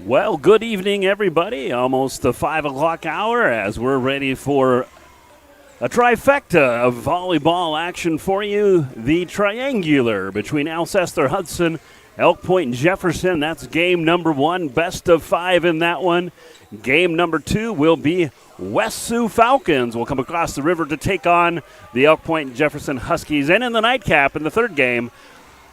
Well, good evening, everybody. Almost the 5 o'clock hour as we're ready for a trifecta of volleyball action for you. The Triangular between Alcester-Hudson, Elk Point, and Jefferson. That's game number 1, best of 5 in that one. Game number 2 will be West Sioux Falcons will come across the river to take on the Elk Point and Jefferson Huskies. And in the nightcap, in the third game,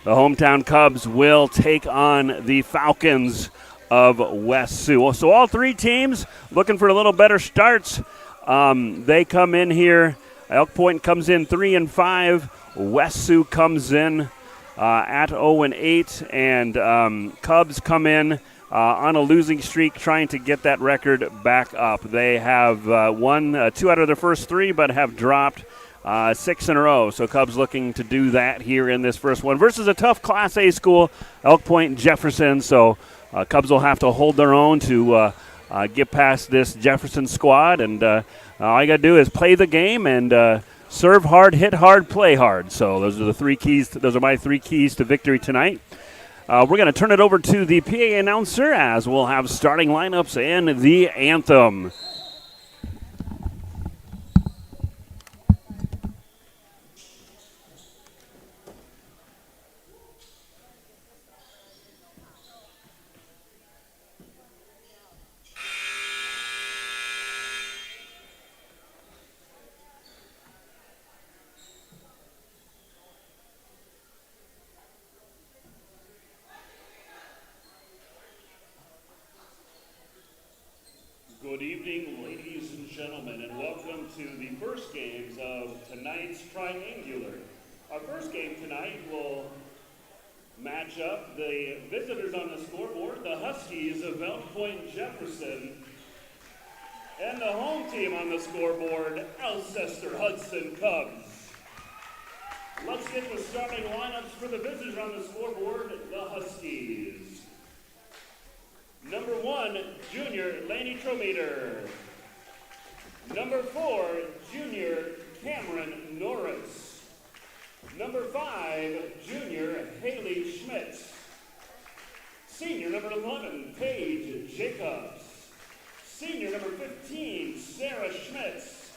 the hometown Cubs will take on the Falcons of West Sioux. So all three teams looking for a little better starts. They come in here. Elk Point comes in 3-5. West Sioux comes in at 0-8, and Cubs come in on a losing streak, trying to get that record back up. They have won 2 out of their first 3, but have dropped 6 in a row. So Cubs looking to do that here in this first one versus a tough Class A school, Elk Point and Jefferson. So Cubs will have to hold their own to get past this Jefferson squad. And all you got to do is play the game and serve hard, hit hard, play hard. So those are the 3 keys. Those are my 3 keys to victory tonight. We're going to turn it over to the PA announcer as we'll have starting lineups and the anthem. Good evening, ladies and gentlemen, and welcome to the first games of tonight's Triangular. Our first game tonight will match up the visitors on the scoreboard, the Huskies of Elk Point Jefferson, and the home team on the scoreboard, Alcester-Hudson Cubs. Let's get the starting lineups for the visitors on the scoreboard, the Huskies. Number 1, junior Laney Trometer. Number 4, junior Cameron Norris. Number 5, junior Haley Schmitz. Senior number 11, Paige Jacobs. Senior number 15, Sarah Schmitz.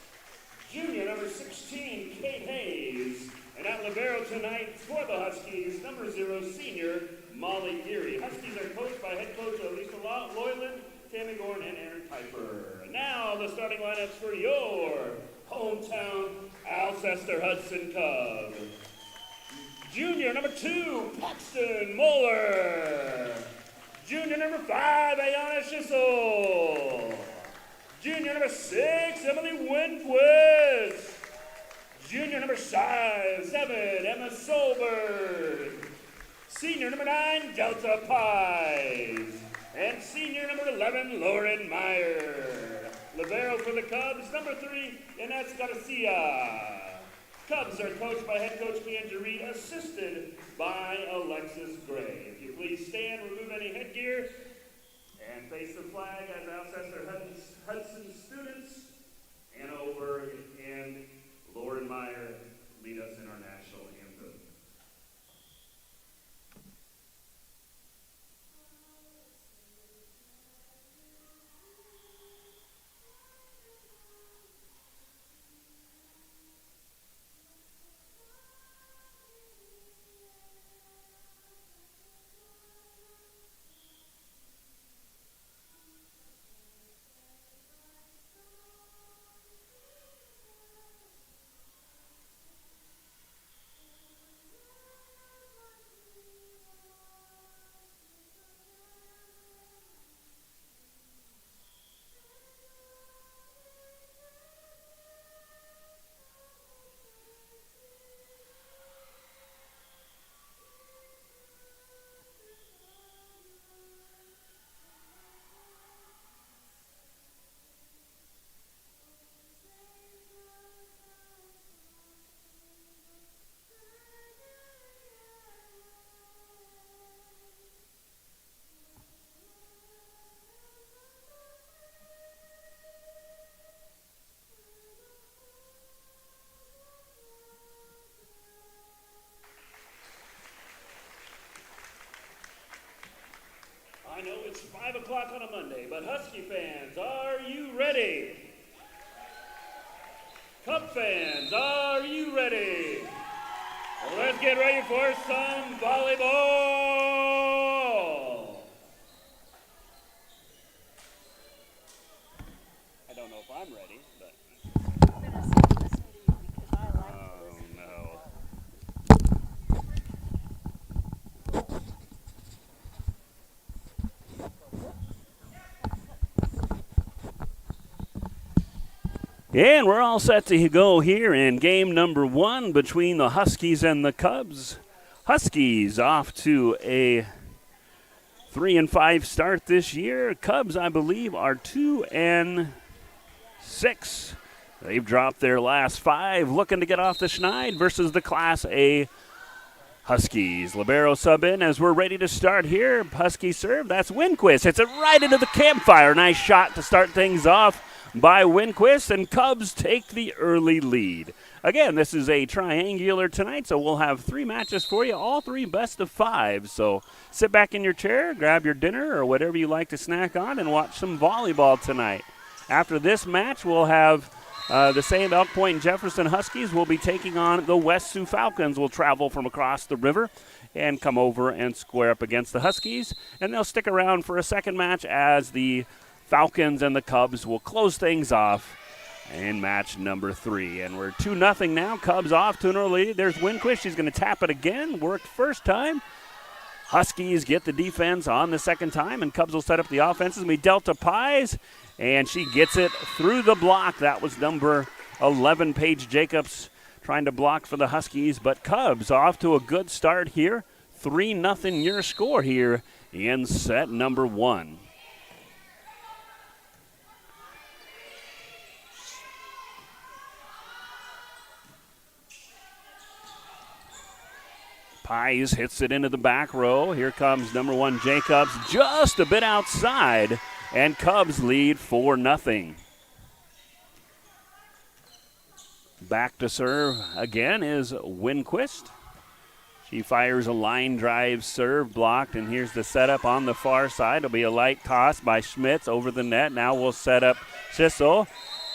Junior number 16, Kate Hayes. And at libero tonight for the Huskies, number 0, senior Molly Geary. Huskies are coached by head coach Elisa Loyland, Tammy Gorn, and Aaron Piper. Now the starting lineups for your hometown Alcester-Hudson Cubs. Junior number 2, Paxton Moeller. Junior number 5, Ayana Schissel. Junior number 6, Emily Winquist. Junior number 7, Emma Solberg. Senior number 9, Delta Pies. And senior number 11, Lauren Meyer. Libero for the Cubs, number 3, Ines Garcia. Cubs are coached by head coach Leandra Reed, assisted by Alexis Gray. If you please stand, remove any headgear, and face the flag as Alcester-Hudson students. Anna Oberg and Lauren Meyer lead us in our national anthem. 5 o'clock on a Monday, but Husky fans, are you ready? Cub fans, are you ready? Well, let's get ready for some volleyball. I don't know if I'm ready, but. I'm going to listen to you because I like to listen to you. And we're all set to go here in game number 1 between the Huskies and the Cubs. Huskies off to a 3-5 start this year. Cubs, I believe, are 2-6. They've dropped their last 5, looking to get off the schneid versus the Class A Huskies. Libero sub in as we're ready to start here. Husky serve, that's Winquist. Hits it right into the campfire. Nice shot to start things off by Winquist, and Cubs take the early lead. Again, this is a triangular tonight, so we'll have 3 matches for you, all 3 best of 5. So sit back in your chair, grab your dinner or whatever you like to snack on, and watch some volleyball tonight. After this match, we'll have the St. Elk Point and Jefferson Huskies will be taking on the West Sioux Falcons. Will travel from across the river and come over and square up against the Huskies, and they'll stick around for a second match as the Falcons and the Cubs will close things off in match number 3. And we're 2-0 now. Cubs off to an early lead. There's Winquist. She's going to tap it again. Worked first time. Huskies get the defense on the second time, and Cubs will set up the offenses. We Delta Pies, and she gets it through the block. That was number 11, Paige Jacobs, trying to block for the Huskies. But Cubs off to a good start here. 3-0 your score here in set number 1. Pies hits it into the back row. Here comes number 1 Jacobs, just a bit outside, and Cubs lead 4-0. Back to serve again is Winquist. She fires a line drive serve, blocked, and here's the setup on the far side. It'll be a light toss by Schmitz over the net. Now we'll set up Schissel,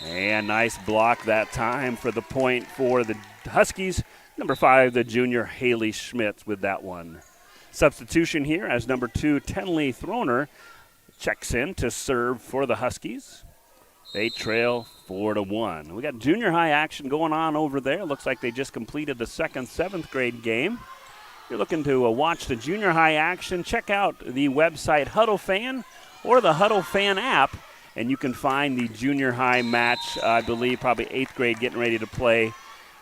and nice block that time for the point for the Huskies. Number 5, the junior Haley Schmitz with that one. Substitution here as number 2, Tenley Throner checks in to serve for the Huskies. They trail 4-1. We got junior high action going on over there. Looks like they just completed the second 7th grade game. If you're looking to watch the junior high action, check out the website Huddle Fan or the Huddle Fan app, and you can find the junior high match, I believe probably 8th grade getting ready to play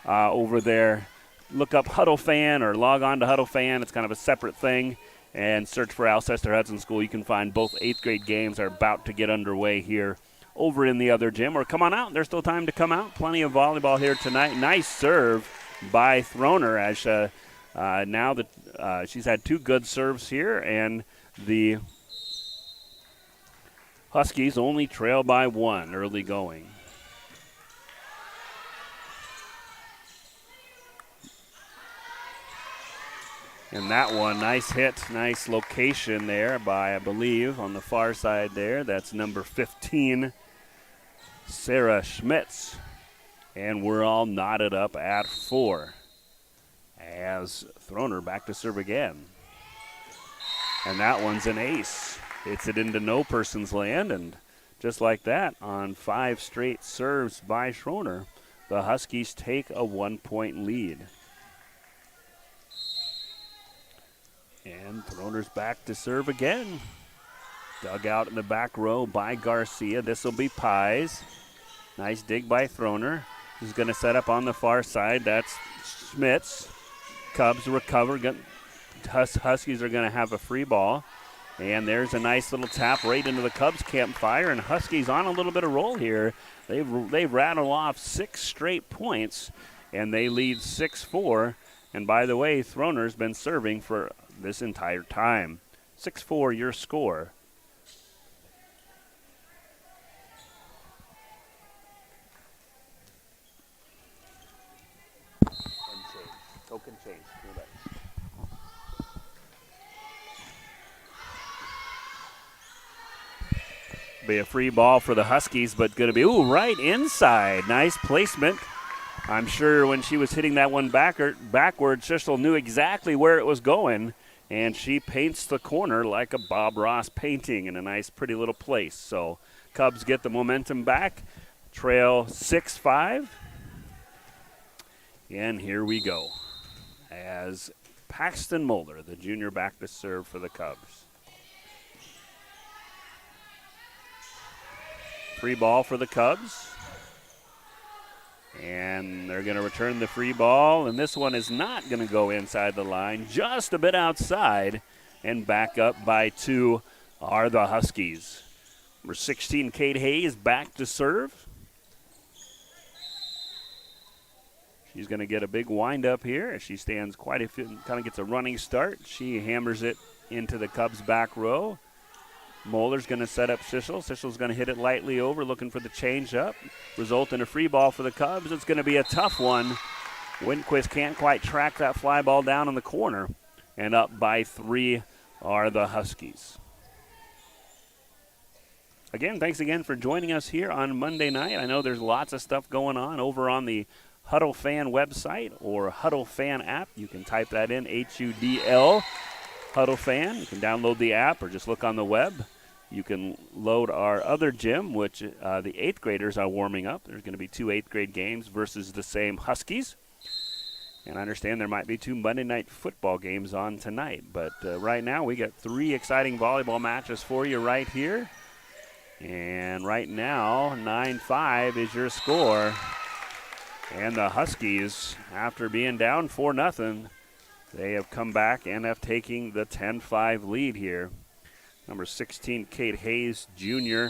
over there. Look up Huddle Fan or log on to Huddle Fan. It's kind of a separate thing. And search for Alcester-Hudson School. You can find both 8th grade games are about to get underway here over in the other gym. Or come on out. There's still time to come out. Plenty of volleyball here tonight. Nice serve by Throner as now that she's had 2 good serves here. And the Huskies only trail by 1 early going. And that one, nice hit, nice location there by, I believe, on the far side there. That's number 15, Sarah Schmitz. And we're all knotted up at 4 as Throner back to serve again. And that one's an ace. Hits it into no person's land, and just like that, on 5 straight serves by Schroner, the Huskies take a 1-point lead. And Throner's back to serve again. Dug out in the back row by Garcia. This will be Pies. Nice dig by Throner. Who's going to set up on the far side. That's Schmitz. Cubs recover. Huskies are going to have a free ball. And there's a nice little tap right into the Cubs campfire. And Huskies on a little bit of roll here. They've rattled off 6 straight points. And they lead 6-4. And by the way, Throner's been serving for this entire time. 6-4 your score. Token change. Be a free ball for the Huskies, but going to be, right inside. Nice placement. I'm sure when she was hitting that one backward, Schissel knew exactly where it was going, and she paints the corner like a Bob Ross painting in a nice, pretty little place. So Cubs get the momentum back, trail 6-5. And here we go as Paxton Mulder, the junior, back to serve for the Cubs. Free ball for the Cubs. And they're going to return the free ball, and this one is not going to go inside the line, just a bit outside, and back up by 2 are the Huskies. Number 16, Kate Hayes, back to serve. She's going to get a big windup here as she stands quite a few, kind of gets a running start. She hammers it into the Cubs' back row. Mulder's going to set up Schissel. Schichel's going to hit it lightly over, looking for the change-up. Result in a free ball for the Cubs. It's going to be a tough one. Winquist can't quite track that fly ball down in the corner. And up by 3 are the Huskies. Again, thanks again for joining us here on Monday night. I know there's lots of stuff going on over on the Huddle Fan website or Huddle Fan app. You can type that in, HUDL. Huddle Fan. You can download the app or just look on the web. You can load our other gym, which the 8th graders are warming up. There's going to be 2 8th grade games versus the same Huskies. And I understand there might be 2 Monday night football games on tonight. But right now we got 3 exciting volleyball matches for you right here. And right now, 9-5 is your score. And the Huskies, after being down 4-0, they have come back and have taken the 10-5 lead here. Number 16, Kate Hayes Jr.,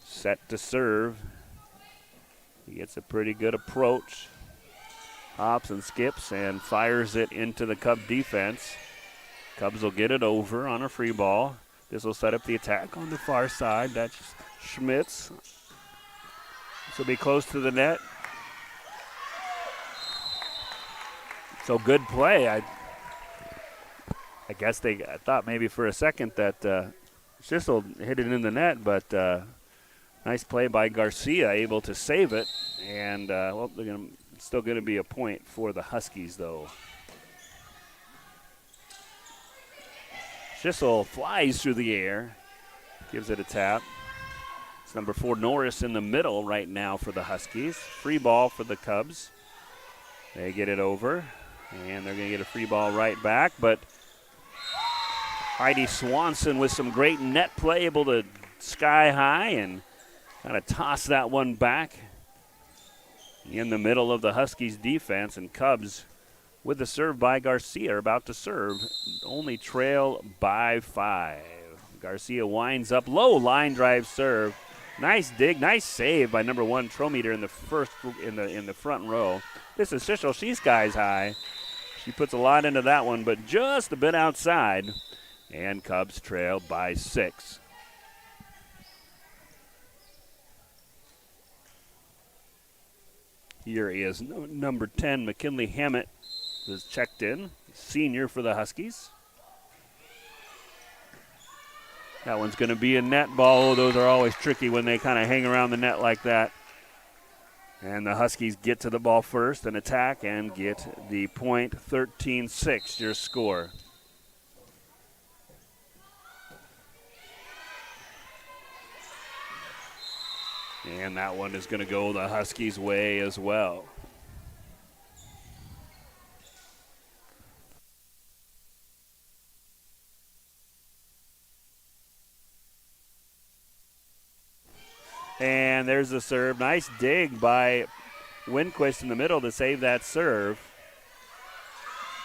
set to serve. He gets a pretty good approach. Hops and skips and fires it into the Cub defense. Cubs will get it over on a free ball. This will set up the attack on the far side. That's Schmitz. This will be close to the net. So good play. I guess I thought maybe for a second that Schissel hit it in the net, but nice play by Garcia, able to save it. And, it's still going to be a point for the Huskies, though. Schissel flies through the air, gives it a tap. It's number 4, Norris, in the middle right now for the Huskies. Free ball for the Cubs. They get it over, and they're going to get a free ball right back, but Heidi Swanson with some great net play, able to sky high and kind of toss that one back in the middle of the Huskies defense. And Cubs, with the serve by Garcia, are about to serve, only trail by 5. Garcia winds up low, line drive serve. Nice dig, nice save by number 1 Trometer in the front row. This is Schissel, she skies high. She puts a lot into that one, but just a bit outside. And Cubs trail by 6. Here is number 10, McKinley Hammett, is checked in, senior for the Huskies. That one's going to be a net ball. Oh, those are always tricky when they kind of hang around the net like that. And the Huskies get to the ball first and attack and get the point. 13-6, your score. And that one is going to go the Huskies' way as well. And there's the serve. Nice dig by Winquist in the middle to save that serve.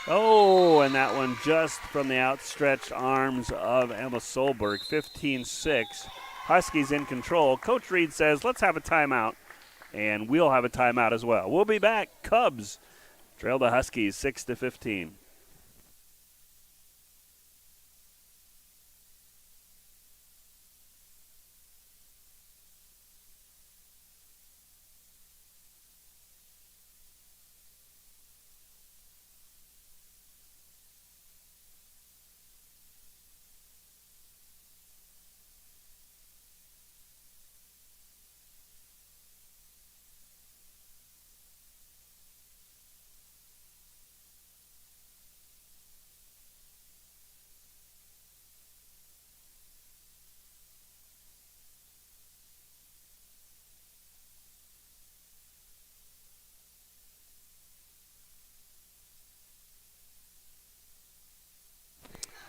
Oh, and that one just from the outstretched arms of Emma Solberg. 15-6. Huskies in control. Coach Reed says, let's have a timeout. And we'll have a timeout as well. We'll be back. Cubs trail the Huskies 6-15.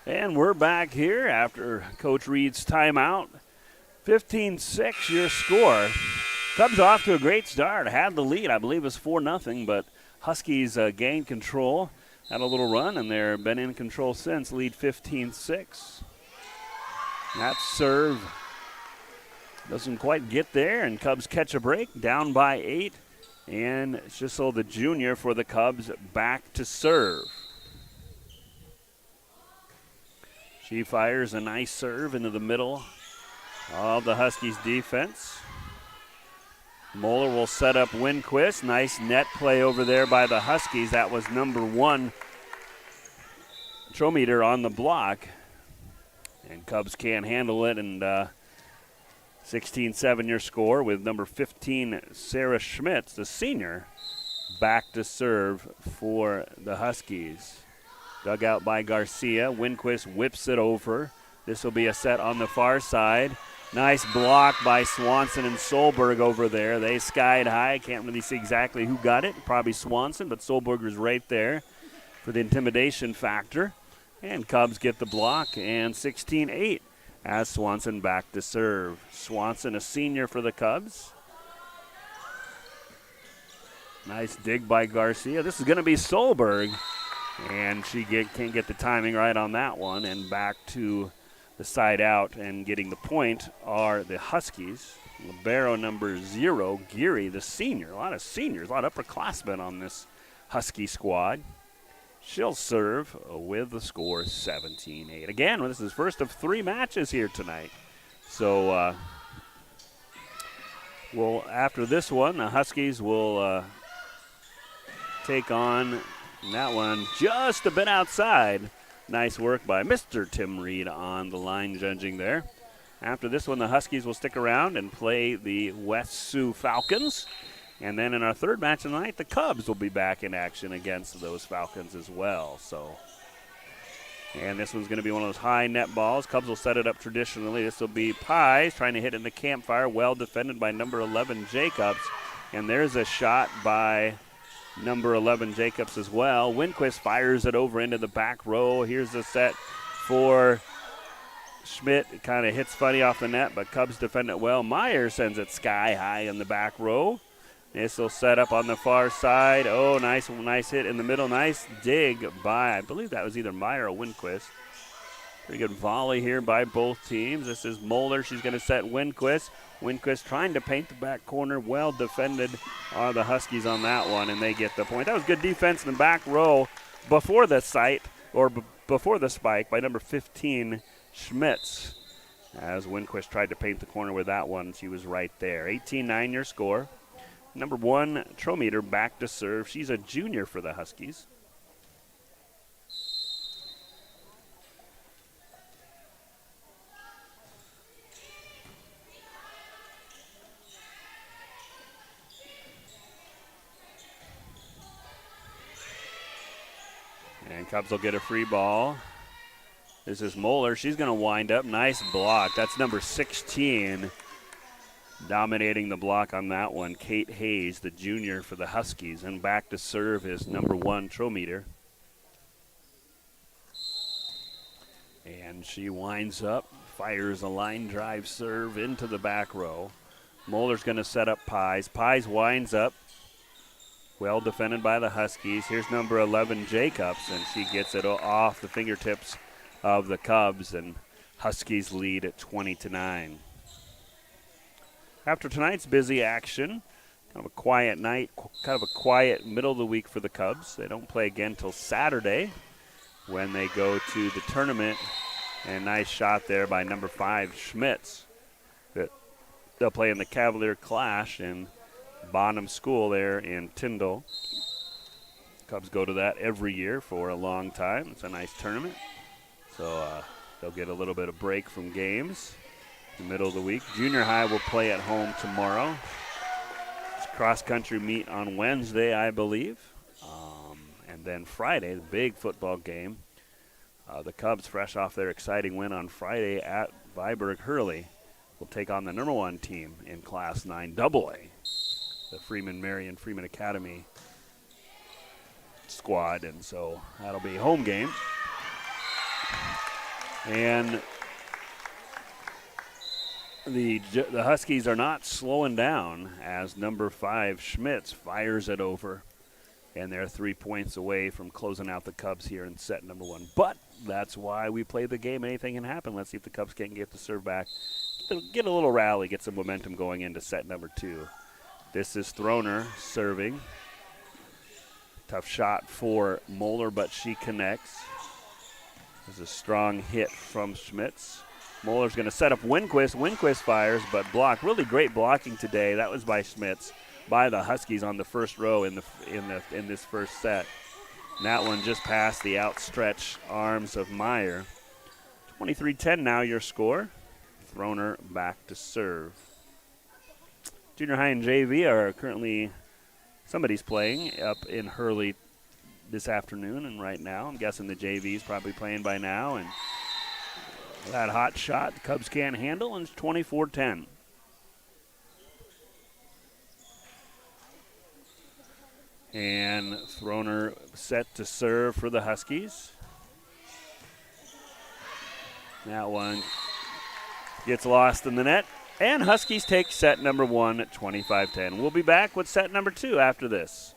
And we're back here after Coach Reed's timeout. 15-6 your score. Cubs off to a great start. Had the lead, I believe it was 4-0, but Huskies gained control. Had a little run, and they've been in control since. Lead 15-6. That serve doesn't quite get there, and Cubs catch a break, down by 8. And Schissel, the junior for the Cubs, back to serve. She fires a nice serve into the middle of the Huskies defense. Moeller will set up Winquist. Nice net play over there by the Huskies. That was number 1 Trometer on the block. And Cubs can't handle it, and 16-7 your score with number 15 Sarah Schmitz, the senior, back to serve for the Huskies. Dug out by Garcia. Winquist whips it over. This will be a set on the far side. Nice block by Swanson and Solberg over there. They skied high. Can't really see exactly who got it. Probably Swanson, but Solberger's right there for the intimidation factor. And Cubs get the block, and 16-8 as Swanson back to serve. Swanson, a senior for the Cubs. Nice dig by Garcia. This is going to be Solberg. And she can't get the timing right on that one. And back to the side out and getting the point are the Huskies. Libero number 0, Geary, the senior. A lot of seniors, a lot of upperclassmen on this Husky squad. She'll serve with the score 17-8. Again, this is first of 3 matches here tonight. So, after this one, the Huskies will take on that one just a bit outside. Nice work by Mr. Tim Reed on the line judging there. After this one, the Huskies will stick around and play the West Sioux Falcons. And then in our third match of the night, the Cubs will be back in action against those Falcons as well. And this one's going to be one of those high net balls. Cubs will set it up traditionally. This will be Pies trying to hit in the campfire. Well defended by number 11, Jacobs. And there's a shot by number 11, Jacobs as well. Winquist fires it over into the back row. Here's the set for Schmidt. It kind of hits funny off the net, but Cubs defend it well. Meyer sends it sky high in the back row. This will set up on the far side. Oh, nice hit in the middle. Nice dig by, I believe that was either Meyer or Winquist. Pretty good volley here by both teams. This is Moeller. She's going to set Winquist. Winquist trying to paint the back corner. Well defended are the Huskies on that one, and they get the point. That was good defense in the back row before the before the spike by number 15, Schmitz. As Winquist tried to paint the corner with that one, she was right there. 18-9 your score. Number 1, Trometer back to serve. She's a junior for the Huskies. And Cubs will get a free ball. This is Moeller. She's going to wind up. Nice block. That's number 16. Dominating the block on that one, Kate Hayes, the junior for the Huskies. And back to serve is number 1, Trometer. And she winds up, fires a line drive serve into the back row. Moeller's going to set up Pies. Pies winds up. Well defended by the Huskies. Here's number 11, Jacobs, and she gets it off the fingertips of the Cubs, and Huskies lead at 20-9. After tonight's busy action, kind of a quiet night, kind of a quiet middle of the week for the Cubs. They don't play again till Saturday when they go to the tournament. And nice shot there by number 5, Schmitz. They'll play in the Cavalier Clash in Bonham School there in Tyndall. Cubs go to that every year for a long time. It's a nice tournament. So they'll get a little bit of break from games. The middle of the week. Junior high will play at home tomorrow. It's cross-country meet on Wednesday, I believe. And then Friday, the big football game. The Cubs, fresh off their exciting win on Friday at Viborg Hurley, will take on the number 1 team in Class 9 AA, the Freeman Marion Freeman Academy squad. And so that'll be a home game. And the Huskies are not slowing down as number 5, Schmitz, fires it over. And they're 3 points away from closing out the Cubs here in set number 1. But that's why we play the game. Anything can happen. Let's see if the Cubs can get the serve back. Get a little rally, get some momentum going into set number 2. This is Throner serving. Tough shot for Moeller, but she connects. There's a strong hit from Schmitz. Moeller's going to set up Winquist. Winquist fires, but blocked. Really great blocking today. That was by Schmitz, by the Huskies on the first row in this first set. And that one just past the outstretched arms of Meyer. 23-10 now your score. Throner back to serve. Junior high and JV are currently, somebody's playing up in Hurley this afternoon and right now. I'm guessing the JV's probably playing by now. And that hot shot the Cubs can't handle, and it's 24-10. And Throner set to serve for the Huskies. That one gets lost in the net. And Huskies take set number 1 at 25-10. We'll be back with set number 2 after this.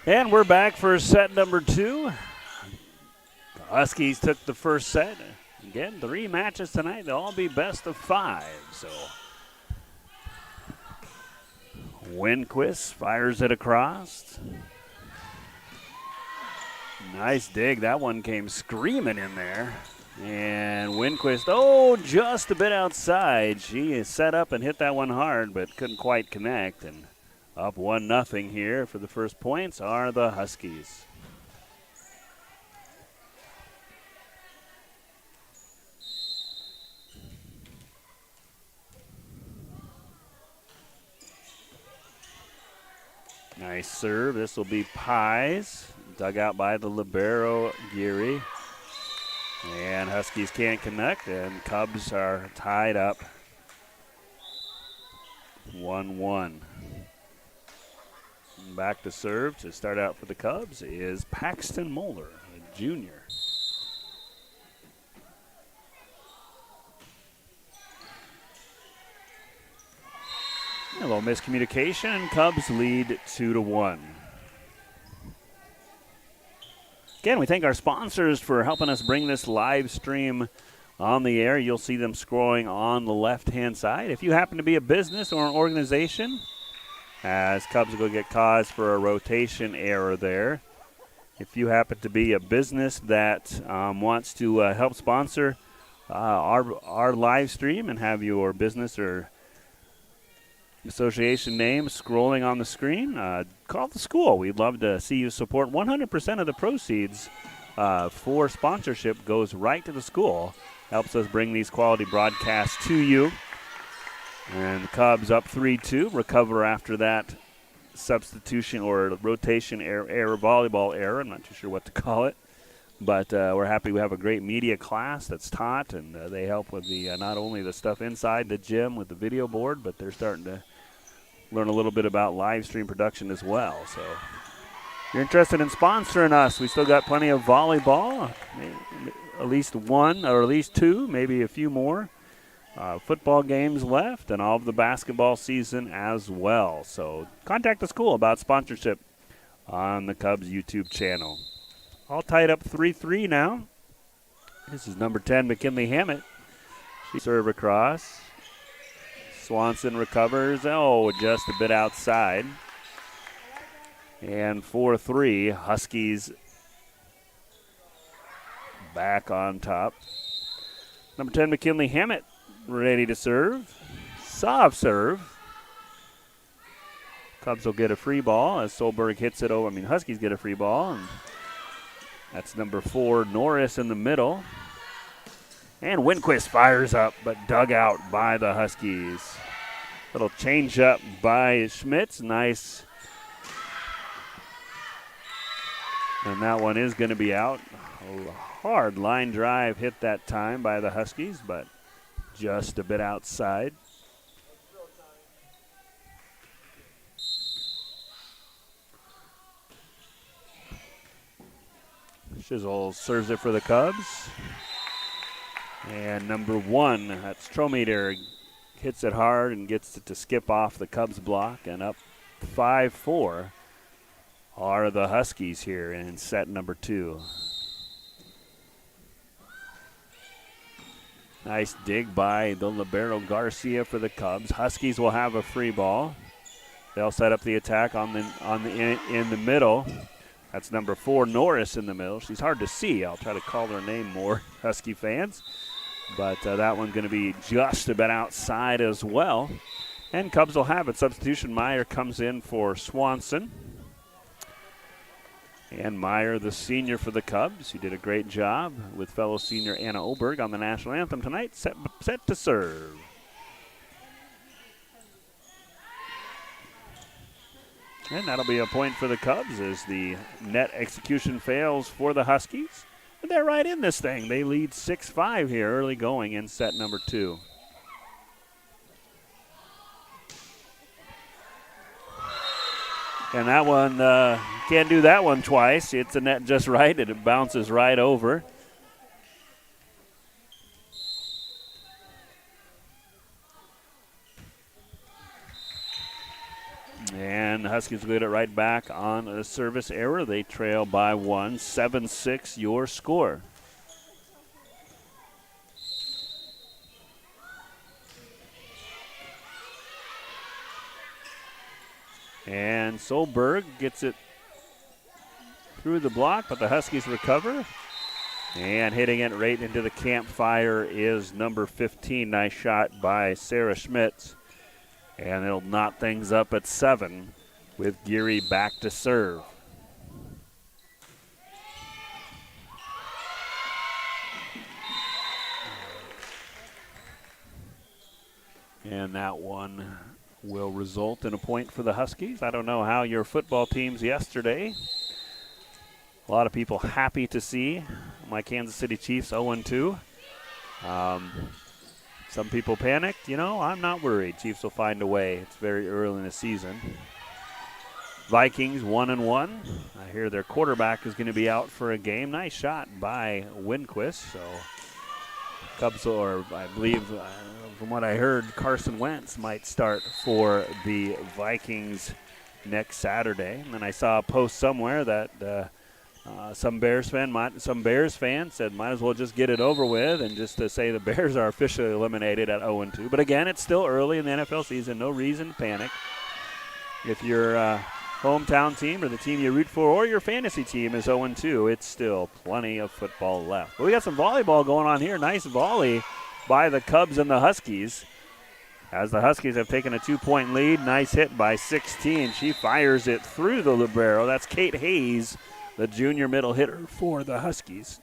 And we're back for set number 2. The Huskies took the first set. Again, 3 matches tonight. They'll all be best of 5. So Winquist fires it across. Nice dig. That one came screaming in there. And Winquist, oh, just a bit outside. She is set up and hit that one hard, but couldn't quite connect. And up 1-0 here for the first points are the Huskies. Nice serve. This will be Pies. Dug out by the libero, Geary. And Huskies can't connect, and Cubs are tied up 1-1. Back to serve to start out for the Cubs is Paxton Moeller, a junior. A little miscommunication, and Cubs lead 2-1. Again, we thank our sponsors for helping us bring this live stream on the air. You'll see them scrolling on the left-hand side. If you happen to be a business or an organization, as Cubs go get cause for a rotation error there. If you happen to be a business that wants to help sponsor our live stream and have your business or association name scrolling on the screen, call the school. We'd love to see you support. 100% of the proceeds for sponsorship goes right to the school. Helps us bring these quality broadcasts to you. And the Cubs up 3-2, recover after that substitution or rotation error, volleyball error. I'm not too sure what to call it. But we're happy we have a great media class that's taught, and they help with the not only the stuff inside the gym with the video board, but they're starting to learn a little bit about live stream production as well. So if you're interested in sponsoring us, we still got plenty of volleyball, at least one or at least two, maybe a few more. Football games left, and all of the basketball season as well. So contact the school about sponsorship on the Cubs YouTube channel. All tied up 3-3 now. This is number 10, McKinley Hammett. She serve across. Swanson recovers. Oh, just a bit outside. And 4-3, Huskies back on top. Number 10, McKinley Hammett, ready to serve. Soft serve. Cubs will get a free ball as Solberg hits it over. Huskies get a free ball. And that's number 4, Norris in the middle. And Winquist fires up, but dug out by the Huskies. Little change up by Schmitz. Nice. And that one is going to be out. A hard line drive hit that time by the Huskies, but just a bit outside. Shizzle serves it for the Cubs. And number 1, that's Trometer, hits it hard and gets it to skip off the Cubs block. And up 5-4 are the Huskies here in set number 2. Nice dig by the libero Garcia for the Cubs. Huskies will have a free ball. They'll set up the attack in the middle. That's number 4, Norris in the middle. She's hard to see. I'll try to call her name more, Husky fans. But that one's going to be just a bit outside as well. And Cubs will have it. Substitution Meyer comes in for Swanson. And Meyer, the senior for the Cubs, who did a great job with fellow senior Anna Oberg on the national anthem tonight, set to serve. And that'll be a point for the Cubs as the net execution fails for the Huskies. And they're right in this thing. They lead 6-5 here early going in set number 2. And that one, can't do that one twice. It's a net just right, and it bounces right over. And the Huskies get it right back on a service error. They trail by 1, 7-6 your score. And Solberg gets it through the block, but the Huskies recover. And hitting it right into the campfire is number 15. Nice shot by Sarah Schmitz. And it'll knot things up at 7 with Geary back to serve. And that one will result in a point for the Huskies. I don't know how your football teams yesterday. A lot of people happy to see my Kansas City Chiefs 0-2. Some people panicked. You know, I'm not worried. Chiefs will find a way. It's very early in the season. Vikings 1-1. I hear their quarterback is going to be out for a game. Nice shot by Winquist. So Cubs, or I believe, from what I heard, Carson Wentz might start for the Vikings next Saturday. And then I saw a post somewhere that some Bears fan said might as well just get it over with and just to say the Bears are officially eliminated at 0-2. But again, it's still early in the NFL season. No reason to panic. If your hometown team or the team you root for or your fantasy team is 0-2, it's still plenty of football left. But we got some volleyball going on here. Nice volley by the Cubs and the Huskies. As the Huskies have taken a 2-point lead. Nice hit by 16. She fires it through the libero. That's Kate Hayes, the junior middle hitter for the Huskies.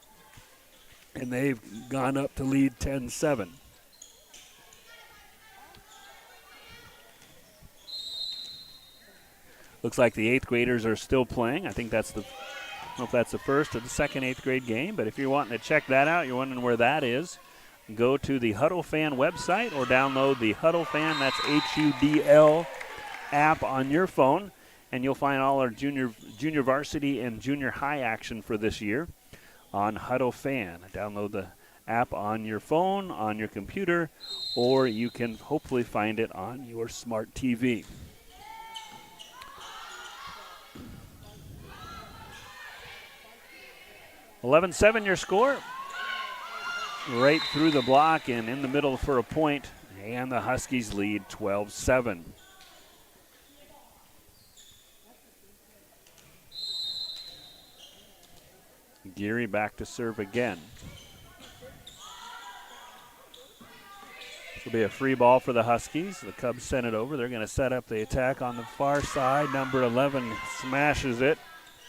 And they've gone up to lead 10-7. Looks like the 8th graders are still playing. I think that's I don't know if that's the first or the second 8th grade game, but if you're wanting to check that out, you're wondering where that is, go to the Huddle Fan website or download the Huddle Fan, that's HUDL app on your phone, and you'll find all our junior varsity and junior high action for this year on Huddle Fan. Download the app on your phone, on your computer, or you can hopefully find it on your smart TV. 11-7 your score. Right through the block and in the middle for a point, and the Huskies lead 12-7. Geary back to serve again. This will be a free ball for the Huskies. The Cubs send it over. They're going to set up the attack on the far side. Number 11 smashes it.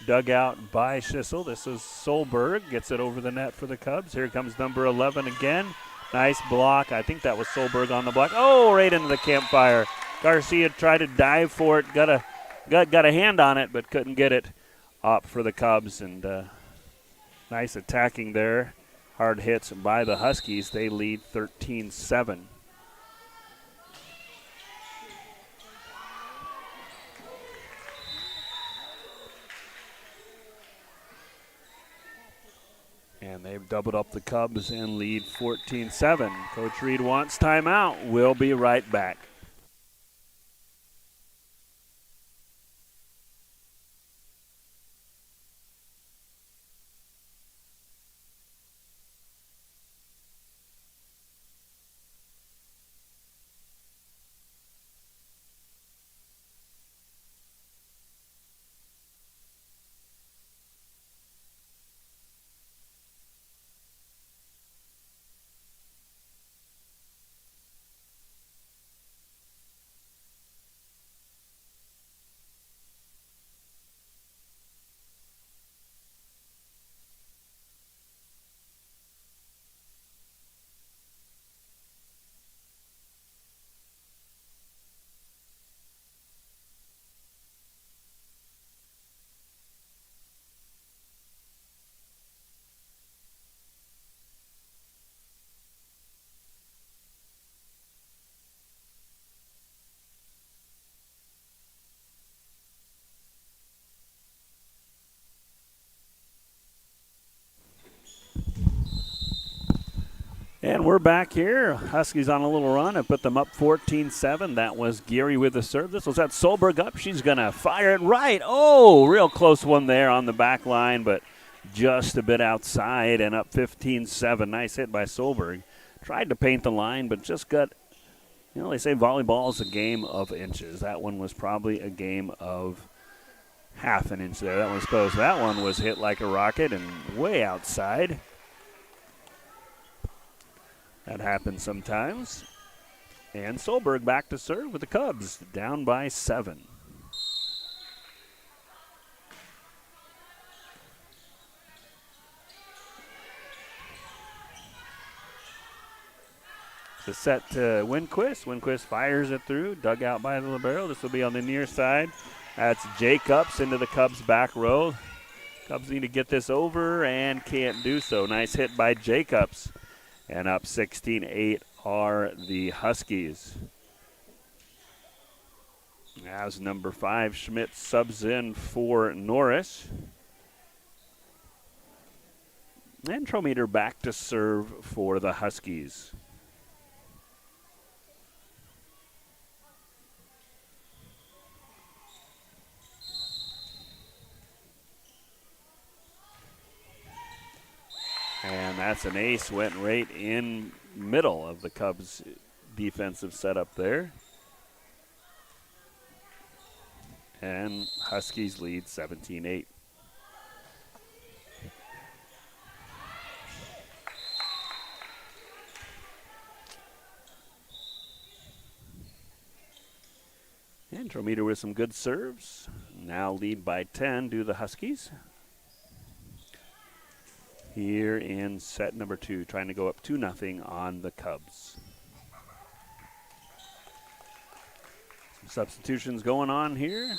Dug out by Schissel. This is Solberg. Gets it over the net for the Cubs. Here comes number 11 again. Nice block. I think that was Solberg on the block. Oh, right into the campfire. Garcia tried to dive for it. Got a hand on it, but couldn't get it up for the Cubs. And nice attacking there. Hard hits by the Huskies. They lead 13-7. And they've doubled up the Cubs and lead 14-7. Coach Reed wants timeout. We'll be right back. And we're back here. Huskies on a little run. I put them up 14-7. That was Geary with the serve. This was that Solberg up. She's going to fire it right. Oh, real close one there on the back line, but just a bit outside and up 15-7. Nice hit by Solberg. Tried to paint the line, but just got, they say volleyball is a game of inches. That one was probably a game of half an inch there. That one's close. That one was hit like a rocket and way outside. That happens sometimes. And Solberg back to serve with the Cubs, down by 7. The set to Winquist. Winquist fires it through, dug out by the libero. This will be on the near side. That's Jacobs into the Cubs back row. Cubs need to get this over and can't do so. Nice hit by Jacobs. And up 16-8 are the Huskies. As number 5, Schmidt subs in for Norris. And Trometer back to serve for the Huskies. And that's an ace, went right in middle of the Cubs' defensive setup there. And Huskies lead 17-8. And Trometer with some good serves. Now lead by 10 do the Huskies. Here in set number 2, trying to go up 2-0 on the Cubs. Some substitutions going on here.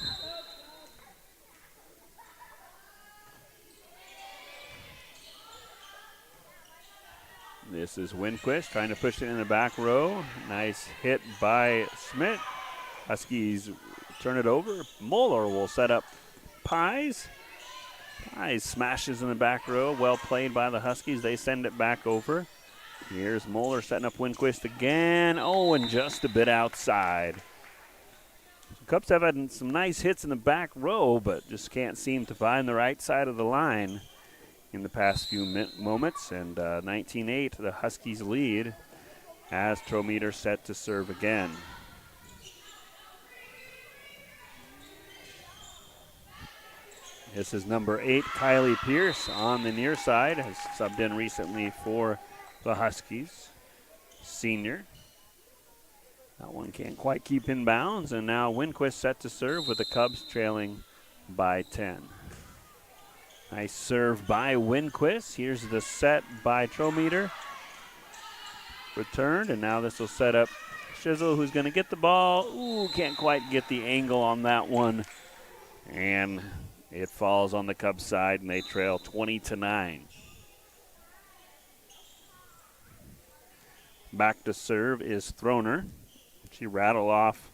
This is Winquist trying to push it in the back row. Nice hit by Schmidt. Huskies turn it over. Moeller will set up Pies. Pies smashes in the back row. Well played by the Huskies. They send it back over. Here's Moeller setting up Winquist again. Oh, and just a bit outside. The Cubs have had some nice hits in the back row, but just can't seem to find the right side of the line in the past few moments. And 19-8, the Huskies lead as Trometer set to serve again. This is number 8, Kylie Pierce on the near side, has subbed in recently for the Huskies. Senior. That one can't quite keep in bounds, and now Winquist set to serve with the Cubs trailing by 10. Nice serve by Winquist. Here's the set by Trometer. Returned, and now this will set up Shizzle, who's going to get the ball. Ooh, can't quite get the angle on that one. And it falls on the Cubs side, and they trail 20-9. Back to serve is Throner. She rattled off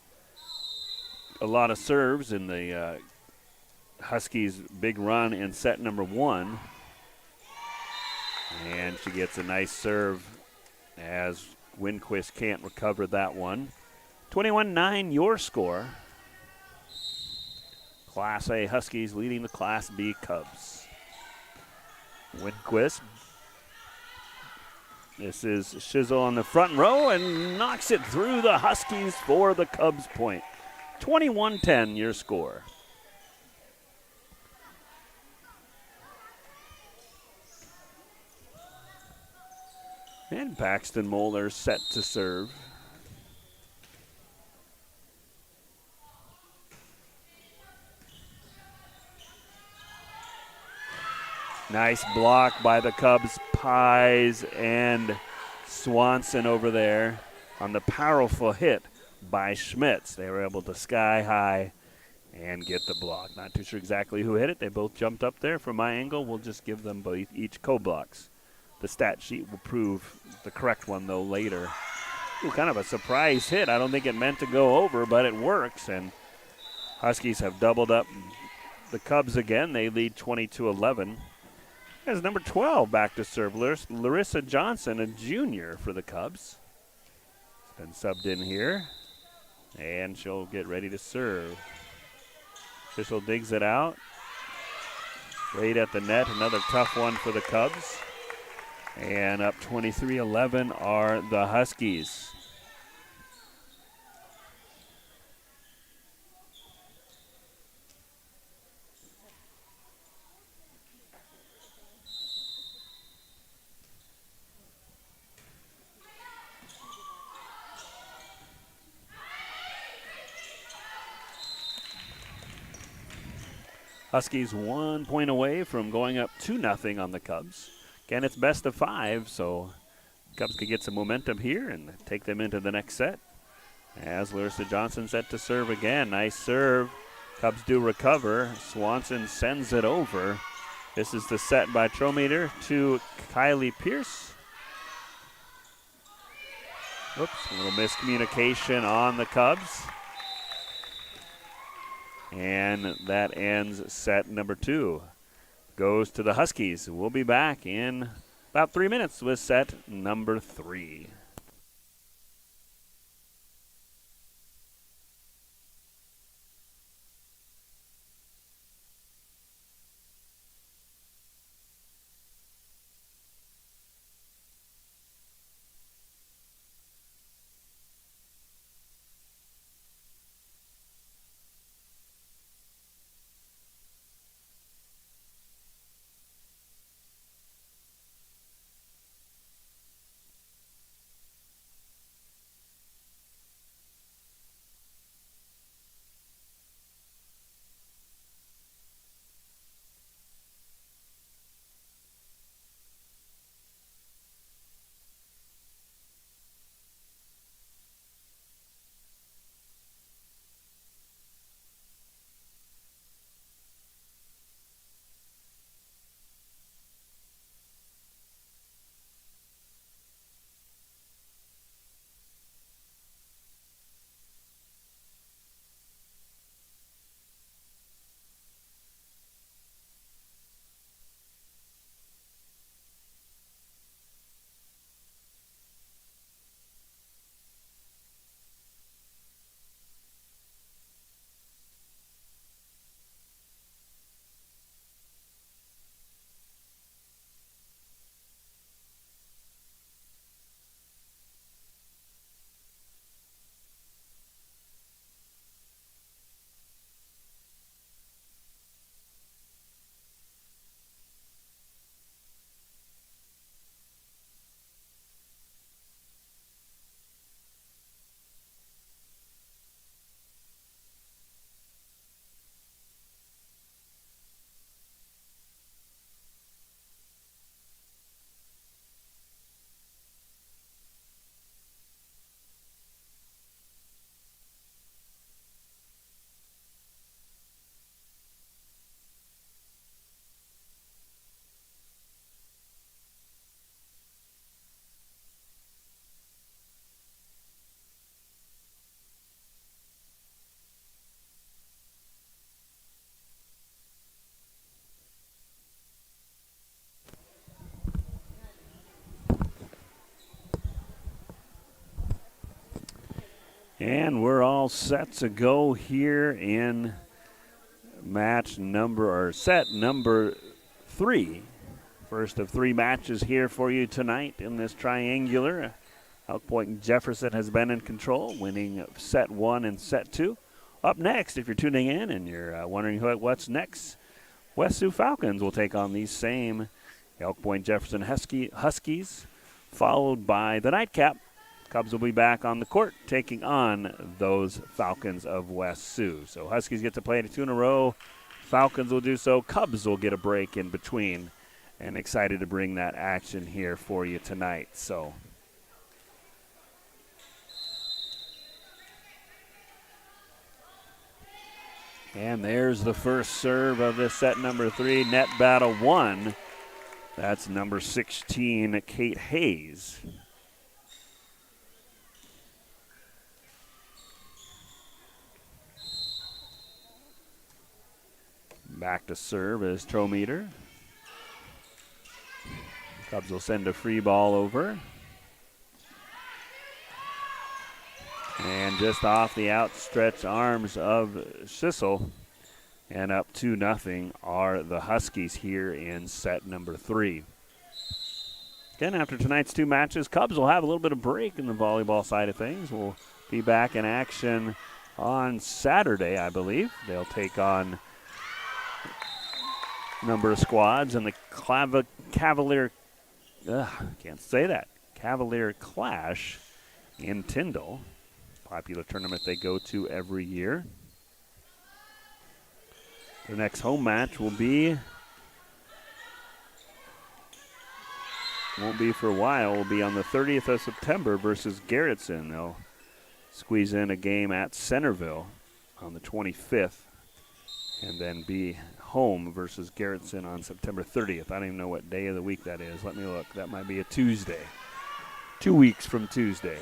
a lot of serves in the Huskies' big run in set number 1. And she gets a nice serve as Winquist can't recover that one. 21-9 your score. Class A Huskies leading the Class B Cubs. Winquist. This is Shizzle on the front row and knocks it through the Huskies for the Cubs point. 21-10 your score. And Paxton Moeller set to serve. Nice block by the Cubs, Pies and Swanson over there on the powerful hit by Schmitz. They were able to sky high and get the block. Not too sure exactly who hit it. They both jumped up there. From my angle, we'll just give them both each co-blocks. The stat sheet will prove the correct one, though, later. Ooh, kind of a surprise hit. I don't think it meant to go over, but it works. And Huskies have doubled up the Cubs again. They lead 20-11. As number 12 back to serve, Larissa Johnson, a junior for the Cubs. Been subbed in here, and she'll get ready to serve. Official digs it out. Right at the net, another tough one for the Cubs. And up 23-11 are the Huskies. Huskies 1 point away from going up 2-0 on the Cubs. Again, it's best of 5, so Cubs could get some momentum here and take them into the next set. As Larissa Johnson set to serve again. Nice serve. Cubs do recover. Swanson sends it over. This is the set by Trometer to Kylie Pierce. Oops, a little miscommunication on the Cubs. And that ends set number 2. Goes to the Huskies. We'll be back in about 3 minutes with set number 3. And we're all set to go here in set number 3. First of 3 matches here for you tonight in this triangular. Elk Point and Jefferson has been in control, winning set 1 and set 2. Up next, if you're tuning in and you're wondering what's next, West Sioux Falcons will take on these same Elk Point Jefferson Huskies, followed by the nightcap. Cubs will be back on the court taking on those Falcons of West Sioux. So Huskies get to play 2 in a row. Falcons will do so. Cubs will get a break in between. And excited to bring that action here for you tonight. So and there's the first serve of this set number 3. Net battle 1. That's number 16, Kate Hayes. Back to serve is Trometer. Cubs will send a free ball over. And just off the outstretched arms of Schissel. And up 2-0 are the Huskies here in set number 3. Again, after tonight's 2 matches, Cubs will have a little bit of break in the volleyball side of things. We'll be back in action on Saturday, I believe. They'll take on number of squads and the Cavalier Clash in Tyndall. Popular tournament they go to every year. The next home match won't be for a while. Will be on the 30th of September versus Garrettson. They'll squeeze in a game at Centerville on the 25th and then be home versus Garrettson on September 30th. I don't even know what day of the week that is. Let me look. That might be a Tuesday. 2 weeks from Tuesday.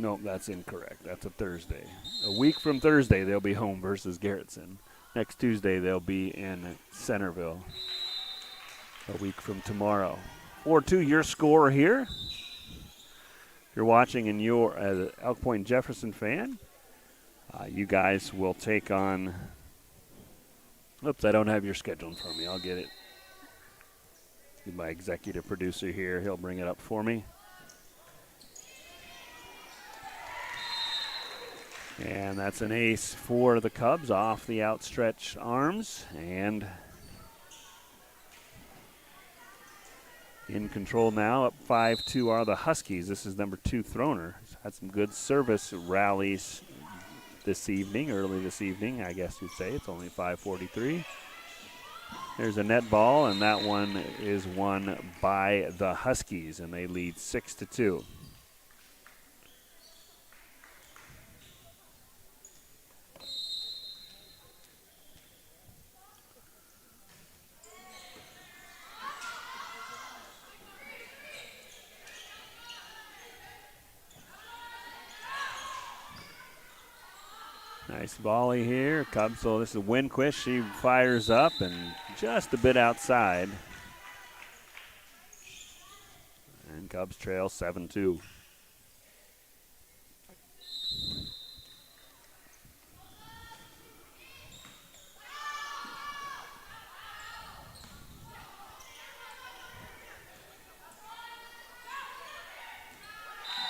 Nope, that's incorrect. That's a Thursday. A week from Thursday, they'll be home versus Garrettson. Next Tuesday, they'll be in Centerville. A week from tomorrow. 4-2, your score here. If you're watching and you're an Elk Point Jefferson fan, you guys will take on. Oops, I don't have your schedule in front of me. I'll get it. My executive producer here, he'll bring it up for me. And that's an ace for the Cubs off the outstretched arms. And in control now, up 5-2 are the Huskies. This is number 2 Throner. Had some good service rallies this evening, early this evening, I guess you'd say. It's only 5:43. There's a net ball, and that one is won by the Huskies, and they lead 6-2. Nice volley here. Cubs, so this is Winquist. She fires up and just a bit outside. And Cubs trail 7-2.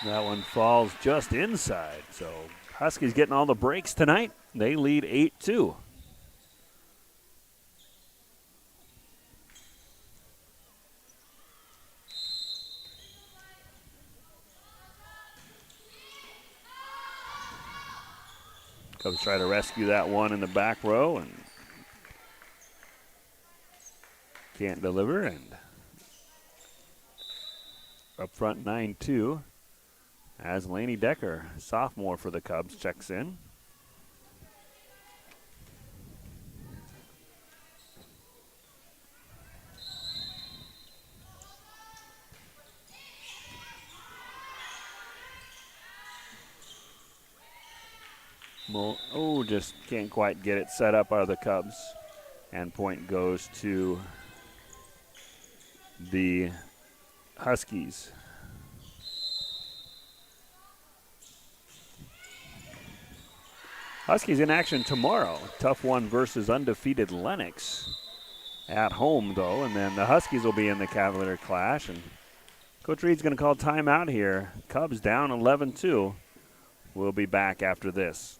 That one falls just inside, so Huskies getting all the breaks tonight. They lead 8-2. Cubs try to rescue that one in the back row and can't deliver. And up front 9-2. As Lainey Decker, sophomore for the Cubs, checks in. Oh, just can't quite get it set up by the Cubs. And point goes to the Huskies. Huskies in action tomorrow. Tough one versus undefeated Lennox at home, though. And then the Huskies will be in the Cavalier Clash. And Coach Reed's going to call timeout here. Cubs down 11-2. We'll be back after this.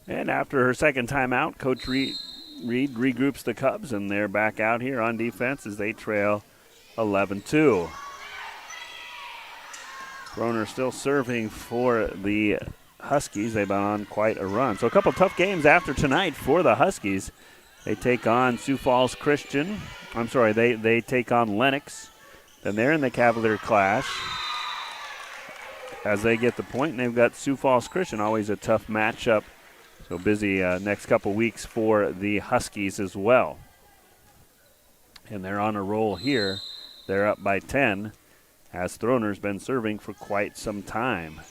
And after her second timeout, Coach Reed regroups the Cubs, and they're back out here on defense as they trail 11-2. Groner still serving for the Huskies. They've been on quite a run. So a couple tough games after tonight for the Huskies. They take on Sioux Falls Christian I'm sorry, they take on Lennox. Then they're in the Cavalier clash as they get the point, and they've got Sioux Falls Christian, always a tough matchup. So busy next couple weeks for the Huskies as well. And they're on a roll here. They're up by 10 as Throner's been serving for quite some time.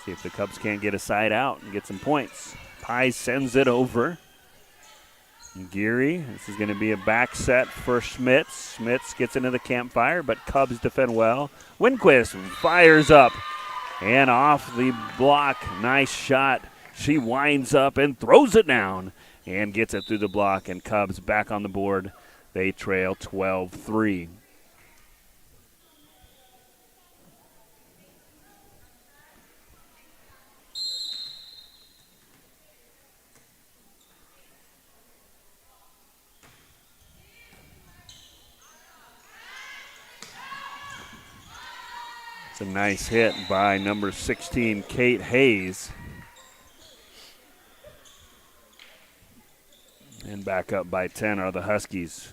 See if the Cubs can't get a side out and get some points. Pye sends it over. Geary, this is going to be a back set for Schmitz. Schmitz gets into the campfire, but Cubs defend well. Winquist fires up and off the block. Nice shot. She winds up and throws it down and gets it through the block, and Cubs back on the board. They trail 12-3. It's a nice hit by number 16, Kate Hayes. And back up by 10 are the Huskies.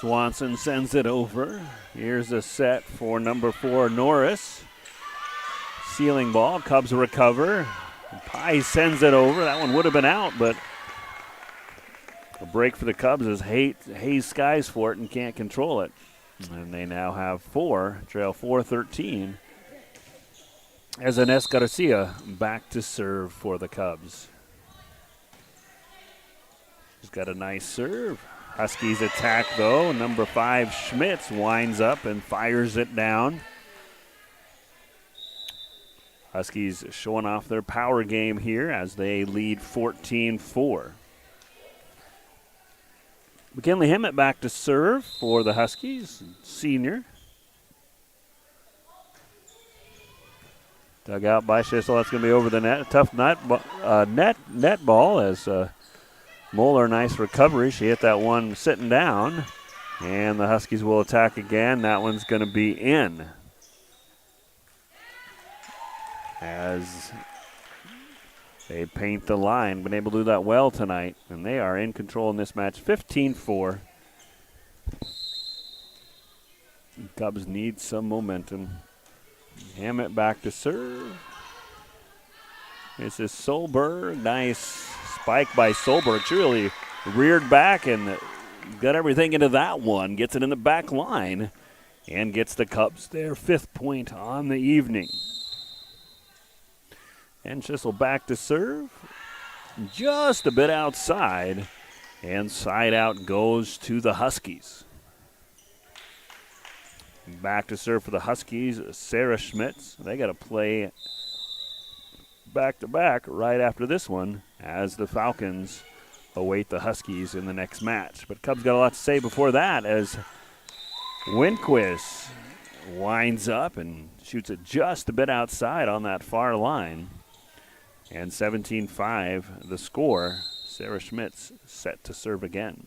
Swanson sends it over. Here's a set for number 4, Norris. Ceiling ball, Cubs recover. Pye sends it over. That one would have been out, but a break for the Cubs as Hayes skies for it and can't control it. And they now have 4, trail 4-13. As Ines Garcia back to serve for the Cubs. He's got a nice serve. Huskies attack though. Number 5, Schmitz, winds up and fires it down. Huskies showing off their power game here as they lead 14-4. McKinley Hemmett back to serve for the Huskies, senior. Dug out by Schissel. That's going to be over the net. A tough net ball as Moeller, nice recovery. She hit that one sitting down. And the Huskies will attack again. That one's going to be in. As they paint the line. Been able to do that well tonight. And they are in control in this match. 15-4. Cubs need some momentum. Hammett back to serve. This is Solberg. Nice spike by Solberg. She really reared back and got everything into that one. Gets it in the back line and gets the Cubs their 5th point on the evening. And Schissel back to serve. Just a bit outside. And side out goes to the Huskies. Back to serve for the Huskies, Sarah Schmitz. They got to play back-to-back right after this one as the Falcons await the Huskies in the next match. But Cubs got a lot to say before that as Winquist winds up and shoots it just a bit outside on that far line. And 17-5 the score. Sarah Schmitz set to serve again.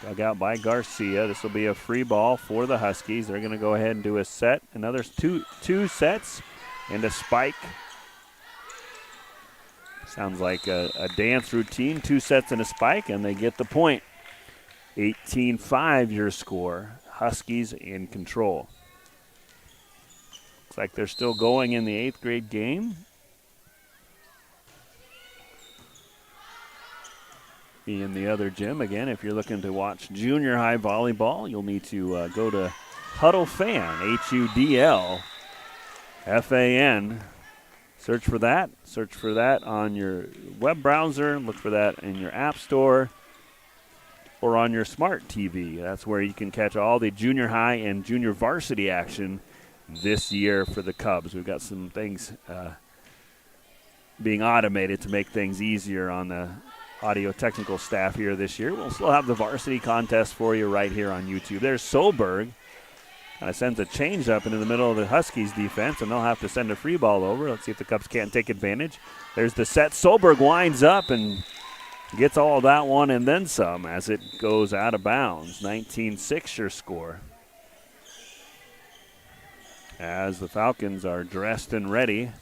Dug out by Garcia. This will be a free ball for the Huskies. They're going to go ahead and do a set. Another two sets and a spike. Sounds like a dance routine. 2 sets and a spike, and they get the point. 18-5 your score. Huskies in control. Looks like they're still going in the 8th grade game. In the other gym. Again, if you're looking to watch junior high volleyball, you'll need to go to Huddle Fan, HUDLFAN. Search for that. Search for that on your web browser. Look for that in your app store or on your smart TV. That's where you can catch all the junior high and junior varsity action this year for the Cubs. We've got some things being automated to make things easier on the audio technical staff here this year. We'll still have the varsity contest for you right here on YouTube. There's Solberg. Kind of sends a change up into the middle of the Huskies defense, and they'll have to send a free ball over. Let's see if the Cubs can't take advantage. There's the set. Solberg winds up and gets all that one and then some as it goes out of bounds. 19-6 your score. As the Falcons are dressed and ready,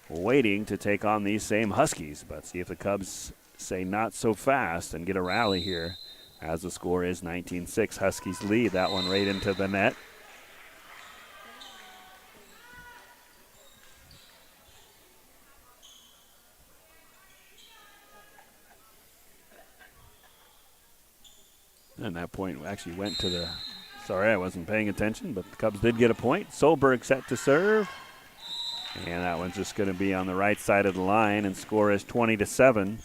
waiting to take on these same Huskies. But see if the Cubs say not so fast and get a rally here as the score is 19-6. Huskies lead that one right into the net. And that point actually went to the, sorry, I wasn't paying attention, but the Cubs did get a point. Solberg set to serve. And that one's just going to be on the right side of the line, and score is 20-7.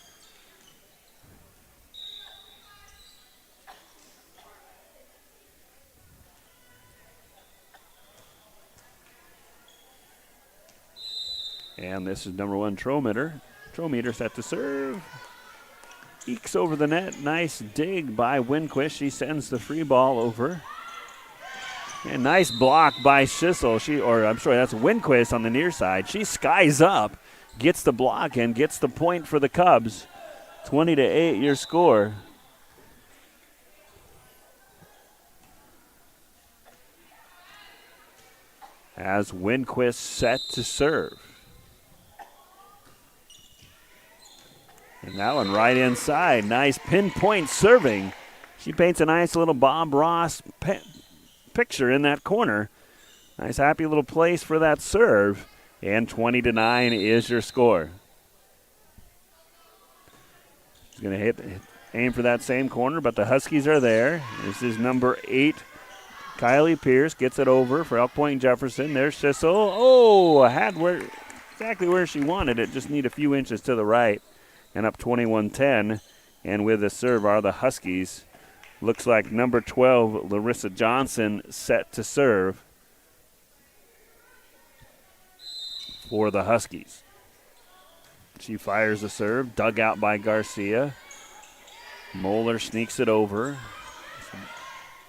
And this is number 1, Trometer. Trometer set to serve. Ekes over the net. Nice dig by Winquist. She sends the free ball over. And nice block by Schissel. That's Winquist on the near side. She skies up, gets the block, and gets the point for the Cubs. 20-8 your score. As Winquist set to serve. And that one right inside. Nice pinpoint serving. She paints a nice little Bob Ross picture in that corner. Nice happy little place for that serve. And 20-9 is your score. She's going to aim for that same corner, but the Huskies are there. This is number 8. Kylie Pierce gets it over for Elk Point Jefferson. There's Schissel. Oh, exactly where she wanted it. Just need a few inches to the right. And up 21-10. And with the serve are the Huskies. Looks like number 12, Larissa Johnson, set to serve for the Huskies. She fires the serve, dug out by Garcia. Moeller sneaks it over.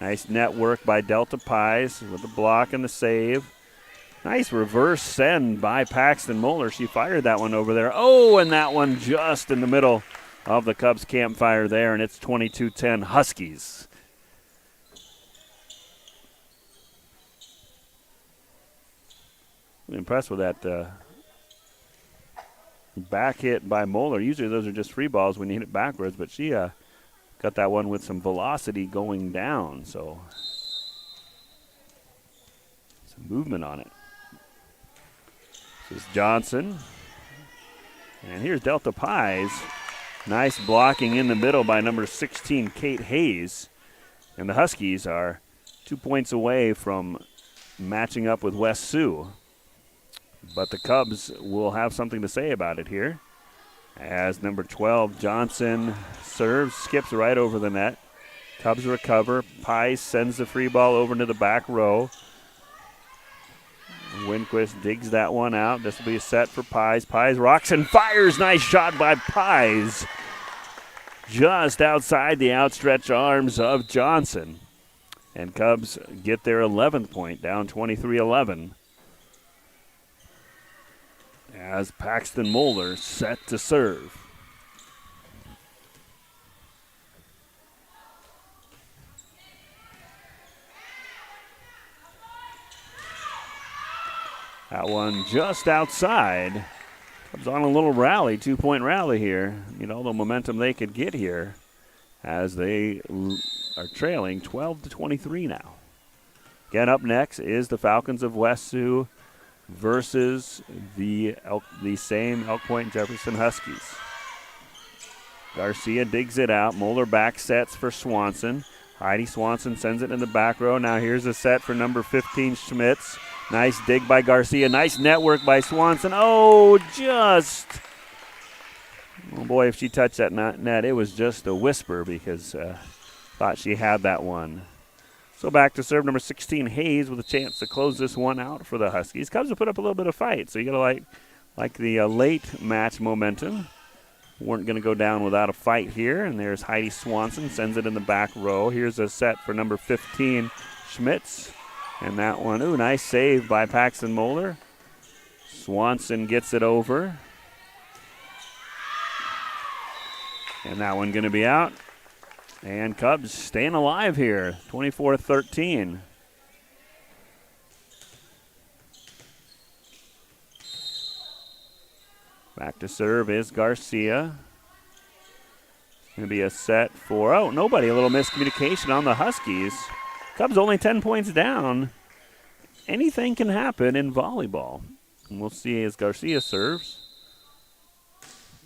Nice net work by Delta Pies with the block and the save. Nice reverse send by Paxton Moeller. She fired that one over there. Oh, and that one just in the middle of the Cubs campfire there, and it's 22-10 Huskies. I'm impressed with that back hit by Moeller. Usually those are just free balls when you hit it backwards, but she got that one with some velocity going down, so some movement on it. This is Johnson. And here's Delta Pies. Nice blocking in the middle by number 16, Kate Hayes. And the Huskies are 2 points away from matching up with West Sioux. But the Cubs will have something to say about it here. As number 12, Johnson serves, skips right over the net. Cubs recover. Pies sends the free ball over into the back row. Winquist digs that one out. This will be a set for Pies. Pies rocks and fires. Nice shot by Pies. Just outside the outstretched arms of Johnson. And Cubs get their 11th point, down 23-11. As Paxton Moeller set to serve. That one just outside. Comes on a little rally, 2-point rally here. All the momentum they could get here as they are trailing 12-23 now. Again, up next is the Falcons of West Sioux versus the same Elk Point Jefferson Huskies. Garcia digs it out. Moeller back sets for Swanson. Heidi Swanson sends it in the back row. Now here's a set for number 15, Schmitz. Nice dig by Garcia. Nice network by Swanson. Oh, boy, if she touched that net, it was just a whisper because thought she had that one. So back to serve number 16, Hayes, with a chance to close this one out for the Huskies. Cubs have put up a little bit of fight, so you got to like the late match momentum. Weren't going to go down without a fight here. And there's Heidi Swanson, sends it in the back row. Here's a set for number 15, Schmitz. And that one, nice save by Paxton Moeller. Swanson gets it over. And that one going to be out. And Cubs staying alive here, 24-13. Back to serve is Garcia. Going to be a set for, oh, nobody. A little miscommunication on the Huskies. Cubs only 10 points down. Anything can happen in volleyball. And we'll see as Garcia serves.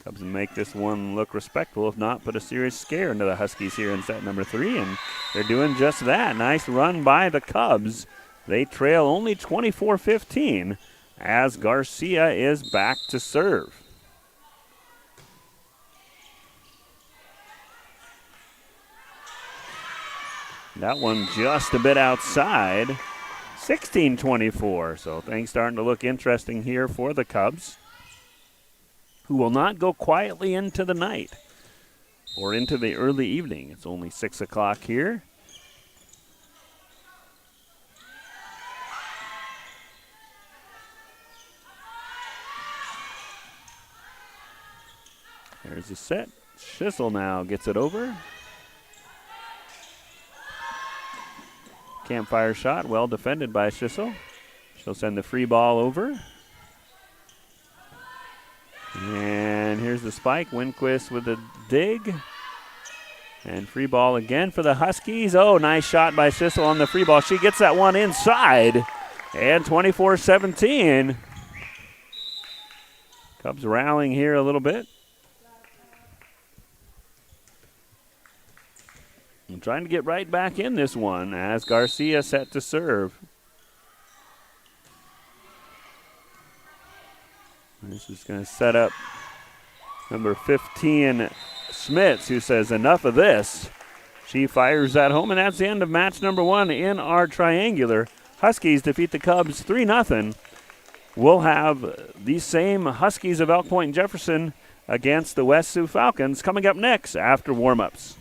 Cubs make this one look respectable. If not, put a serious scare into the Huskies here in set number 3. And they're doing just that. Nice run by the Cubs. They trail only 24-15 as Garcia is back to serve. That one just a bit outside. 16-24. So things starting to look interesting here for the Cubs, who will not go quietly into the night or into the early evening. It's only 6 o'clock here. There's a set. Schissel now gets it over. Campfire shot, well defended by Schissel. She'll send the free ball over. And here's the spike. Winquist with a dig. And free ball again for the Huskies. Oh, nice shot by Schissel on the free ball. She gets that one inside. And 24-17. Cubs rallying here a little bit. And trying to get right back in this one as Garcia set to serve. This is going to set up number 15, Schmitz, who says, enough of this. She fires that home, and that's the end of match number 1 in our triangular. Huskies defeat the Cubs 3-0. We'll have these same Huskies of Elk Point and Jefferson against the West Sioux Falcons coming up next after warm-ups.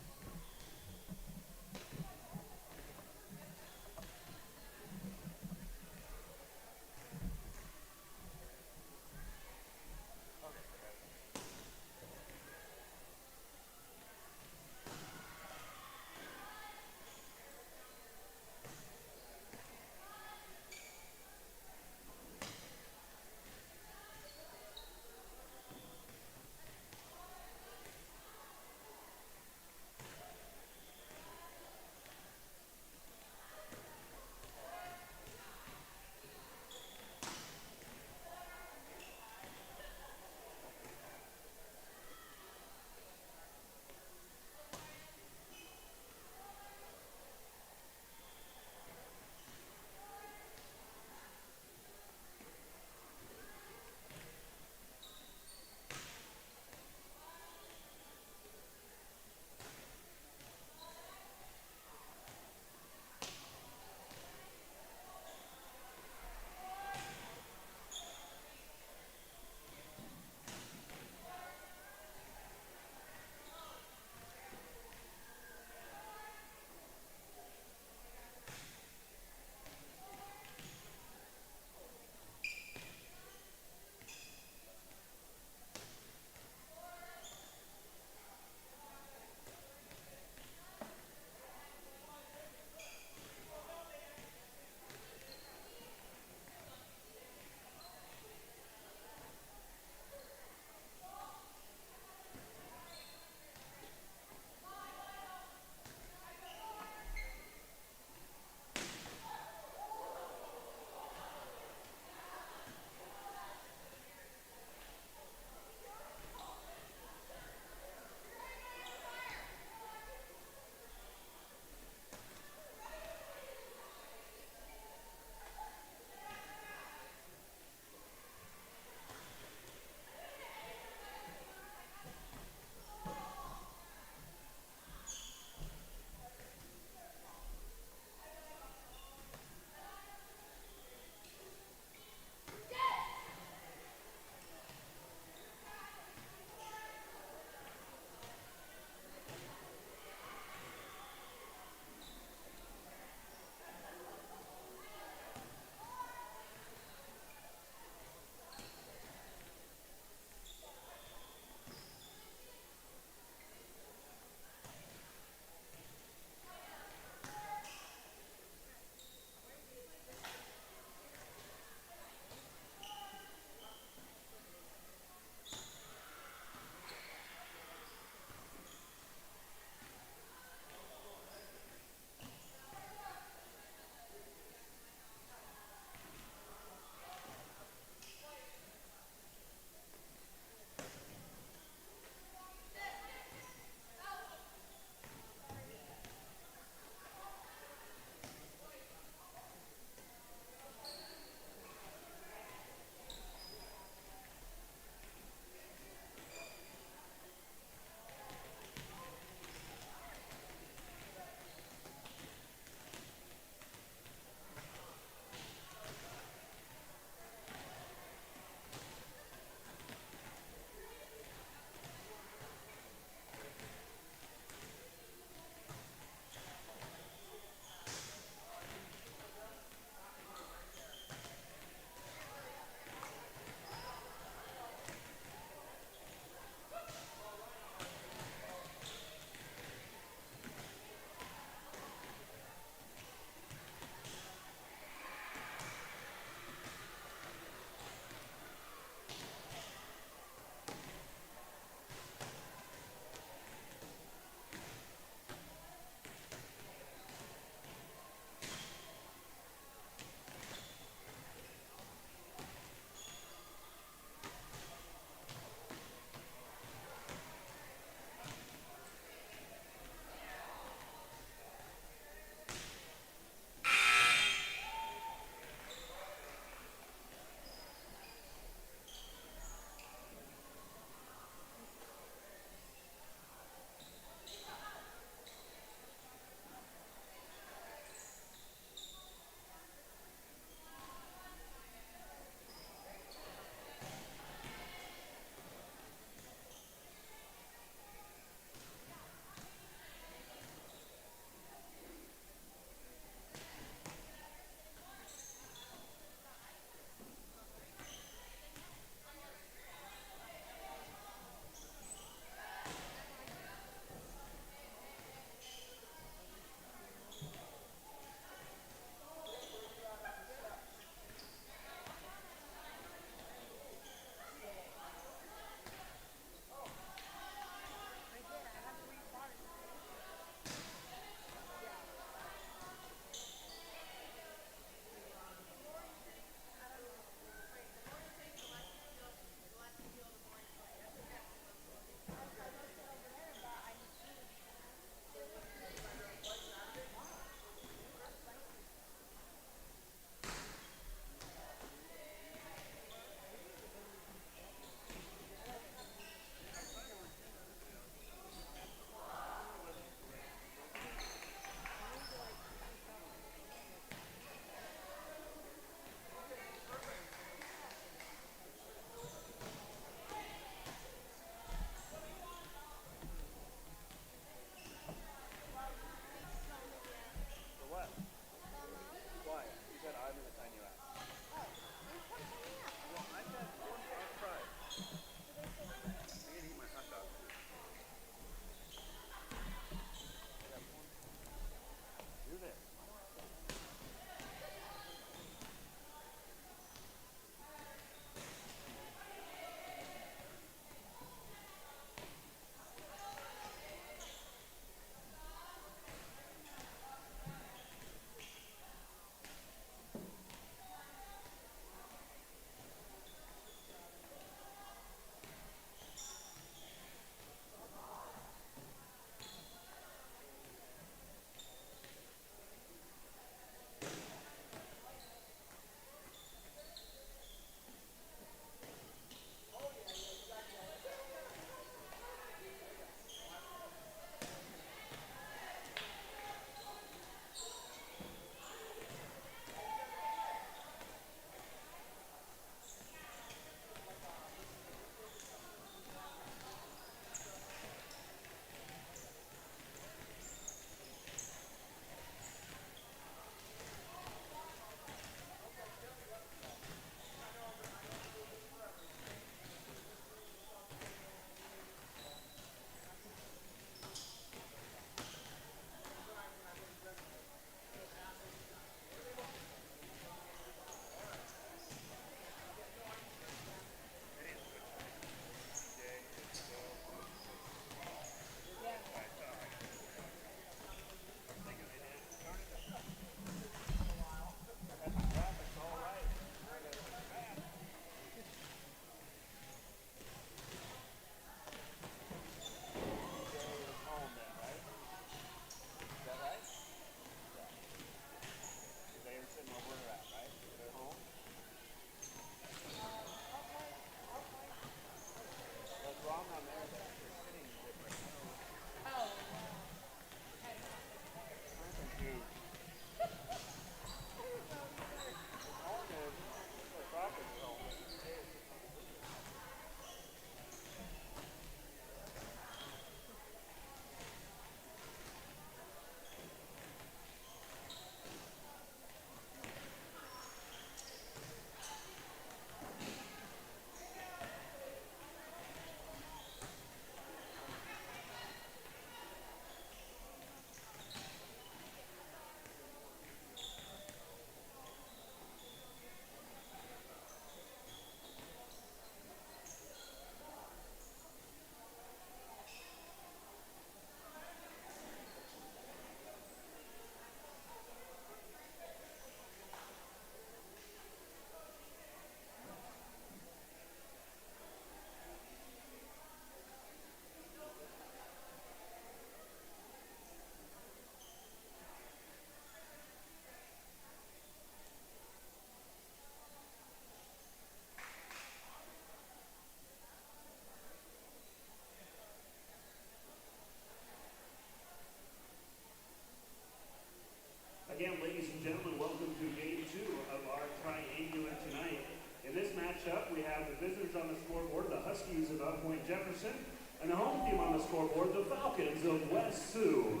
Jefferson. And the home team on the scoreboard, the Falcons of West Sioux.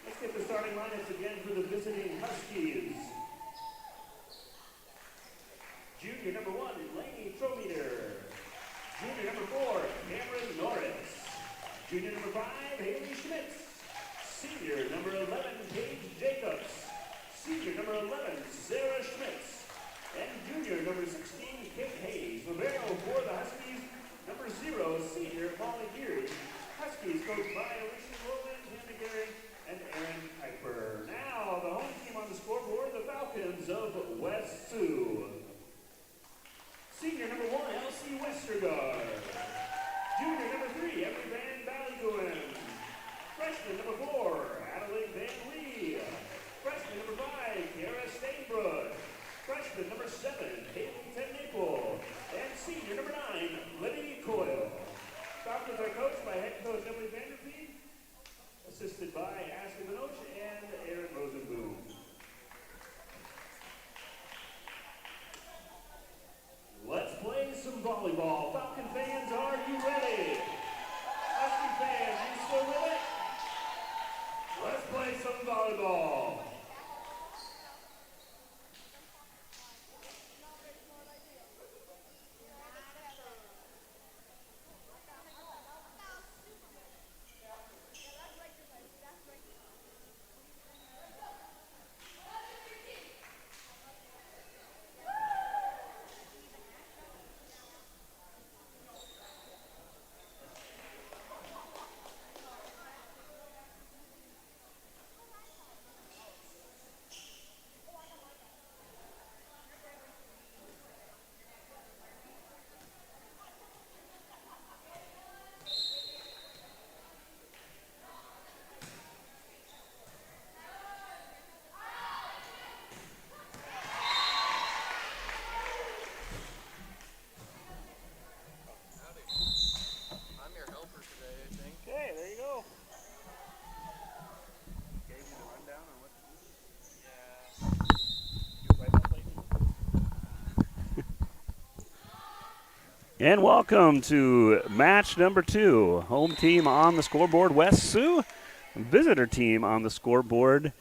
Let's get the starting lineups again for the visiting Huskies. Junior number 1, Laney Trometer. Junior number 4, Cameron Norris. Junior number 5, Haley Schmitz. Senior number 11, Paige Jacobs. Senior number 11, Sarah Schmitz. And junior number 16, Kate Hayes. Libero for the Huskies, number 0, senior Molly Geary. Huskies coached by Alicia Rowland, Hannah Gary, and Aaron Kuiper. Now, the home team on the scoreboard, the Falcons of West Sioux. Senior number 1, Elsie Westergaard. Junior number 3, Emily Van Ballygoen. Freshman number 4, Adelaide Van Lee. Freshman number 5, Kara Stainbrook. Freshman number 7, Haley Ten-Maple. And senior number 9, Libby Coyle. Falcons are coached by head coach Emily Vanderveen, assisted by Ashley Minoche and Aaron Rosenboom. Let's play some volleyball. Falcon fans, are you ready? Husky fans, you still with it? Let's play some volleyball. And welcome to match number 2. Home team on the scoreboard, West Sioux. Visitor team on the scoreboard,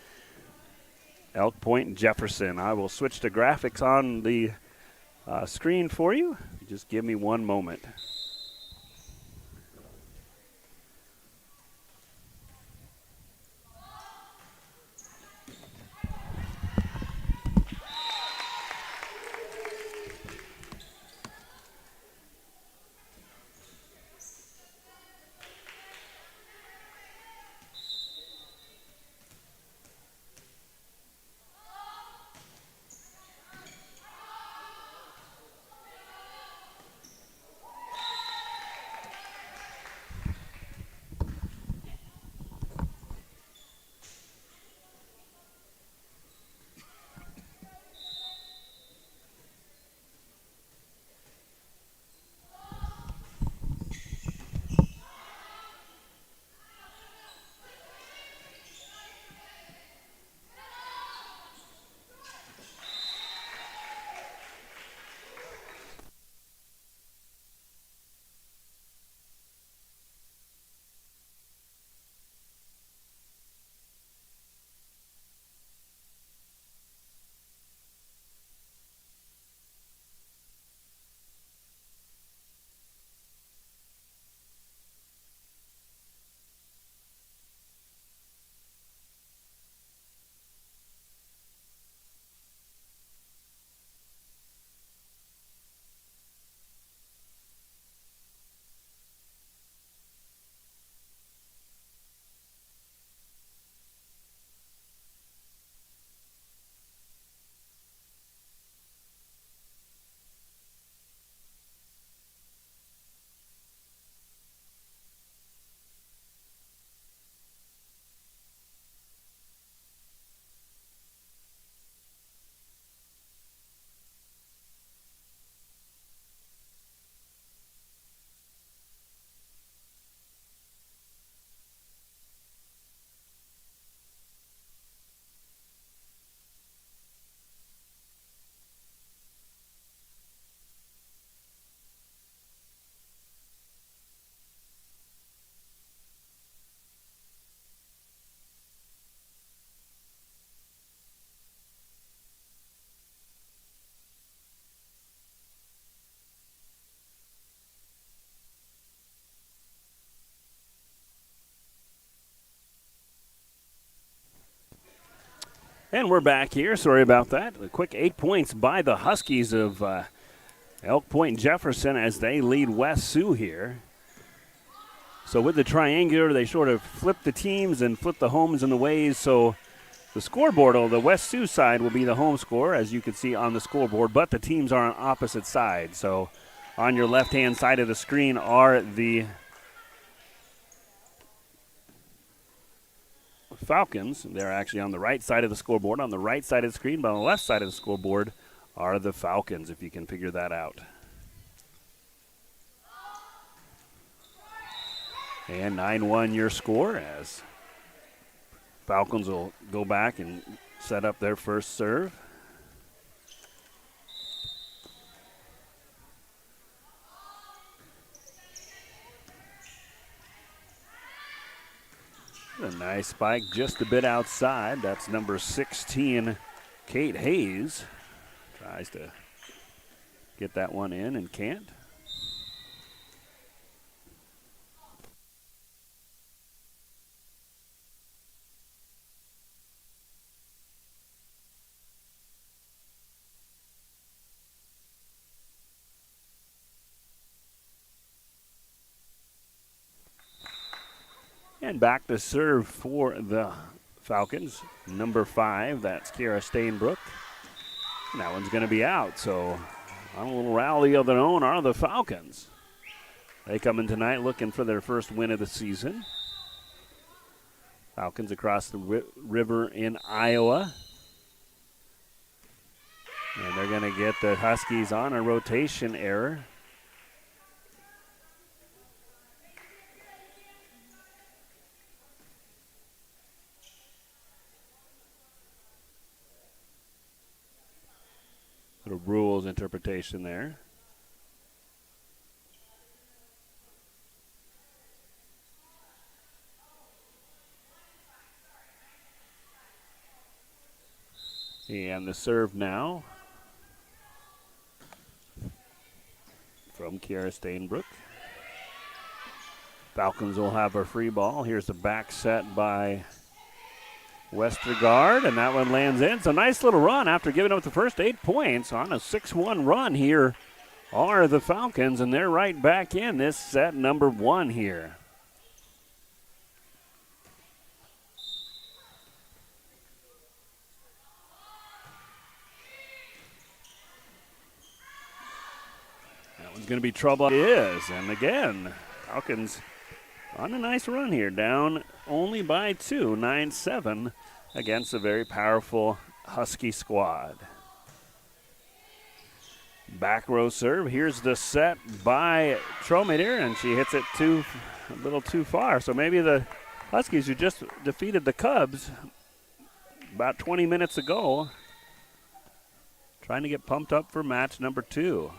Elk Point and Jefferson. I will switch to graphics on the screen for you. Just give me one moment. And we're back here. Sorry about that. A quick 8 points by the Huskies of Elk Point Jefferson as they lead West Sioux here. So with the triangular, they sort of flip the teams and flip the homes and the ways. So the scoreboard, the West Sioux side will be the home score, as you can see on the scoreboard, but the teams are on opposite sides. So on your left-hand side of the screen are the Falcons. They're actually on the right side of the scoreboard, on the right side of the screen, but on the left side of the scoreboard are the Falcons, if you can figure that out. And 9-1 your score as Falcons will go back and set up their first serve. A nice spike just a bit outside. That's number 16, Kate Hayes. Tries to get that one in and can't. And back to serve for the Falcons. Number 5, that's Kara Stainbrook. And that one's going to be out. So on a little rally of their own are the Falcons. They come in tonight looking for their first win of the season. Falcons across the river in Iowa. And they're going to get the Huskies on a rotation error. Little rules interpretation there. And the serve now from Kiara Stainbrook. Falcons will have a free ball. Here's the back set by Westergaard, and that one lands in. So nice little run after giving up the first 8 points on a 6-1 run here are the Falcons, and they're right back in this set number 1 here. That one's going to be trouble. It is, and again, Falcons on a nice run here, down only by 2, 9-7, against a very powerful Husky squad. Back row serve. Here's the set by Trometer, and she hits it a little too far. So maybe the Huskies, who just defeated the Cubs about 20 minutes ago, trying to get pumped up for match number 2.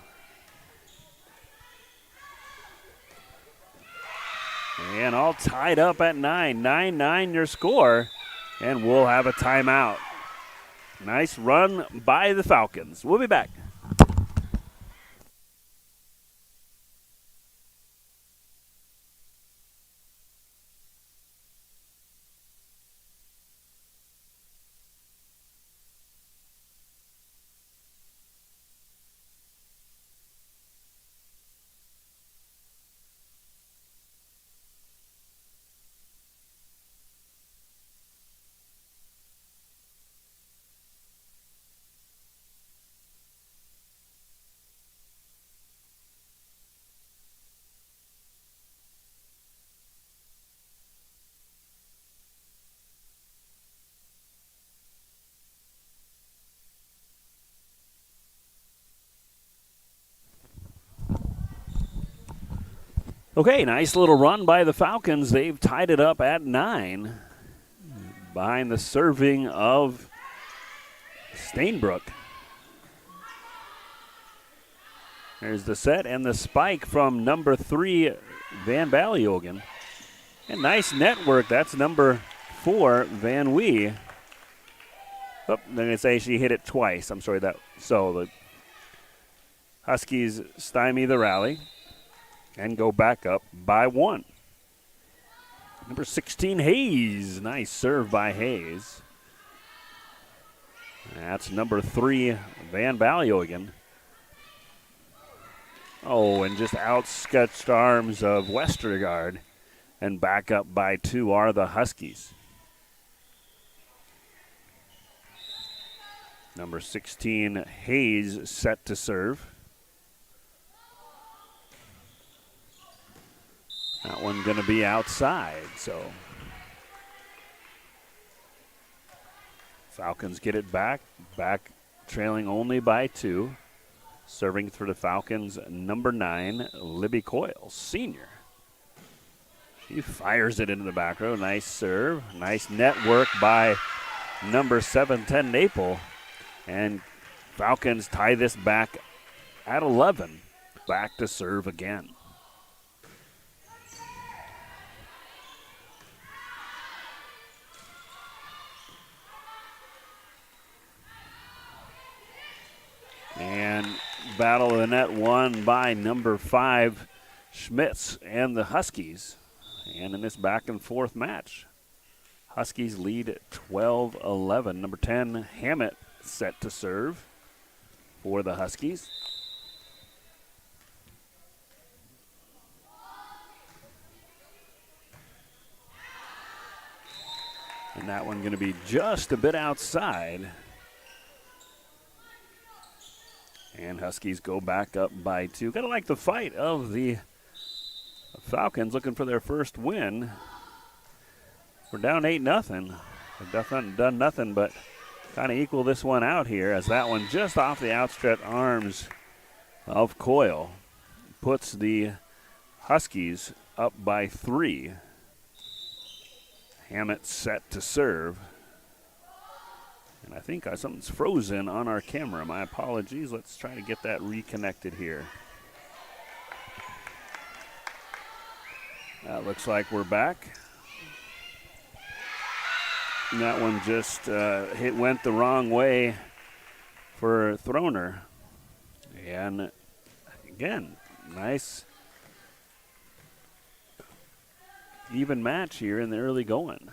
And all tied up at 9. 9-9 your score. And we'll have a timeout. Nice run by the Falcons. We'll be back. Okay, nice little run by the Falcons. They've tied it up at 9 behind the serving of Stainbrook. There's the set and the spike from number 3, Van Baliogen. And nice network. That's number 4, Van Wee. Oh, they're going to say she hit it twice. I'm sorry. So the Huskies stymie the rally and go back up by 1. Number 16, Hayes. Nice serve by Hayes. That's number 3, Van Baliogan. Oh, and just outstretched arms of Westergaard. And back up by 2 are the Huskies. Number 16, Hayes, set to serve. That one going to be outside, so Falcons get it back trailing only by 2. Serving for the Falcons, number 9, Libby Coyle, senior. She fires it into the back row. Nice serve. Nice net work by number 7, 10 Naple. And Falcons tie this back at 11. Back to serve again. And battle of the net won by number 5, Schmitz and the Huskies. And in this back and forth match, Huskies lead 12-11. Number 10, Hammett, set to serve for the Huskies. And that one going to be just a bit outside. And Huskies go back up by 2. Kind of like the fight of the Falcons looking for their first win. We're down 8-0. They've done nothing but kind of equal this one out here, as that one just off the outstretched arms of Coyle puts the Huskies up by 3. Hammett set to serve. And I think something's frozen on our camera. My apologies. Let's try to get that reconnected here. That looks like we're back. And that one just went the wrong way for Throner. And again, nice even match here in the early going.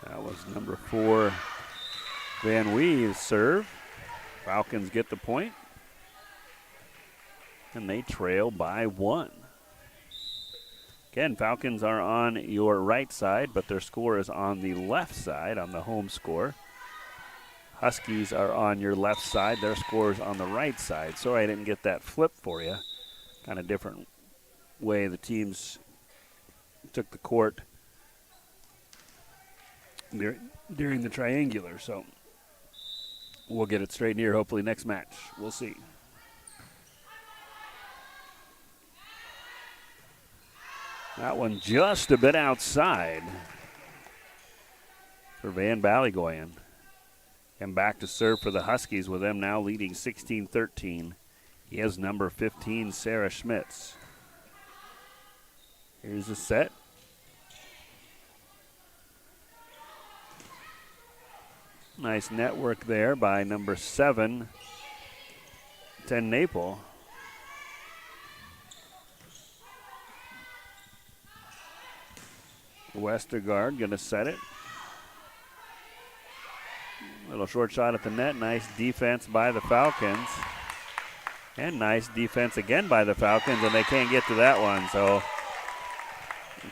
That was number 4, Van Wee's serve. Falcons get the point, and they trail by 1. Again, Falcons are on your right side, but their score is on the left side on the home score. Huskies are on your left side. Their score is on the right side. Sorry I didn't get that flip for you. Kind of different way the teams took the court during the triangular, so we'll get it straightened here hopefully next match. We'll see. That one just a bit outside for Van Ballygoyan. And back to serve for the Huskies with them now leading 16-13. He has number 15, Sarah Schmitz. Here's the set. Nice network there by number 7, 10 Naple. Westergaard going to set it. Little short shot at the net. Nice defense by the Falcons. And nice defense again by the Falcons, and they can't get to that one. So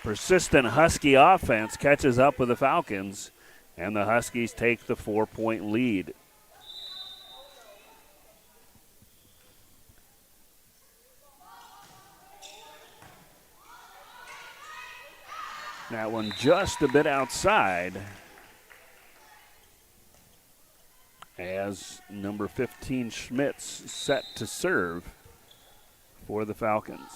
persistent Husky offense catches up with the Falcons, and the Huskies take the 4-point lead. That one just a bit outside as number 15 Schmitz set to serve for the Falcons.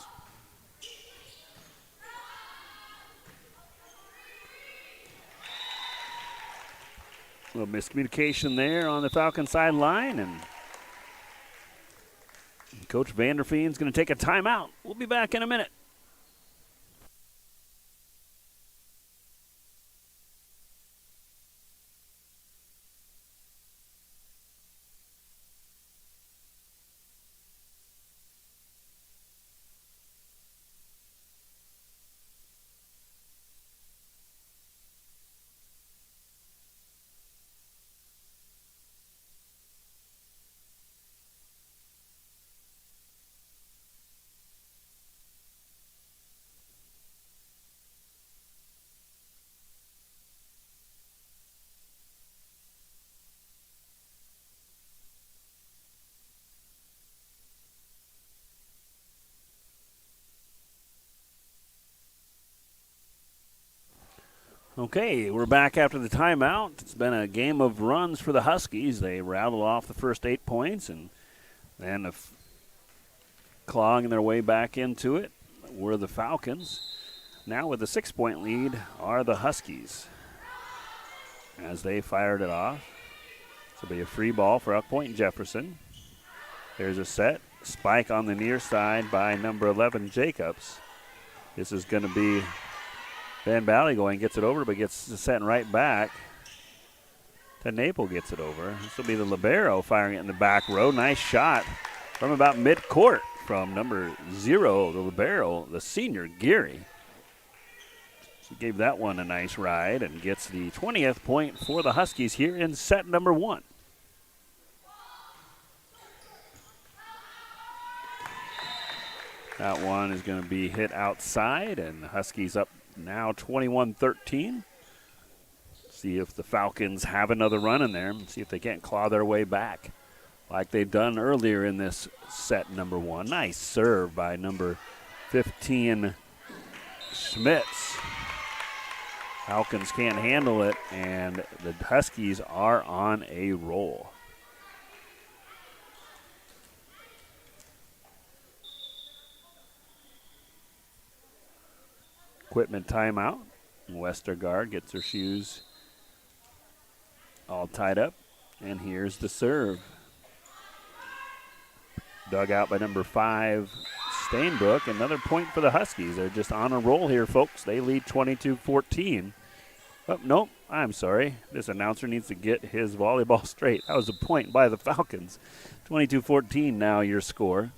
A little miscommunication there on the Falcon sideline, and Coach Vanderveen's going to take a timeout. We'll be back in a minute. Okay, we're back after the timeout. It's been a game of runs for the Huskies. They rattled off the first 8 points and then clawing their way back into it were the Falcons. Now with a 6-point lead are the Huskies as they fired it off. This will be a free ball for Elk Point Jefferson. There's a set. Spike on the near side by number 11, Jacobs. This is going to be Van Ballygoing gets it over, but gets the set right back. To Naple gets it over. This will be the libero firing it in the back row. Nice shot from about mid-court from number 0, the libero, the senior, Geary. She gave that one a nice ride and gets the 20th point for the Huskies here in set number 1. That one is going to be hit outside, and the Huskies up now 21-13. See if the Falcons have another run in there and see if they can't claw their way back like they've done earlier in this set number 1. Nice serve by number 15, Schmitz. Falcons can't handle it, and the Huskies are on a roll. Equipment timeout. Westergaard gets her shoes all tied up, and here's the serve. Dug out by number 5, Stainbrook. Another point for the Huskies. They're just on a roll here, folks. They lead 22-14. Oh, nope, I'm sorry. This announcer needs to get his volleyball straight. That was a point by the Falcons. 22-14 now your score.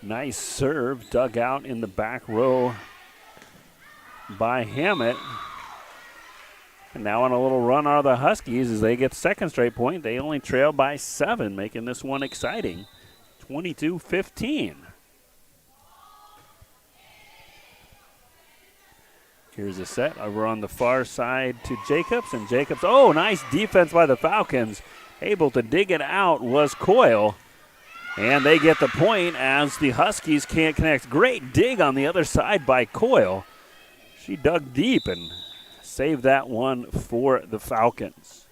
Nice serve dug out in the back row by Hammett. And now on a little run are the Huskies as they get second straight point. They only trail by 7, making this one exciting. 22-15. Here's a set over on the far side to Jacobs. And Jacobs, oh, nice defense by the Falcons. Able to dig it out was Coyle. And they get the point as the Huskies can't connect. Great dig on the other side by Coyle. She dug deep and saved that one for the Falcons.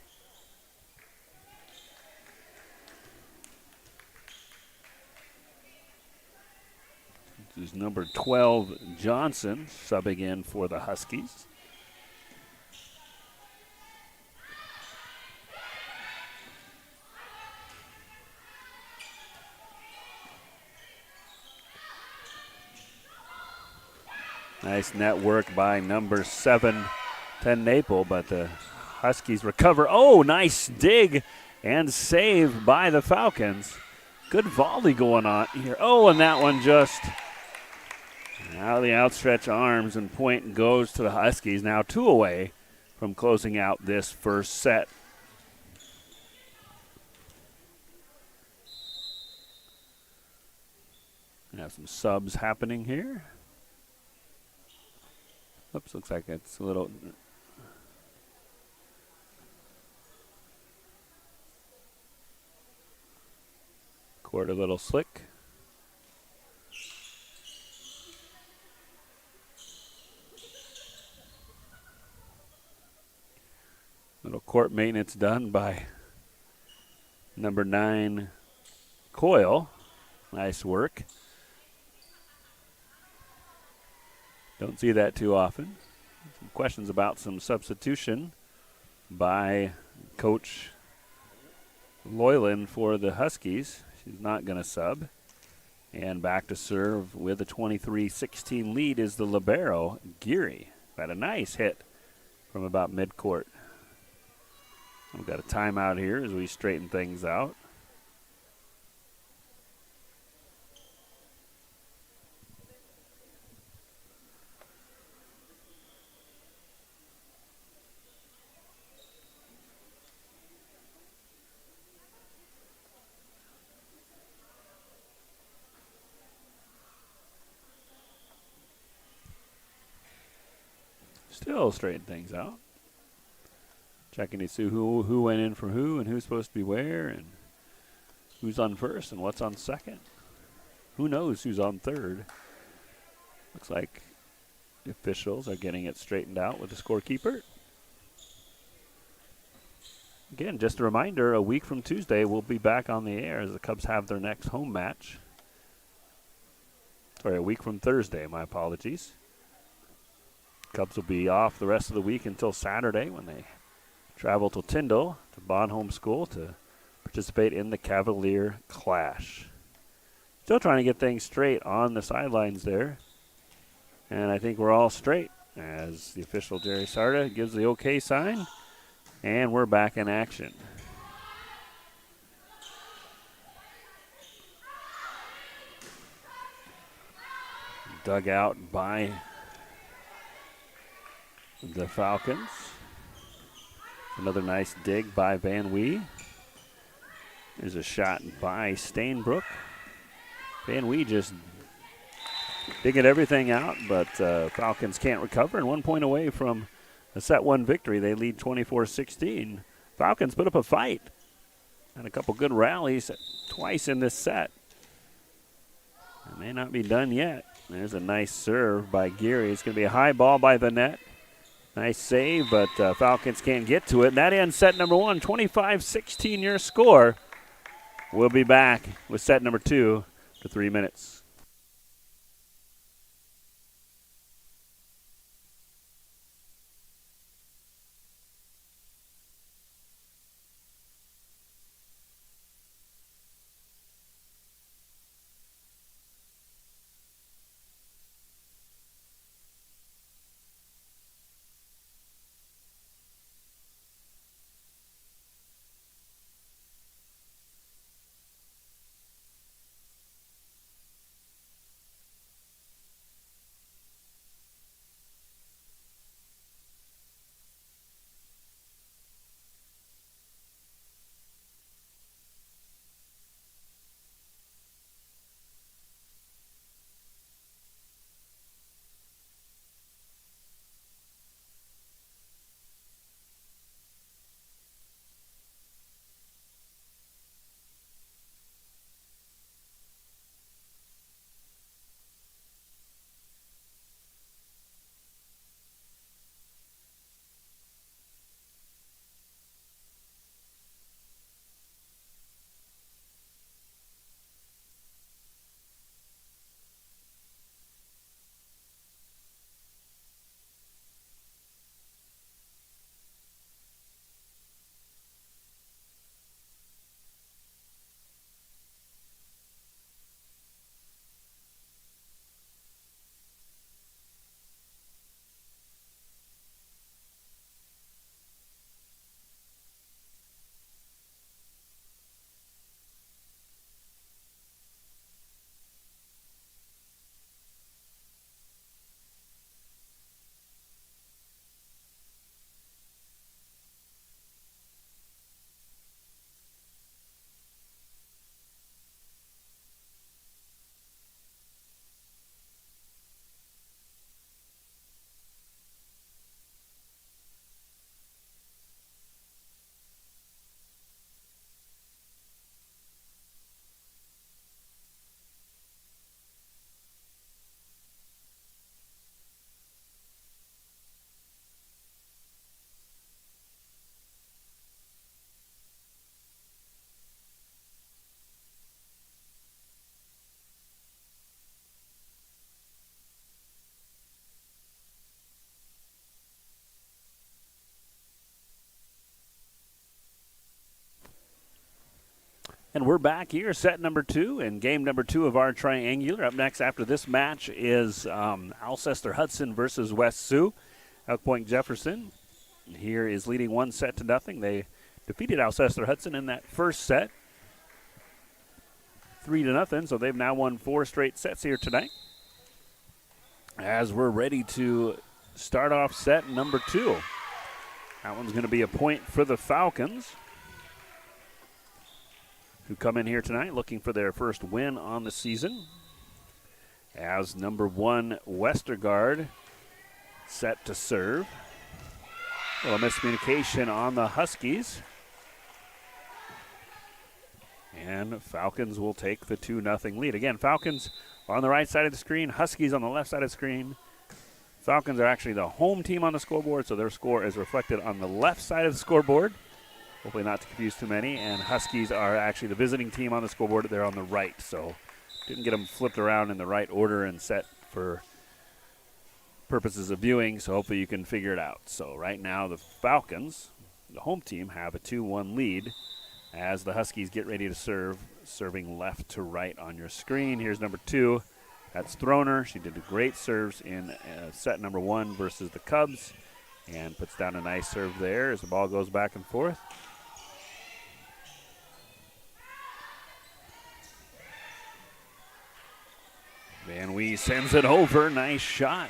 This is number 12, Johnson, subbing in for the Huskies. Nice net work by number 7, 10 Naple, but the Huskies recover. Oh, nice dig and save by the Falcons. Good volley going on here. Oh, and that one just out of the outstretched arms, and point goes to the Huskies. Now 2 away from closing out this first set. We have some subs happening here. Oops, looks like it's a little. Court a little slick. Little court maintenance done by number 9, Coyle. Nice work. Don't see that too often. Some questions about some substitution by Coach Loyland for the Huskies. She's not going to sub. And back to serve with a 23-16 lead is the libero, Geary. Got a nice hit from about midcourt. We've got a timeout here as we straighten things out. Still straighten things out. Checking to see who went in for who and who's supposed to be where and who's on first and what's on second. Who knows who's on third. Looks like The officials are getting it straightened out with the scorekeeper. Again, just a reminder, a week from Tuesday, we'll be back on the air as the Cubs have their next home match. Sorry, a week from Thursday, my apologies. Cubs will be off the rest of the week until Saturday when they travel to Tyndall, to Bonhomme School, to participate in the Cavalier Clash. Still trying to get things straight on the sidelines there. And I think we're all straight as the official Jerry Sarda gives the okay sign. And we're back in action. Dug out by the Falcons. Another nice dig by Van Wee. There's a shot by Stainbrook. Van Wee just digging everything out, but Falcons can't recover, and 1 point away from a set one victory. They lead 24-16. Falcons put up a fight and a couple good rallies twice in this set. It may not be done yet. There's a nice serve by Geary. It's going to be a high ball by the net. Nice save, but Falcons can't get to it. And that ends set number one, 25-16 your score. We'll be back with set number two for 3 minutes. And we're back here, set number two, and game number two of our triangular. Up next after this match is Alcester-Hudson versus West Sioux. Elk Point Jefferson here is leading 1-0. They defeated Alcester-Hudson in that first set, 3-0. So they've now won 4 straight sets here tonight. As we're ready to start off set number two. That one's going to be a point for the Falcons, who come in here tonight looking for their first win on the season. As number one Westergaard set to serve. A little miscommunication on the Huskies. And Falcons will take the 2-0 lead. Again, Falcons on the right side of the screen, Huskies on the left side of the screen. Falcons are actually the home team on the scoreboard, so their score is reflected on the left side of the scoreboard. Hopefully not to confuse too many. And Huskies are actually the visiting team on the scoreboard. They're on the right, so didn't get them flipped around in the right order and set for purposes of viewing, so hopefully you can figure it out. So right now the Falcons, the home team, have a 2-1 lead as the Huskies get ready to serve, serving left to right on your screen. Here's number 2. That's Throner. She did great serves in set number 1 versus the Cubs and puts down a nice serve there as the ball goes back and forth. Van Wee sends it over. Nice shot.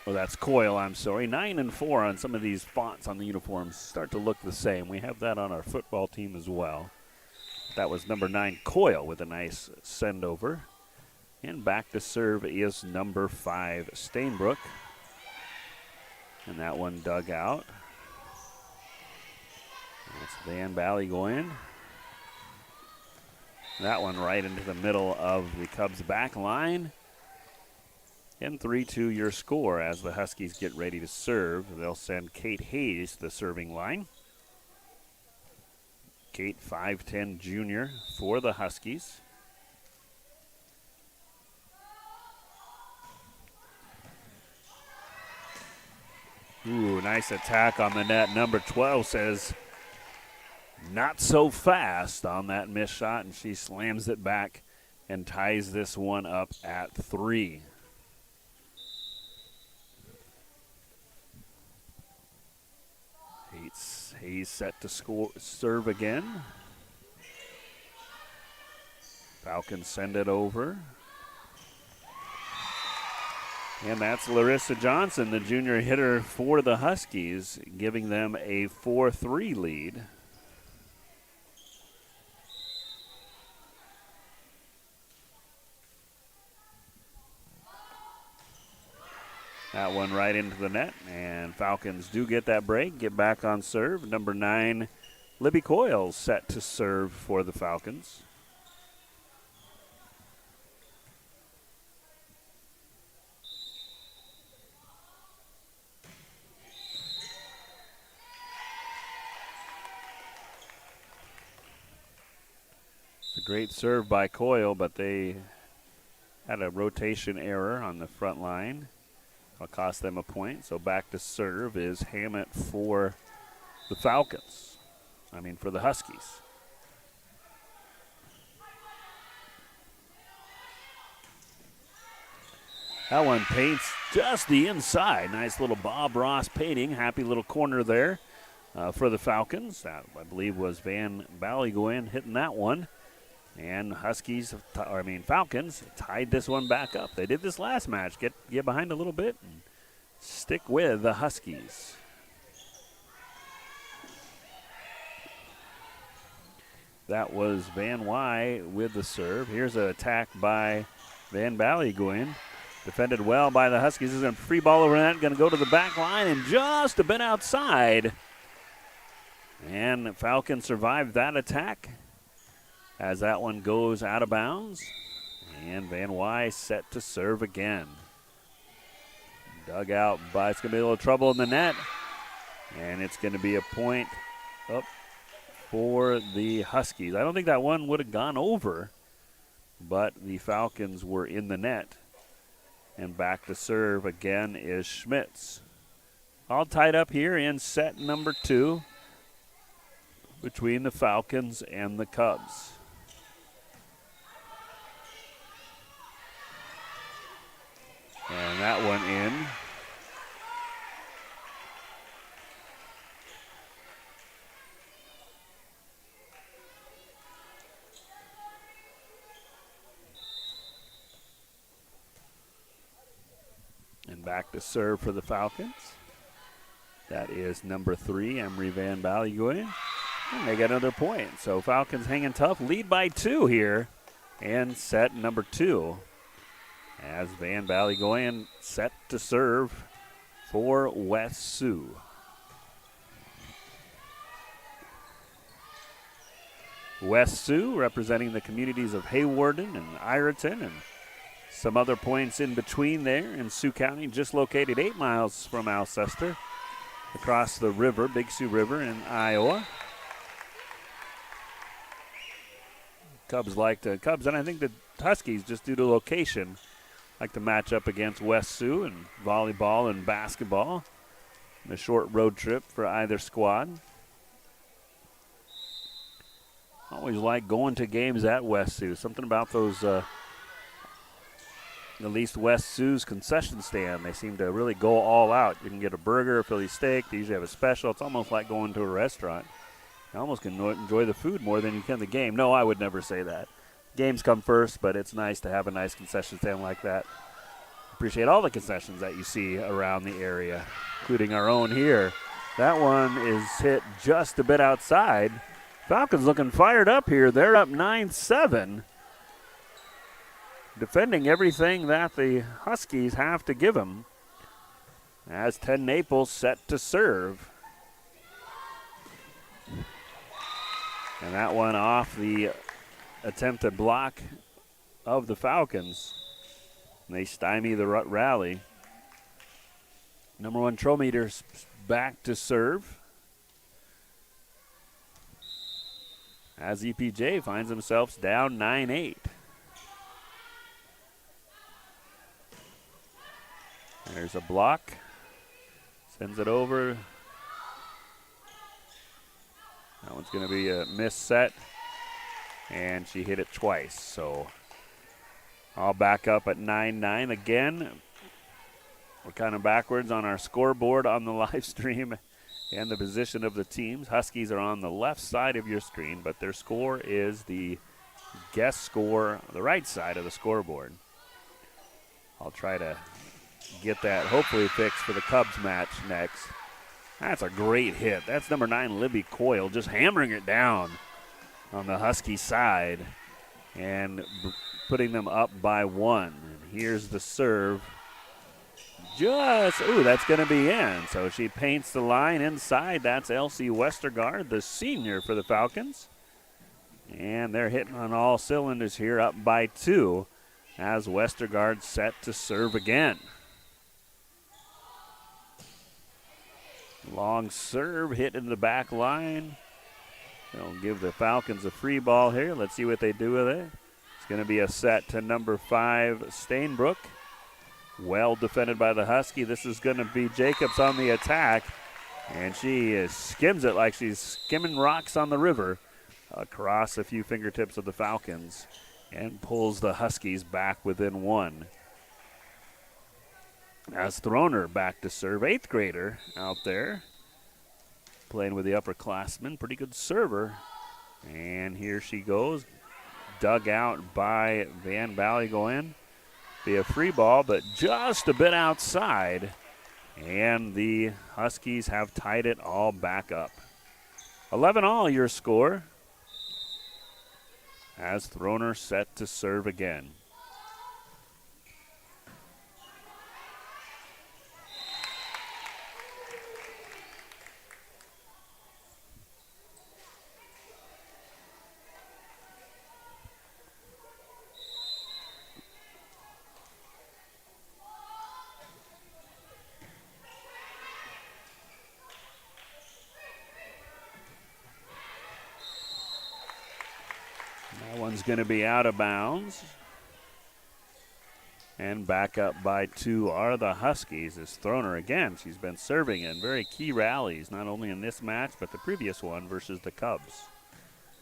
Oh, that's Coyle, I'm sorry. 9 and 4 on some of these fonts on the uniforms start to look the same. We have that on our football team as well. That was number 9, Coyle, with a nice send over. And back to serve is number 5, Stainbrook. And that one dug out. That's Van Ballygoyen. That one right into the middle of the Cubs back line. And 3-2 your score as the Huskies get ready to serve. They'll send Kate Hayes to the serving line. Kate, 5'10" junior for the Huskies. Ooh, nice attack on the net. Number 12 says, not so fast on that missed shot, and she slams it back and ties this one up at 3. Hayes set to serve again. Falcons send it over. And that's Larissa Johnson, the junior hitter for the Huskies, giving them a 4-3 lead. That one right into the net, and Falcons do get that break, get back on serve. Number 9, Libby Coyle, set to serve for the Falcons. It's a great serve by Coyle, but they had a rotation error on the front line. It'll cost them a point. So back to serve is Hammett for the Falcons. For the Huskies. That one paints just the inside. Nice little Bob Ross painting. Happy little corner there for the Falcons. That, I believe, was Van Ballygoyen hitting that one. And Falcons tied this one back up. They did this last match. Get behind a little bit and stick with the Huskies. That was Van Wy with the serve. Here's an attack by Van Ballygoyen. Defended well by the Huskies. This is a free ball over that. Going to go to the back line and just a bit outside. And Falcons survived that attack as that one goes out of bounds. And Van Wy set to serve again. Dug out, but it's going to be a little trouble in the net. And it's going to be a point up for the Huskies. I don't think that one would have gone over, but the Falcons were in the net. And back to serve again is Schmitz. All tied up here in set number 2 between the Falcons and the Cubs. And that one in. And back to serve for the Falcons. That is number 3, Emery Van Ballygoyen. And they get another point. So Falcons hanging tough, lead by 2 here in set number 2. As Van Ballygoyen set to serve for West Sioux. West Sioux representing the communities of Haywarden and Ireton and Some other points in between there in Sioux County, just located 8 miles from Alcester, across the river, Big Sioux River in Iowa. Cubs, and I think the Huskies, just due to location, like to match up against West Sioux in volleyball and basketball. And a short road trip for either squad. Always like going to games at West Sioux. Something about those, at least West Sioux's concession stand. They seem to really go all out. You can get a burger, a Philly steak. They usually have a special. It's almost like going to a restaurant. You almost can enjoy the food more than you can the game. No, I would never say that. Games come first, but it's nice to have a nice concession stand like that. Appreciate all the concessions that you see around the area, including our own here. That one is hit just a bit outside. Falcons looking fired up here. They're up 9-7. Defending everything that the Huskies have to give them. As Ted Naples set to serve. And that one off the attempted block of the Falcons. And they stymie the rally. Number 1 Trometer's back to serve. As EPJ finds themselves down 9-8. There's a block. Sends it over. That one's going to be a missed set. And she hit it twice. So all back up at 9-9 again. We're kind of backwards on our scoreboard on the live stream and the position of the teams. Huskies are on the left side of your screen, but their score is the guest score, the right side of the scoreboard. I'll try to get that hopefully fixed for the Cubs match next. That's a great hit. That's number 9, Libby Coyle, just hammering it down on the Husky side and putting them up by 1. And here's the serve. That's going to be in. So she paints the line inside. That's Elsie Westergaard, the senior for the Falcons. And they're hitting on all cylinders here, up by 2, as Westergaard set to serve again. Long serve hit in the back line. They'll give the Falcons a free ball here. Let's see what they do with it. It's going to be a set to number 5, Stainbrook. Well defended by the Husky. This is going to be Jacobs on the attack. And she skims it like she's skimming rocks on the river across a few fingertips of the Falcons and pulls the Huskies back within 1. As Throner back to serve, 8th grader out there playing with the upperclassmen. Pretty good server. And here she goes. Dug out by Van Ballygoen. Be a free ball, but just a bit outside. And the Huskies have tied it all back up. 11-all your score. As Throner set to serve again. One's going to be out of bounds. And back up by 2 are the Huskies. As Throner again, she's been serving in very key rallies, not only in this match, but the previous one versus the Cubs.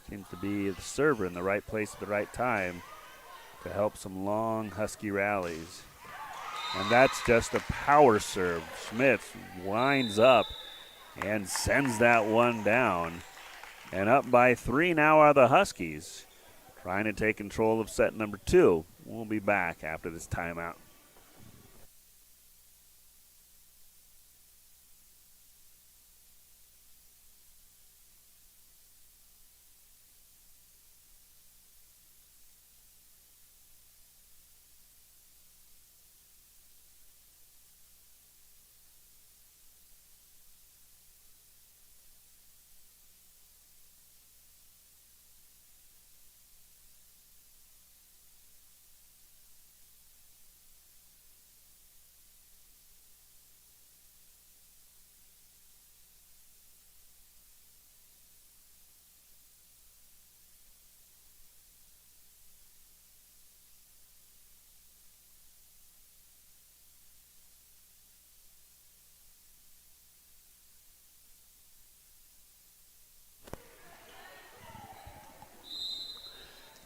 Seems to be the server in the right place at the right time to help some long Husky rallies. And that's just a power serve. Schmitz winds up and sends that one down. And up by 3 now are the Huskies, trying to take control of set number 2. We'll be back after this timeout.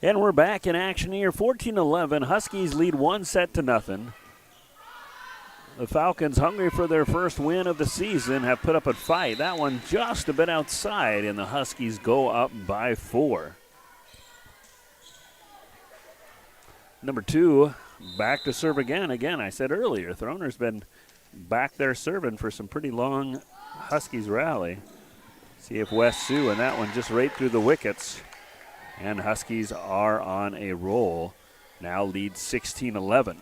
And we're back in action here. 14-11. Huskies lead 1-0. The Falcons, hungry for their first win of the season, have put up a fight. That one just a bit outside, and the Huskies go up by 4. Number 2, back to serve again. Again, I said earlier, Throner's been back there serving for some pretty long Huskies rally. See if West Sioux, and that one just right through the wickets. And Huskies are on a roll. Now lead 16-11.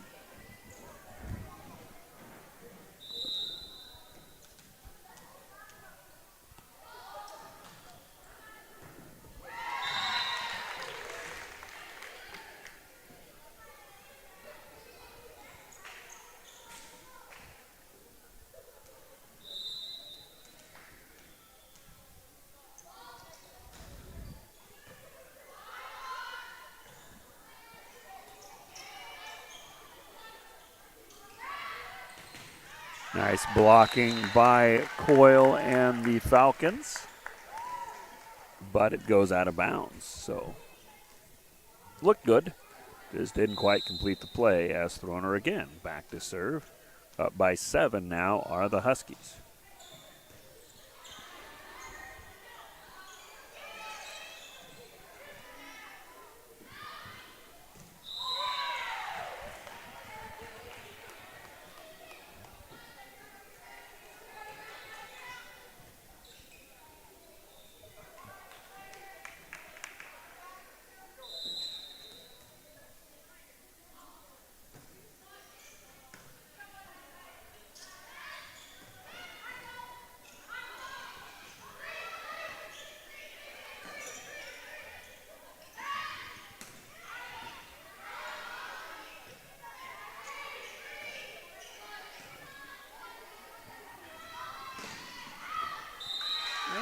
Nice blocking by Coyle and the Falcons, but it goes out of bounds. So looked good, just didn't quite complete the play as Throner again back to serve. Up by 7 now are the Huskies.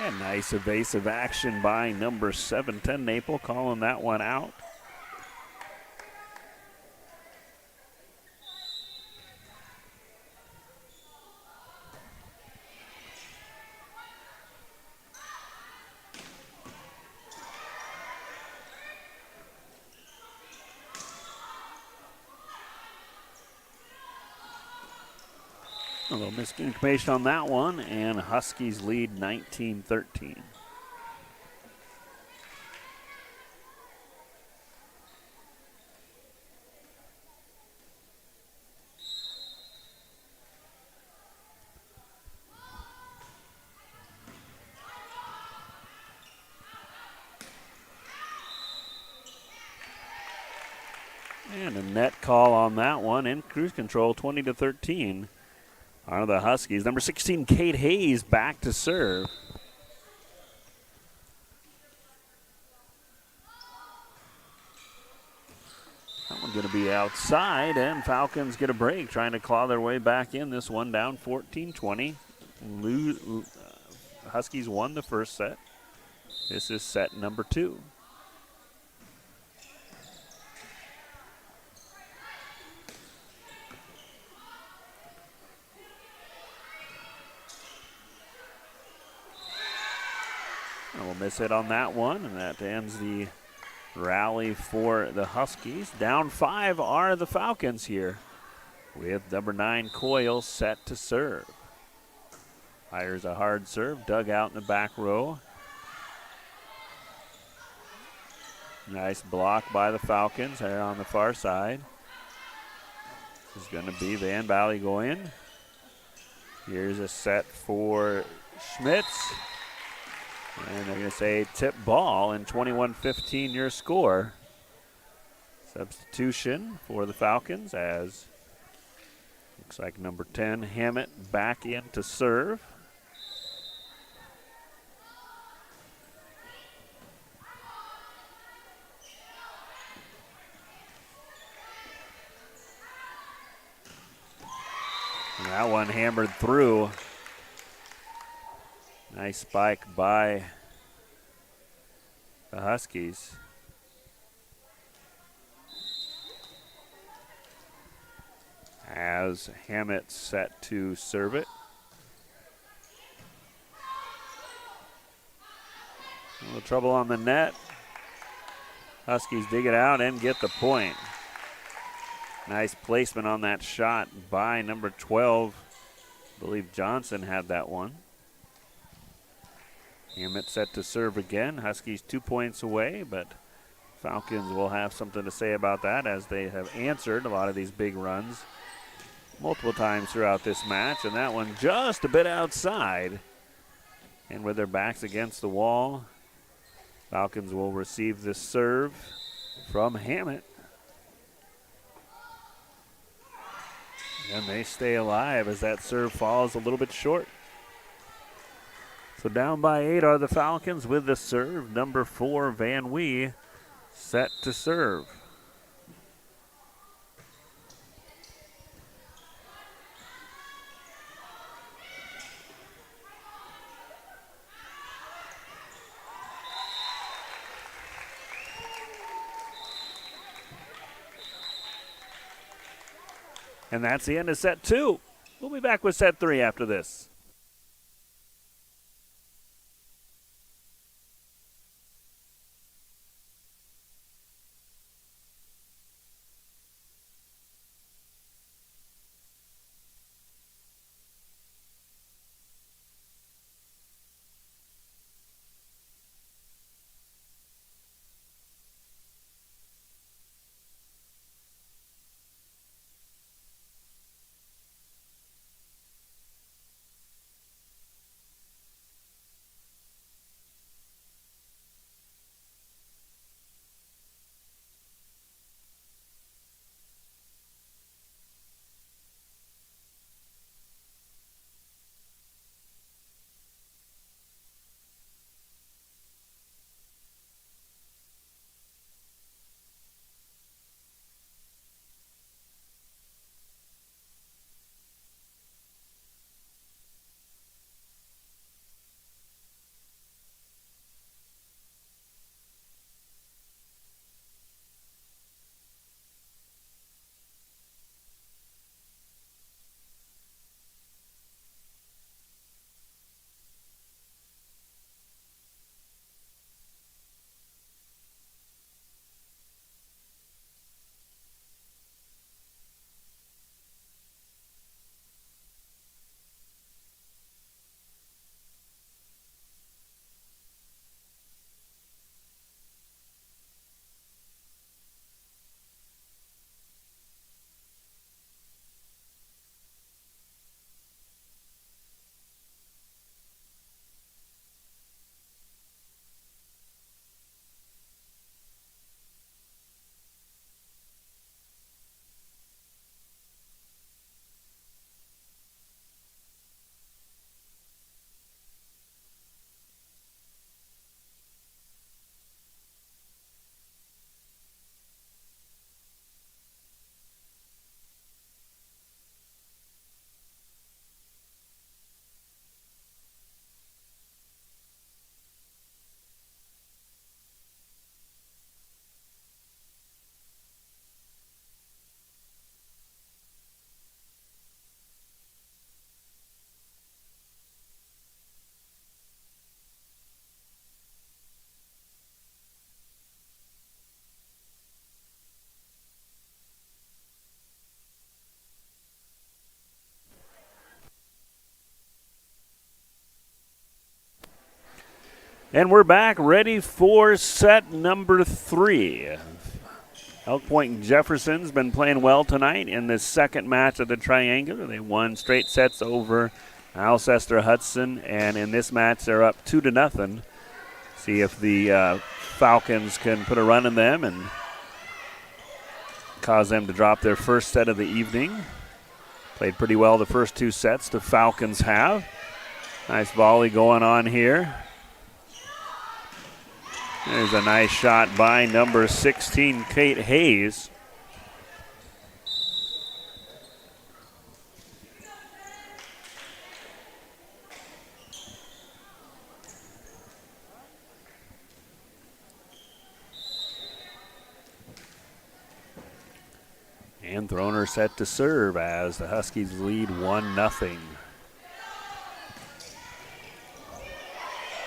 And nice evasive action by number 7, 10 Maple, calling that one out. A little miscommunication on that one, and Huskies lead 19-13. And a net call on that one, and cruise control 20-13. Are the Huskies. Number 16, Kate Hayes, back to serve. That one's going to be outside, and Falcons get a break, trying to claw their way back in. This one down 14-20. Huskies won the first set. This is set number 2. We'll miss it on that one, and that ends the rally for the Huskies. Down 5 are the Falcons here, with number 9 Coyle set to serve. Fires a hard serve, dug out in the back row. Nice block by the Falcons here on the far side. This is going to be Van Ballygoyen. Here's a set for Schmitz. And they're going to say tip ball, and 21-15 your score. Substitution for the Falcons as looks like number 10 Hammett back in to serve. And that one hammered through. Nice spike by the Huskies. As Hammett set to serve it. A little trouble on the net. Huskies dig it out and get the point. Nice placement on that shot by number 12. I believe Johnson had that one. Hammett set to serve again. Huskies 2 points away, but Falcons will have something to say about that as they have answered a lot of these big runs multiple times throughout this match. And that one just a bit outside. And with their backs against the wall, Falcons will receive this serve from Hammett. And they stay alive as that serve falls a little bit short. So down by 8 are the Falcons with the serve. Number 4, Van Wee, set to serve. And that's the end of set 2. We'll be back with set 3 after this. And we're back ready for set number 3. Elk Point and Jefferson's been playing well tonight in this second match of the Triangular. They won straight sets over Alcester-Hudson, and in this match they're up 2-0. See if the Falcons can put a run in them and cause them to drop their first set of the evening. Played pretty well the first 2 sets, the Falcons have. Nice volley going on here. There's a nice shot by number 16, Kate Hayes. And Throner set to serve as the Huskies lead 1-0.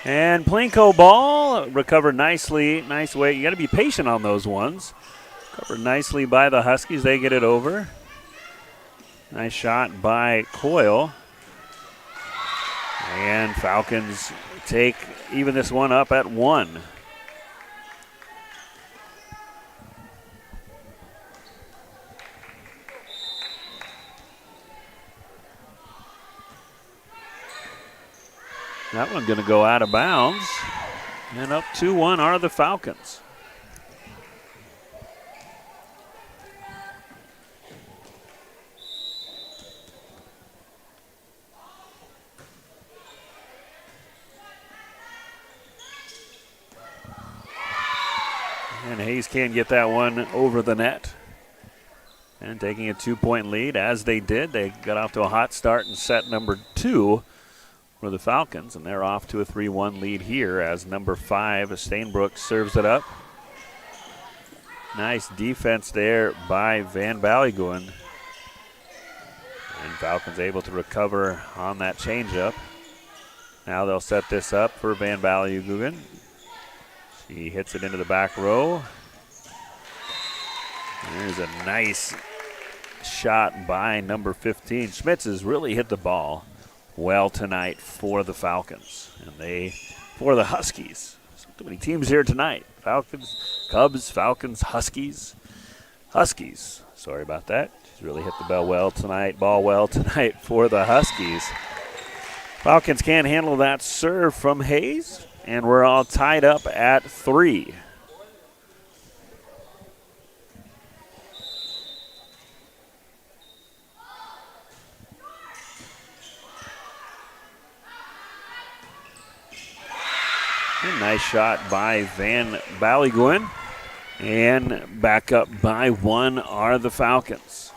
And Plinko ball recovered nicely. Nice way. You got to be patient on those ones. Covered nicely by the Huskies. They get it over. Nice shot by Coyle. And Falcons take even this one up at 1. That one going to go out of bounds. And up 2-1 are the Falcons. And Hayes can't get that one over the net. And taking a 2-point lead, as they did. They got off to a hot start in set number 2 for the Falcons, and they're off to a 3-1 lead here as number 5, Stainbrook, serves it up. Nice defense there by Van Ballygoen. And Falcons able to recover on that changeup. Now they'll set this up for Van Ballygoen. She hits it into the back row. There's a nice shot by number 15. Schmitz has really hit the ball well tonight for the Falcons. And for the Huskies. So many teams here tonight. Falcons, Cubs, Falcons, Huskies. Huskies, sorry about that. She's really hit the ball well tonight for the Huskies. Falcons can't handle that serve from Hayes. And we're all tied up at 3. A nice shot by Van Ballygoen. And back up by 1 are the Falcons.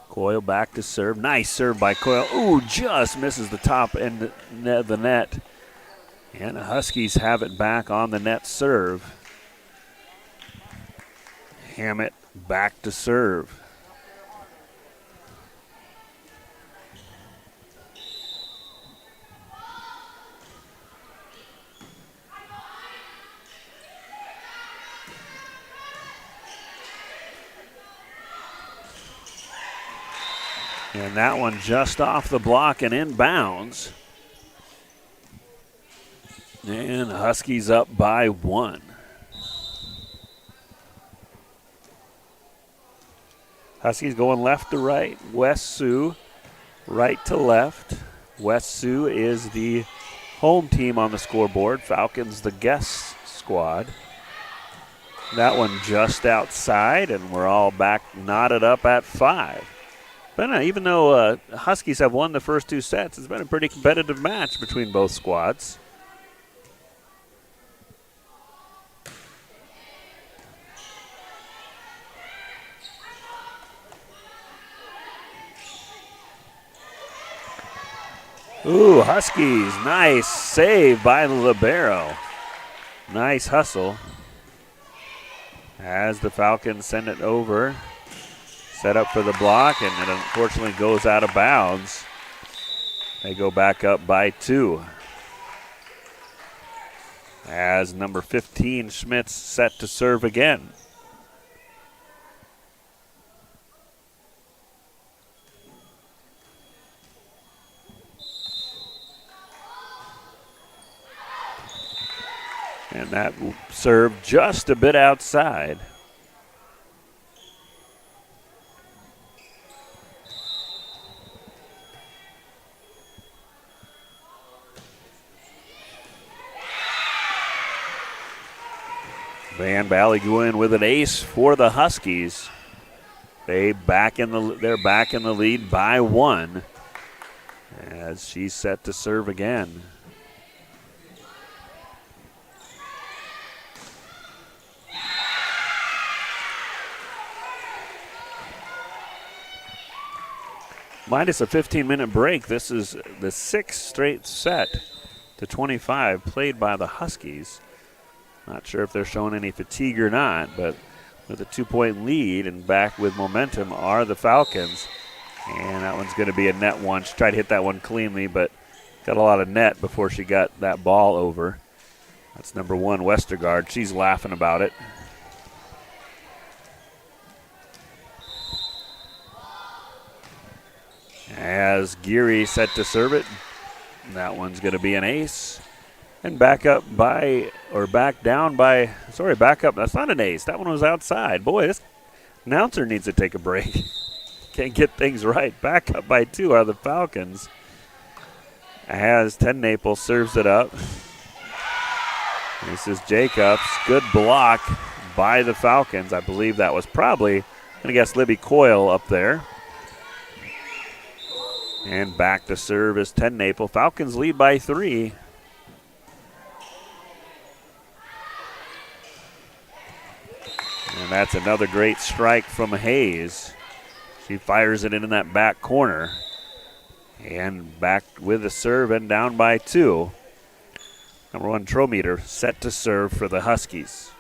Coyle back to serve. Nice serve by Coyle. Ooh, just misses the top end of the net. And the Huskies have it back on the net serve. Hammett back to serve. And that one just off the block and inbounds. And Huskies up by 1. Huskies going left to right. West Sioux, right to left. West Sioux is the home team on the scoreboard. Falcons the guest squad. That one just outside, and we're all back knotted up at 5. But even though Huskies have won the first 2 sets, it's been a pretty competitive match between both squads. Ooh, Huskies, nice save by the libero. Nice hustle as the Falcons send it over. Set up for the block, and it unfortunately goes out of bounds. They go back up by 2. As number 15, Schmitz, set to serve again. And that serve just a bit outside. Van Ballygoen with an ace for the Huskies. They're back in the lead by 1 as she's set to serve again. Minus a 15-minute break. This is the 6th straight set to 25 played by the Huskies. Not sure if they're showing any fatigue or not, but with a 2-point lead and back with momentum are the Falcons. And that one's going to be a net one. She tried to hit that one cleanly, but got a lot of net before she got that ball over. That's number 1, Westergaard. She's laughing about it. As Geary set to serve it. That one's going to be an ace. And back up. That's not an ace. That one was outside. Boy, this announcer needs to take a break. Can't get things right. Back up by 2 are the Falcons. As 10 Naples serves it up. This is Jacobs. Good block by the Falcons. I believe that was probably, I'm going to guess, Libby Coyle up there. And back to serve is 10 Naples. Falcons lead by 3. And that's another great strike from Hayes. She fires it into that back corner. And back with the serve and down by 2. Number 1, Trometer set to serve for the Huskies.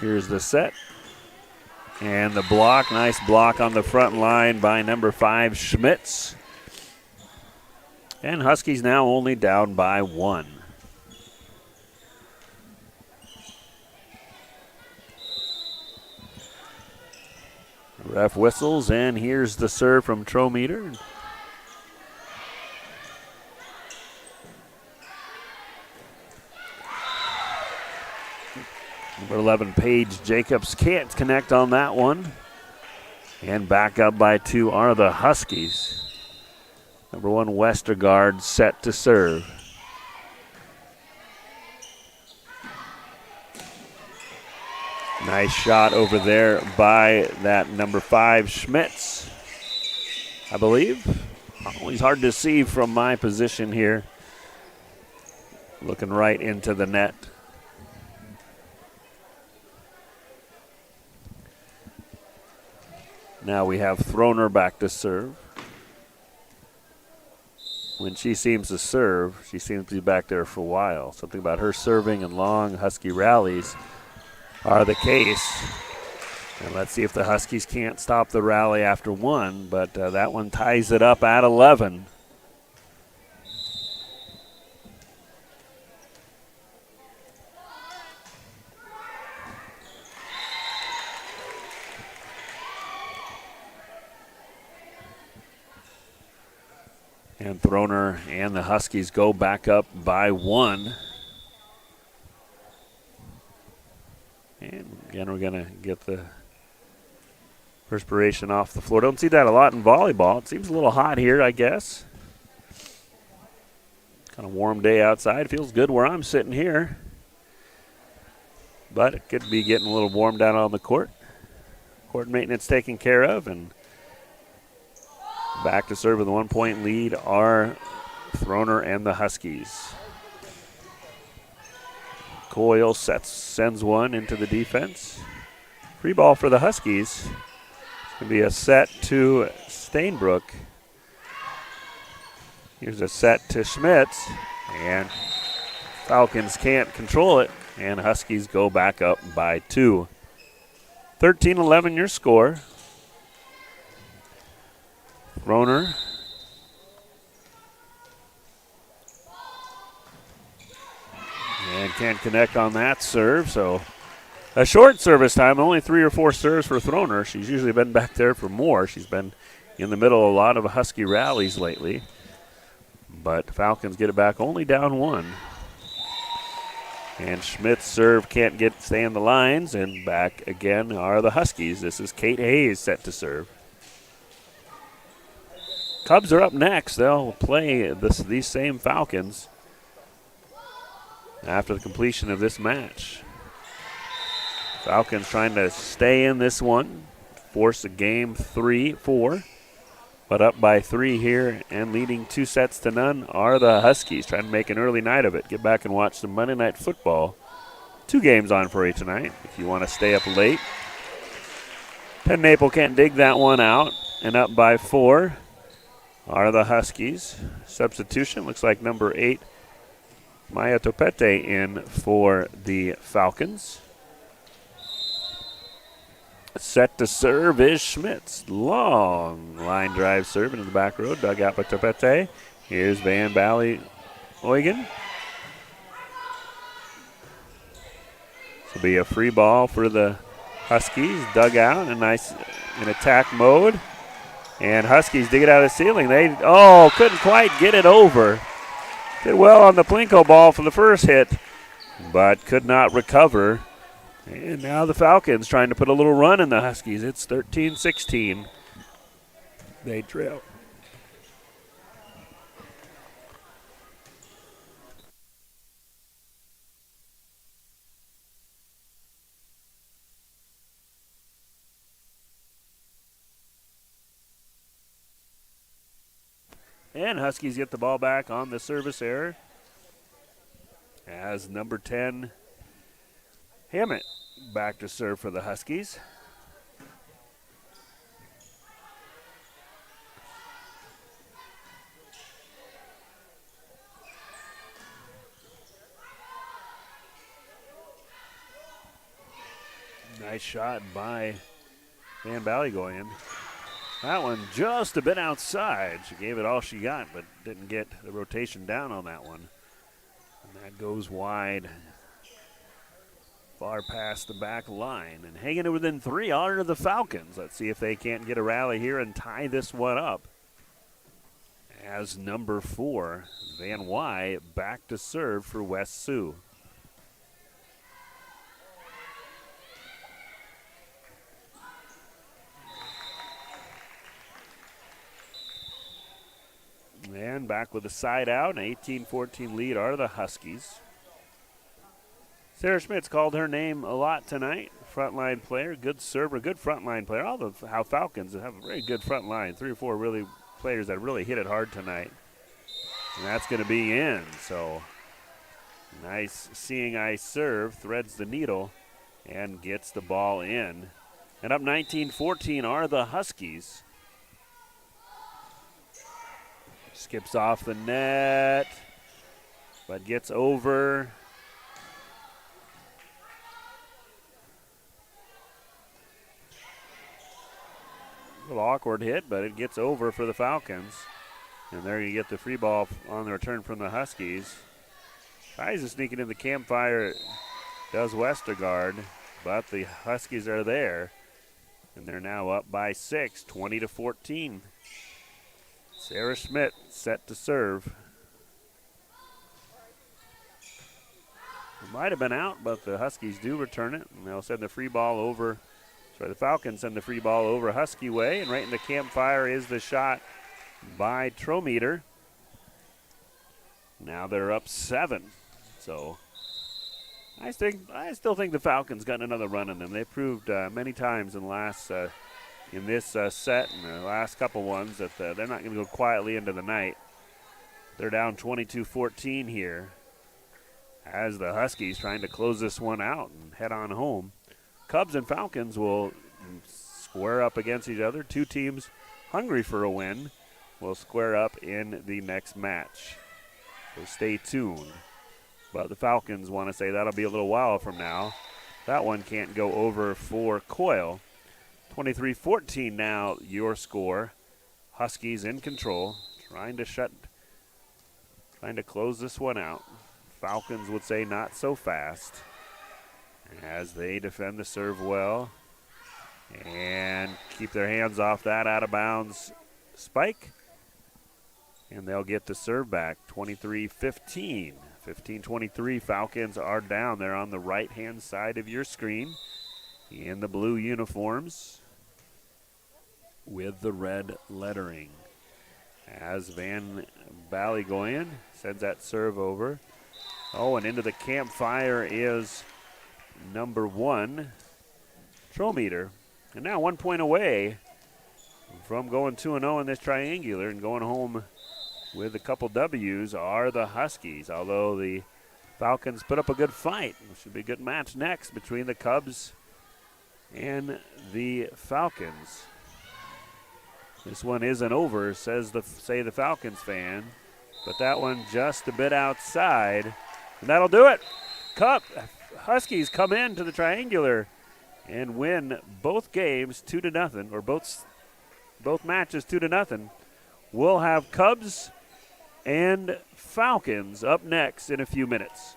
Here's the set. And the block, nice block on the front line by number 5, Schmitz. And Huskies now only down by 1. Ref whistles, and here's the serve from Trometer. Number 11, Paige Jacobs can't connect on that one. And back up by 2 are the Huskies. Number 1, Westergaard set to serve. Nice shot over there by that number 5, Schmitz, I believe. Always hard to see from my position here. Looking right into the net. Now we have Throner back to serve. When she seems to serve, she seems to be back there for a while. Something about her serving and long Husky rallies are the case. And let's see if the Huskies can't stop the rally after 1, but that one ties it up at 11. And Throner and the Huskies go back up by 1. And again, we're going to get the perspiration off the floor. Don't see that a lot in volleyball. It seems a little hot here, I guess. Kind of warm day outside. Feels good where I'm sitting here. But it could be getting a little warm down on the court. Court maintenance taken care of, and back to serve with a 1-point lead are Throner and the Huskies. Coyle sends one into the defense. Free ball for the Huskies. It's going to be a set to Stainbrook. Here's a set to Schmitz. And Falcons can't control it. And Huskies go back up by 2. 13-11 your score. Throner. And can't connect on that serve, so a short service time, only 3 or 4 serves for Throner. She's usually been back there for more. She's been in the middle of a lot of Husky rallies lately. But Falcons get it back only down 1. And Schmidt's serve can't stay in the lines, and back again are the Huskies. This is Kate Hayes set to serve. Cubs are up next. They'll play these same Falcons after the completion of this match. Falcons trying to stay in this one, force a game 3-4, but up by 3 here and leading 2-0 are the Huskies, trying to make an early night of it. Get back and watch some Monday Night Football. 2 games on for you tonight if you want to stay up late. Penn Maple can't dig that one out, and up by 4 are the Huskies. Substitution looks like number 8, Maya Topete in for the Falcons. Set to serve is Schmitz. Long line drive serve into the back row. Dug out by Topete. Here's Van Bally Eugen. This will be a free ball for the Huskies. Dug out and nice in attack mode. And Huskies dig it out of the ceiling. They couldn't quite get it over. Did well on the Plinko ball for the first hit, but could not recover. And now the Falcons trying to put a little run in the Huskies. It's 13-16. They trail. And Huskies get the ball back on the service error as number 10, Hammett, back to serve for the Huskies. Nice shot by Van Ballygoyen. That one just a bit outside. She gave it all she got, but didn't get the rotation down on that one. And that goes wide, far past the back line. And hanging it within 3 are the Falcons. Let's see if they can't get a rally here and tie this one up. As number 4, Van Wy, back to serve for West Sioux. And back with a side out, an 18-14 lead are the Huskies. Sarah Schmitz called her name a lot tonight. Frontline player, good server, good frontline player. All the how Falcons have a very good front line. 3 or 4 really players that really hit it hard tonight. And that's going to be in. So nice seeing eye serve, threads the needle, and gets the ball in. And up 19-14 are the Huskies. Skips off the net, but gets over. A little awkward hit, but it gets over for the Falcons. And they're going to get the free ball on the return from the Huskies. Tries to sneak it in the campfire, does Westergaard, but the Huskies are there. And they're now up by 6, 20-14. Sarah Schmidt set to serve. It might have been out, but the Huskies do return it, and they'll send the free ball over. Sorry, the Falcons send the free ball over Husky way, and right in the campfire is the shot by Trometer. Now they're up 7. So I still think the Falcons got another run in them. They proved many times in the last in this set and the last couple ones that they're not going to go quietly into the night. They're down 22-14 here as the Huskies trying to close this one out and head on home. Cubs and Falcons will square up against each other. 2 teams hungry for a win will square up in the next match. So stay tuned. But the Falcons want to say that'll be a little while from now. That one can't go over for Coyle. 23-14 now, your score. Huskies in control, trying to close this one out. Falcons would say not so fast as they defend the serve well and keep their hands off that out of bounds spike. And they'll get the serve back, 23-15. 15-23, Falcons are down. They're on the right-hand side of your screen in the blue uniforms with the red lettering. As Van Ballygoyen sends that serve over. Oh, and into the campfire is number 1, Trometer. And now 1 point away from going 2-0 in this triangular and going home with a couple W's are the Huskies, although the Falcons put up a good fight. It should be a good match next between the Cubs and the Falcons. This one isn't over, say the Falcons fan, but that one just a bit outside, and that'll do it. Huskies come into the triangular and win both games 2-0, or both matches 2-0, we'll have Cubs and Falcons up next in a few minutes.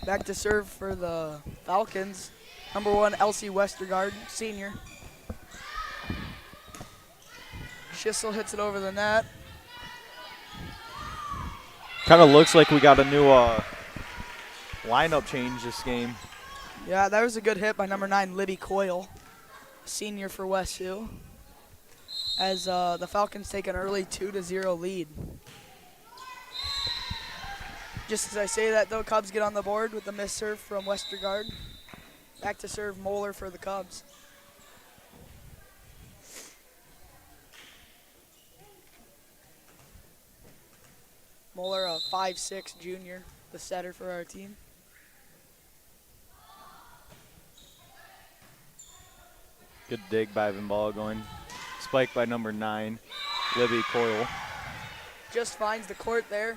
Back to serve for the Falcons. Number 1, Elsie Westergaard, senior. Schissel hits it over the net. Kind of looks like we got a new lineup change this game. Yeah, that was a good hit by number 9, Libby Coyle, senior for West Sioux, as the Falcons take an early 2-0 lead. Just as I say that, though, Cubs get on the board with the missed serve from Westergaard. Back to serve Moeller for the Cubs. Moeller, a 5'6" junior, the setter for our team. Good dig by Ivan Ball going. Spike by number 9, Libby Coyle. Just finds the court there.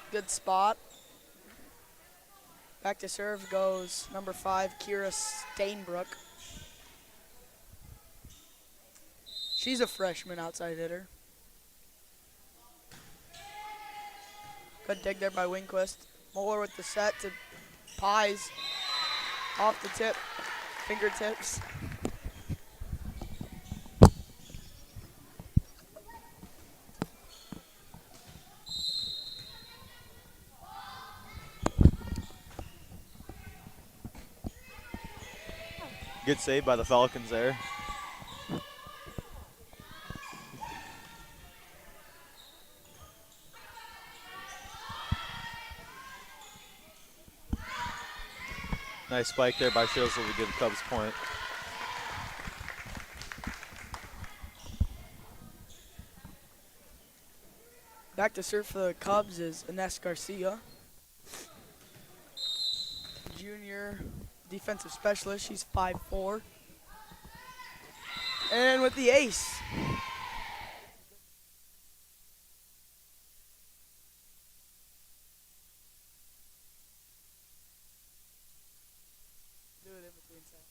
Good spot. Back to serve goes number 5, Kira Stainbrook. She's a freshman outside hitter. Good dig there by Winquist. Moeller with the set to Pies. Off the tip, fingertips. Good save by the Falcons there. Nice spike there by Shields to give the Cubs point. Back to serve for the Cubs is Ines Garcia. Junior defensive specialist, she's 5'4". And with the ace. Do it in between sets.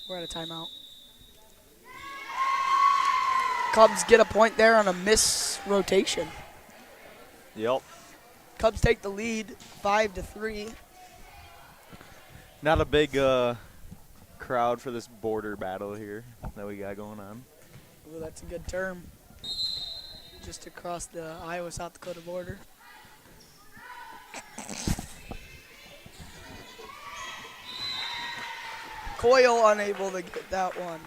We're at a timeout. Cubs get a point there on a miss rotation. Yep. Cubs take the lead 5-3. Not a big crowd for this border battle here that we got going on. Ooh, that's a good term. Just across the Iowa-South Dakota border. Coyle unable to get that one.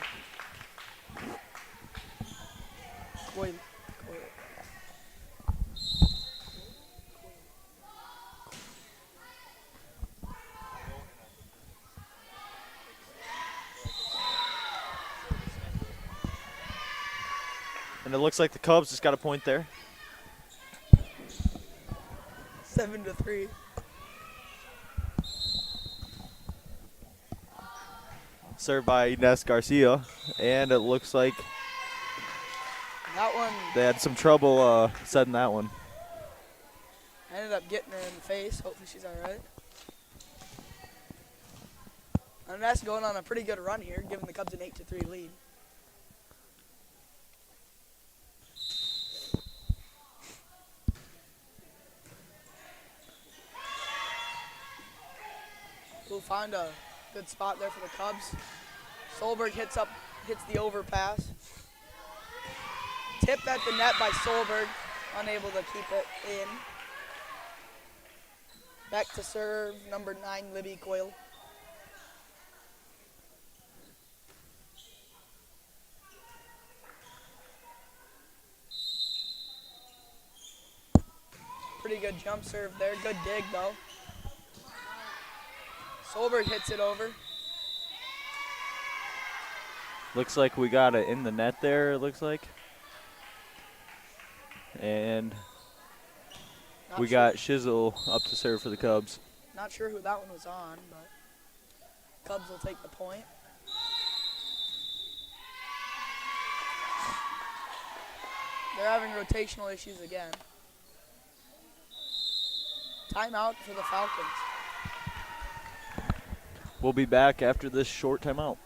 Coyle. And it looks like the Cubs just got a point there. 7-3. Served by Ines Garcia. And it looks like That one they had some trouble setting that one. I ended up getting her in the face. Hopefully she's all right. And that's going on a pretty good run here, giving the Cubs an 8-3 lead. We'll find a good spot there for the Cubs. Solberg hits the overpass. Tipped at the net by Solberg, unable to keep it in. Back to serve, number 9, Libby Coyle. Pretty good jump serve there, good dig though. Solberg hits it over. Looks like we got it in the net there, it looks like. And Not we sure- got Shizzle up to serve for the Cubs. Not sure who that one was on, but Cubs will take the point. They're having rotational issues again. Timeout for the Falcons. We'll be back after this short timeout.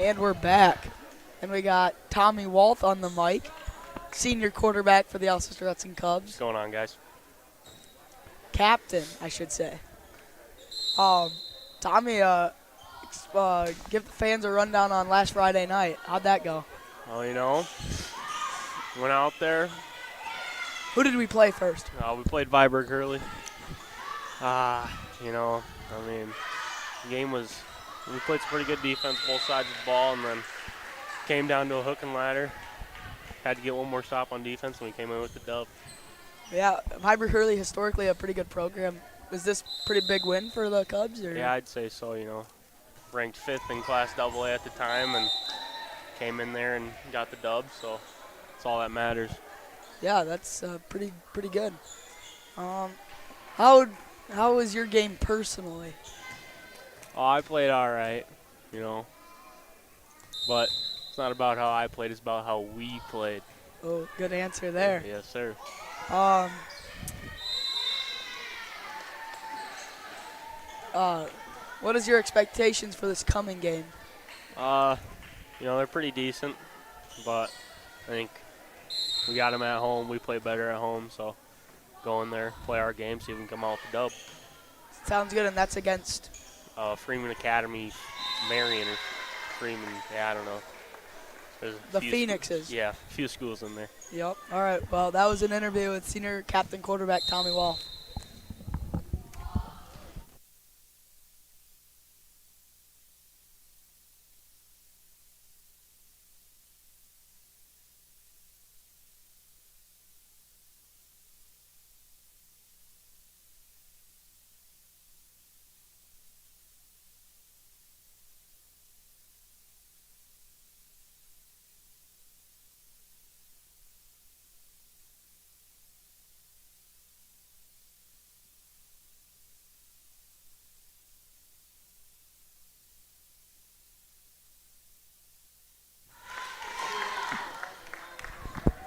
And we're back. And we got Tommy Walth on the mic, senior quarterback for the Alcester-Hudson Cubs. What's going on, guys? Captain, I should say. Tommy, give the fans a rundown on last Friday night. How'd that go? Well, you know, went out there. Who did we play first? We played Viborg early. You know, I mean, the game was, we played some pretty good defense, both sides of the ball, and then came down to a hook and ladder. Had to get one more stop on defense, and we came in with the dub. Yeah, Viborg Hurley, historically a pretty good program. Is this a pretty big win for the Cubs? Or? Yeah, I'd say so, you know. Ranked 5th in Class AA at the time, and came in there and got the dub, so that's all that matters. Yeah, that's pretty good. How was your game personally? Oh, I played all right, you know. But it's not about how I played, it's about how we played. Oh, good answer there. Yes, sir. What is your expectations for this coming game? You know, they're pretty decent, but I think we got them at home. We play better at home, so go in there, play our game, see if we can come out with the dub. Sounds good, and that's against? Freeman Academy, Marion, or Freeman, yeah, I don't know. There's The Phoenixes. Yeah, a few schools in there. Yep. All right, well, that was an interview with senior captain quarterback Tommy Wall.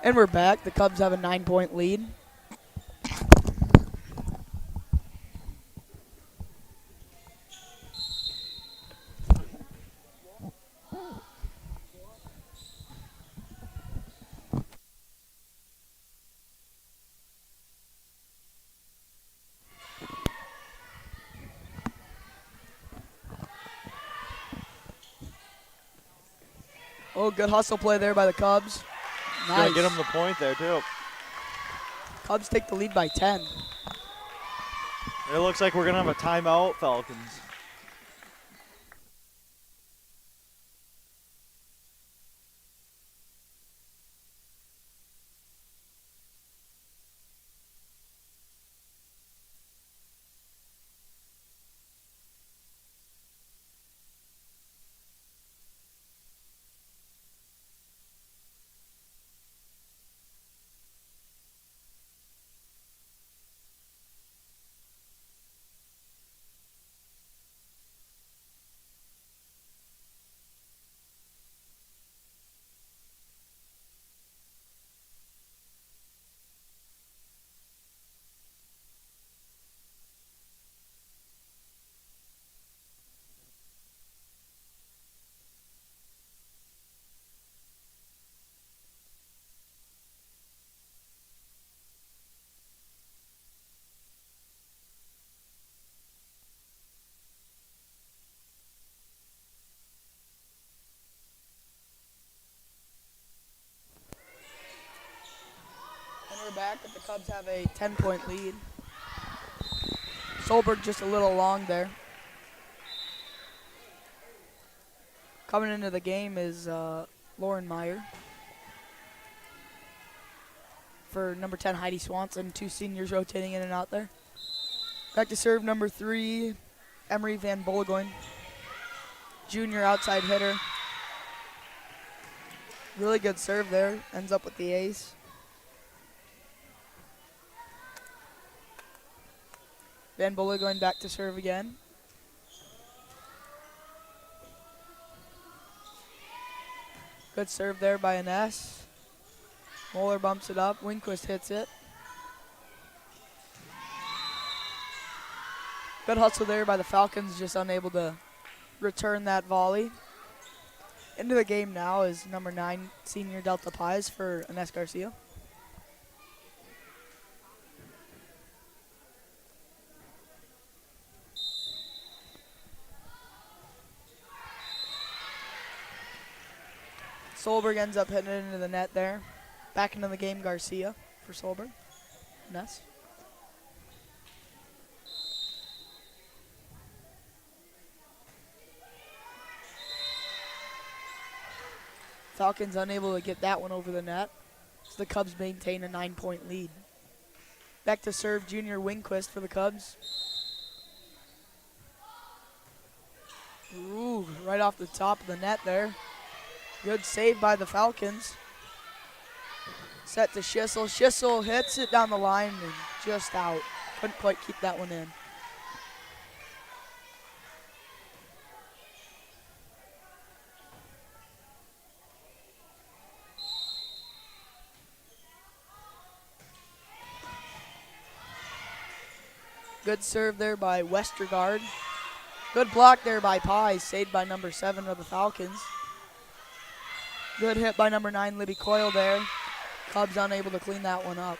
And we're back. The Cubs have a 9-point lead. Oh, good hustle play there by the Cubs. Nice. Gonna get him the point there, too. Cubs take the lead by 10. It looks like we're going to have a timeout, Falcons. And we're back, but the Cubs have a 10-point lead. Solberg just a little long there. Coming into the game is Lauren Meyer. For number 10, Heidi Swanson, 2 seniors rotating in and out there. Back to serve number 3, Emery Van Bollegoin, junior outside hitter. Really good serve there, ends up with the ace. Van Bollegoin back to serve again. Good serve there by Ines. Moeller bumps it up. Winquist hits it. Good hustle there by the Falcons, just unable to return that volley. Into the game now is number 9, senior Delta Pies for Ines Garcia. Solberg ends up hitting it into the net there. Back into the game, Garcia for Solberg. Ness. Falcons unable to get that one over the net. So the Cubs maintain a 9-point lead. Back to serve Junior Wingquist for the Cubs. Ooh, right off the top of the net there. Good save by the Falcons. Set to Schissel. Schissel hits it down the line and just out. Couldn't quite keep that one in. Good serve there by Westergaard. Good block there by Pies, saved by number 7 of the Falcons. Good hit by number 9, Libby Coyle there. Cubs unable to clean that one up.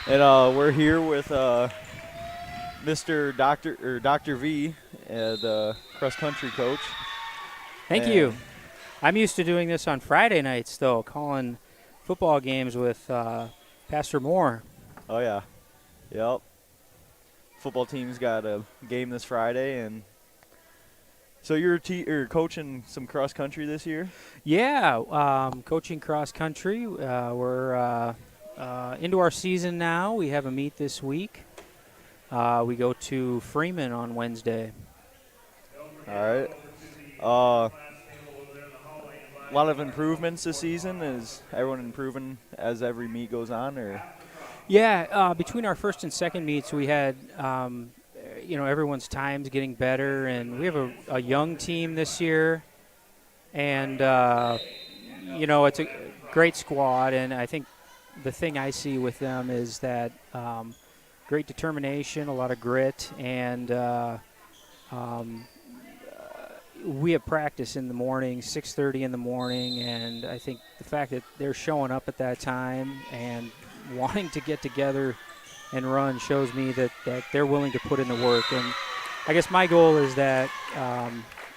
And we're here with Mr. Dr. V, the cross country coach. Thank you. I'm used to doing this on Friday nights, though, calling football games with Pastor Moore. Oh yeah, yep. Football team's got a game this Friday, and so you're coaching some cross country this year. Yeah, coaching cross country. We're into our season now. We have a meet this week. We go to Freeman on Wednesday. All right. A lot of improvements this season. Is everyone improving as every meet goes on, or? Yeah, between our first and second meets, we had, everyone's times getting better, and we have a young team this year, and it's a great squad, and I think the thing I see with them is that great determination, a lot of grit, and we have practice in the morning, 6:30 in the morning, and I think the fact that they're showing up at that time and wanting to get together and run shows me that they're willing to put in the work. And I guess my goal is that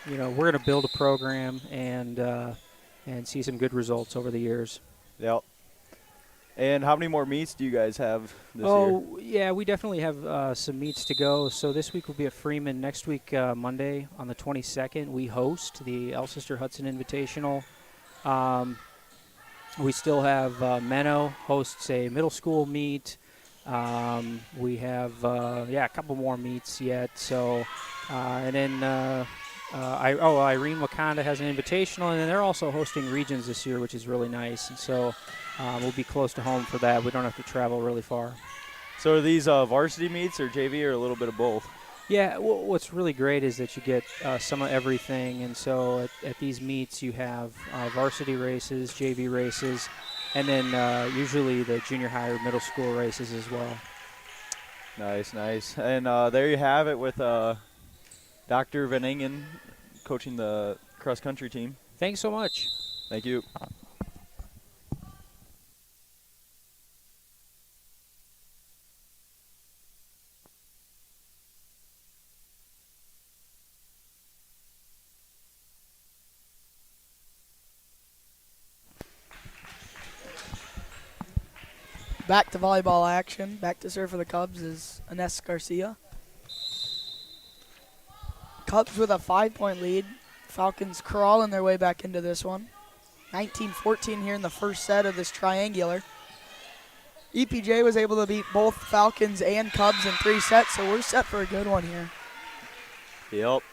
we're going to build a program and see some good results over the years. Yep. And how many more meets do you guys have this year? Oh, yeah, we definitely have some meets to go. So this week will be at Freeman. Next week, Monday, on the 22nd, we host the Alcester-Hudson Invitational. We still have Menno hosts a middle school meet. We have, a couple more meets yet. So, and then Irene Wakanda has an invitational, and then they're also hosting regions this year, which is really nice. And so we'll be close to home for that. We don't have to travel really far. So are these varsity meets or JV or a little bit of both? Yeah, what's really great is that you get some of everything. And so at these meets you have varsity races, JV races, and then usually the junior high or middle school races as well. Nice, nice. And there you have it with Dr. Van Engen coaching the cross-country team. Thanks so much. Thank you. Back to volleyball action. Back to serve for the Cubs is Ines Garcia. Cubs with a 5-point lead. Falcons crawling their way back into this one. 19-14 here in the first set of this triangular. EPJ was able to beat both Falcons and Cubs in 3 sets, so we're set for a good one here. Yep.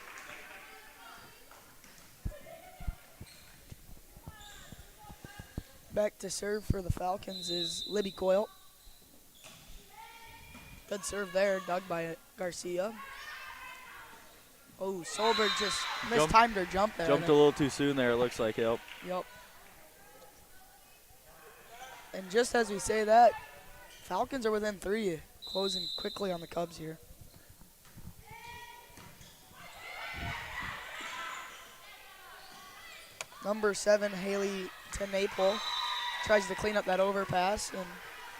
Back to serve for the Falcons is Libby Coyle. Good serve there, dug by Garcia. Oh, Solberg just mistimed her jump there. Jumped a little too soon there, it looks like. Yep. Yep. And just as we say that, Falcons are within 3, closing quickly on the Cubs here. Number 7, Haley Tenaple, tries to clean up that overpass and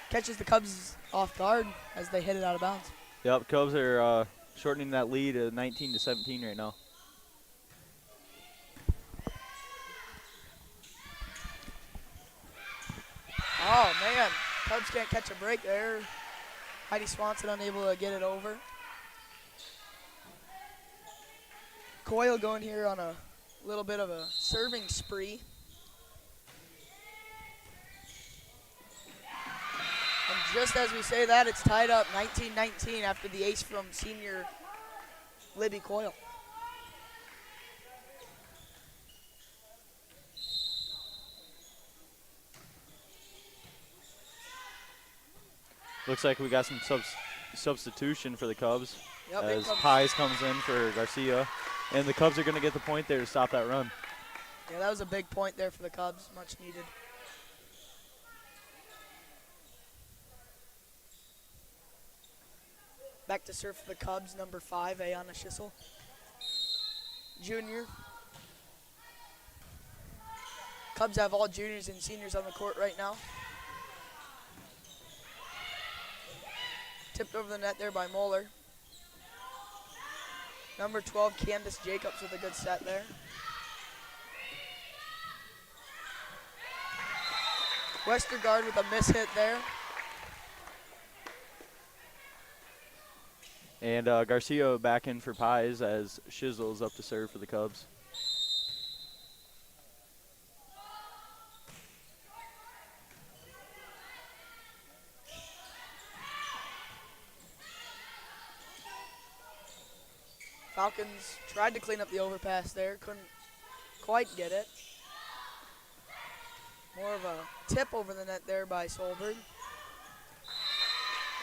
catches the Cubs off guard as they hit it out of bounds. Yep, Cubs are shortening that lead to 19-17 right now. Oh, man. Cubs can't catch a break there. Heidi Swanson unable to get it over. Coyle going here on a little bit of a serving spree. And just as we say that, it's tied up 19-19 after the ace from senior Libby Coyle. Looks like we got some substitution for the Cubs Yep, as Pies comes in for Garcia. And the Cubs are going to get the point there to stop that run. Yeah, that was a big point there for the Cubs, much needed. Back to serve for the Cubs, number 5, Ayana Schissel. Junior. Cubs have all juniors and seniors on the court right now. Tipped over the net there by Moeller. Number 12, Candace Jacobs with a good set there. Westergaard with a mishit there. And Garcia back in for Pies as Shizzle's up to serve for the Cubs. Falcons tried to clean up the overpass there, couldn't quite get it. More of a tip over the net there by Solberg.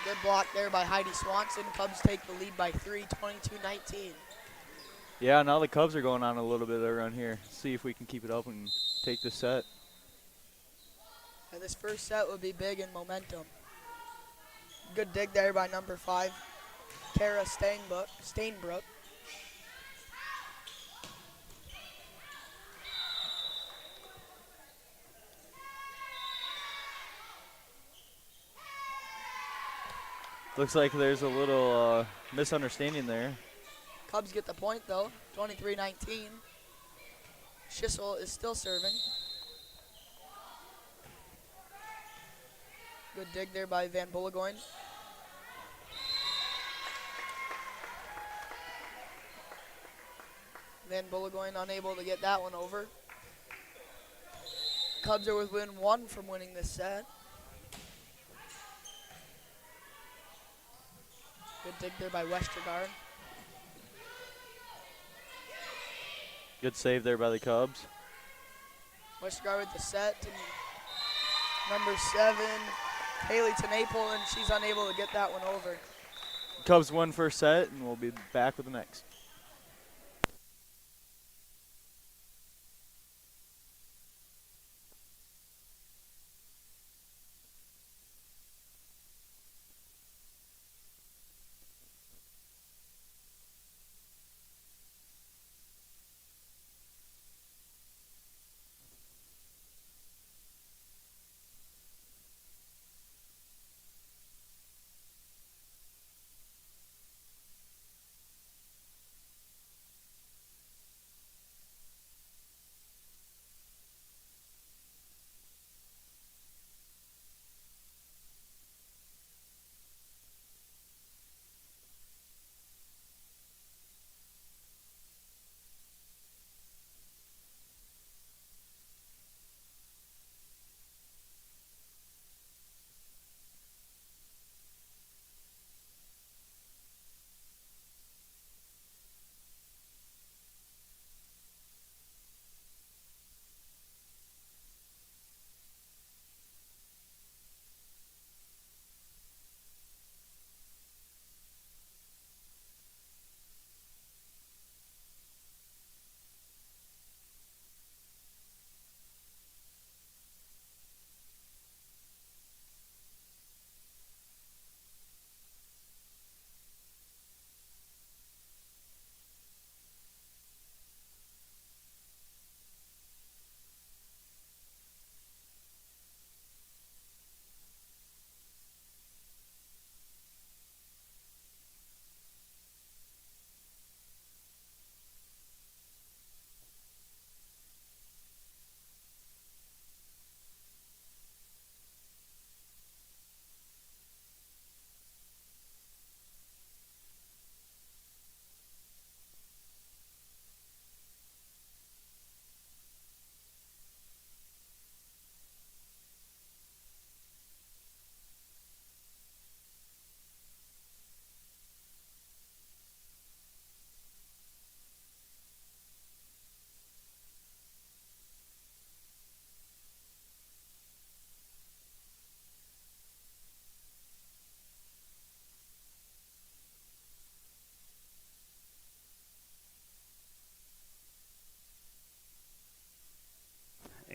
Good block there by Heidi Swanson. Cubs take the lead by 3, 22-19. Yeah, now the Cubs are going on a little bit of a run here. See if we can keep it up and take this set. And this first set would be big in momentum. Good dig there by number 5, Kara Stainbrook. Looks like there's a little misunderstanding there. Cubs get the point though, 23-19. Schissel is still serving. Good dig there by Van Bullegoin. Van Bullegoin unable to get that one over. Cubs are within 1 from winning this set. Good dig there by Westergaard. Good save there by the Cubs. Westergaard with the set to number 7, Haley Tenaple, and she's unable to get that one over. Cubs won first set, and we'll be back with the next.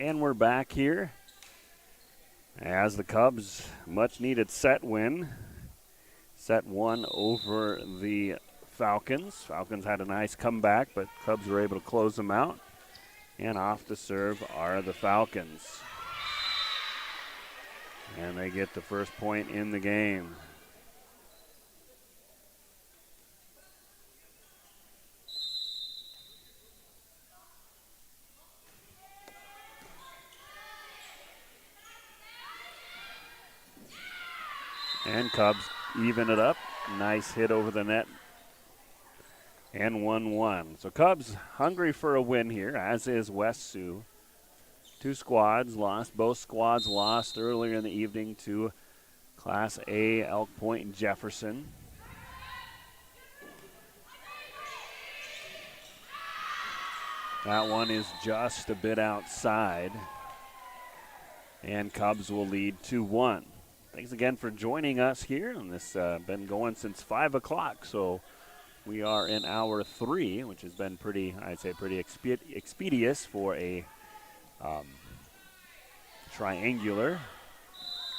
And we're back here as the Cubs much needed set win. Set one over the Falcons. Falcons had a nice comeback, but Cubs were able to close them out. And off to serve are the Falcons. And they get the first point in the game. And Cubs even it up. Nice hit over the net. And 1-1. So Cubs hungry for a win here, as is West Sioux. Two squads lost. Both squads lost earlier in the evening to Class A Elk Point and Jefferson. That one is just a bit outside. And Cubs will lead 2-1. Thanks again for joining us here. And this been going since 5 o'clock. So we are in hour 3, which has been pretty, I'd say, pretty expeditious for a triangular.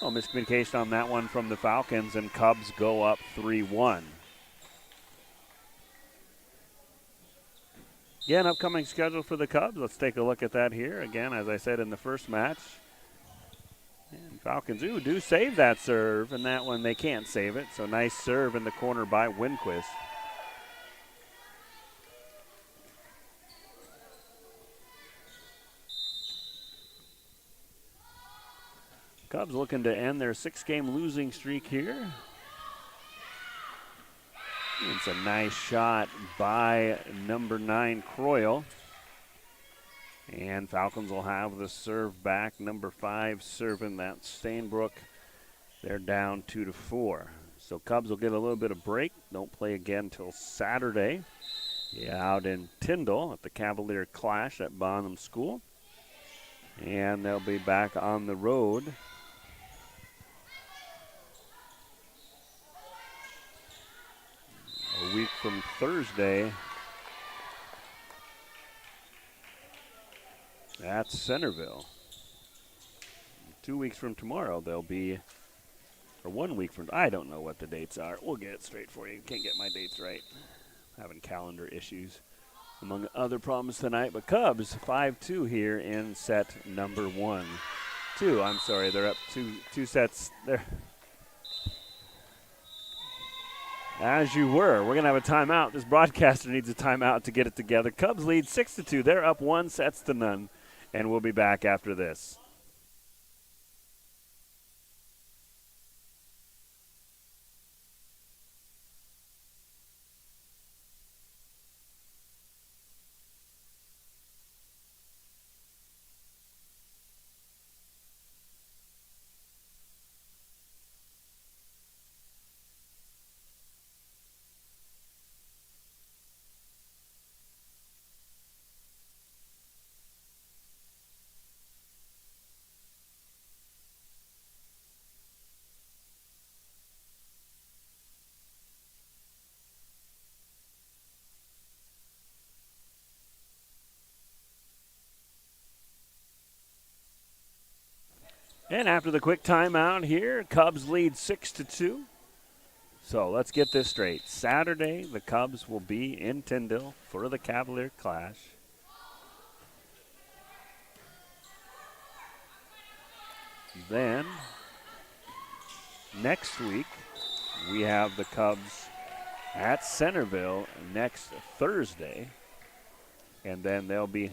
Oh, miscommunication on that one from the Falcons, and Cubs go up 3-1. Again, upcoming schedule for the Cubs. Let's take a look at that here. Again, as I said in the first match. And Falcons do save that serve, and that one they can't save it. So nice serve in the corner by Winquist. Cubs looking to end their 6-game losing streak here. It's a nice shot by number 9, Croyle. And Falcons will have the serve back. Number 5 serving that Stainbrook. They're down 2-4. So Cubs will get a little bit of break. Don't play again until Saturday. Out in Tyndall at the Cavalier Clash at Bonham School. And they'll be back on the road a week from Thursday at Centerville. 2 weeks from tomorrow, they'll be, or 1 week from, I don't know what the dates are. We'll get it straight for you. Can't get my dates right. Having calendar issues, among other problems tonight. But Cubs 5-2 here in set number 1. 2, I'm sorry, they're up two sets there. As you were. We're going to have a timeout. This broadcaster needs a timeout to get it together. Cubs lead 6-2. They're up 1-0. And we'll be back after this. And after the quick timeout here, Cubs lead 6-2. So let's get this straight. Saturday, the Cubs will be in Tyndall for the Cavalier Clash. Then, next week, we have the Cubs at Centerville next Thursday. And then they'll be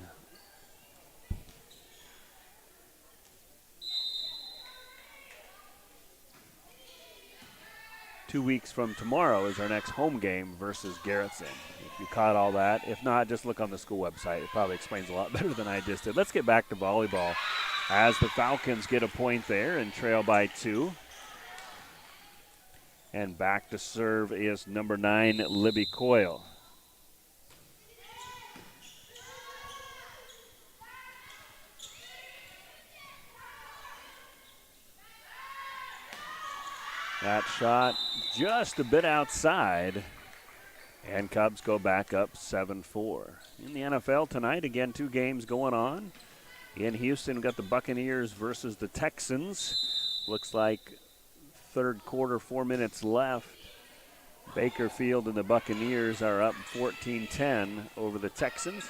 two weeks from tomorrow is our next home game versus Garrettson. If you caught all that. If not, just look on the school website. It probably explains a lot better than I just did. Let's get back to volleyball as the Falcons get a point there and trail by 2. And back to serve is number 9, Libby Coyle. That shot just a bit outside, and Cubs go back up 7-4. In the NFL tonight, again, 2 games going on. In Houston, we've got the Buccaneers versus the Texans. Looks like third quarter, 4 minutes left. Bakerfield and the Buccaneers are up 14-10 over the Texans.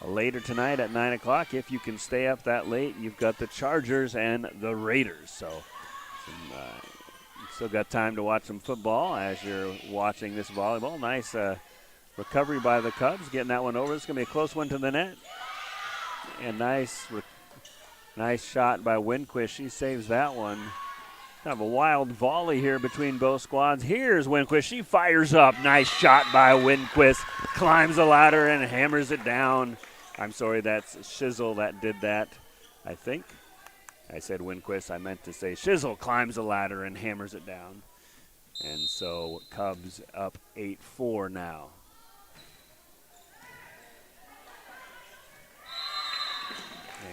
Later tonight at 9 o'clock, if you can stay up that late, you've got the Chargers and the Raiders. So still got time to watch some football as you're watching this volleyball. Nice recovery by the Cubs, getting that one over. It's going to be a close one to the net. And nice shot by Winquist. She saves that one. Kind of a wild volley here between both squads. Here's Winquist. She fires up. Nice shot by Winquist. Climbs the ladder and hammers it down. I'm sorry, that's Shizzle that did that, I think. I said Winquist. I meant to say Shizzle climbs the ladder and hammers it down. And so Cubs up 8-4 now.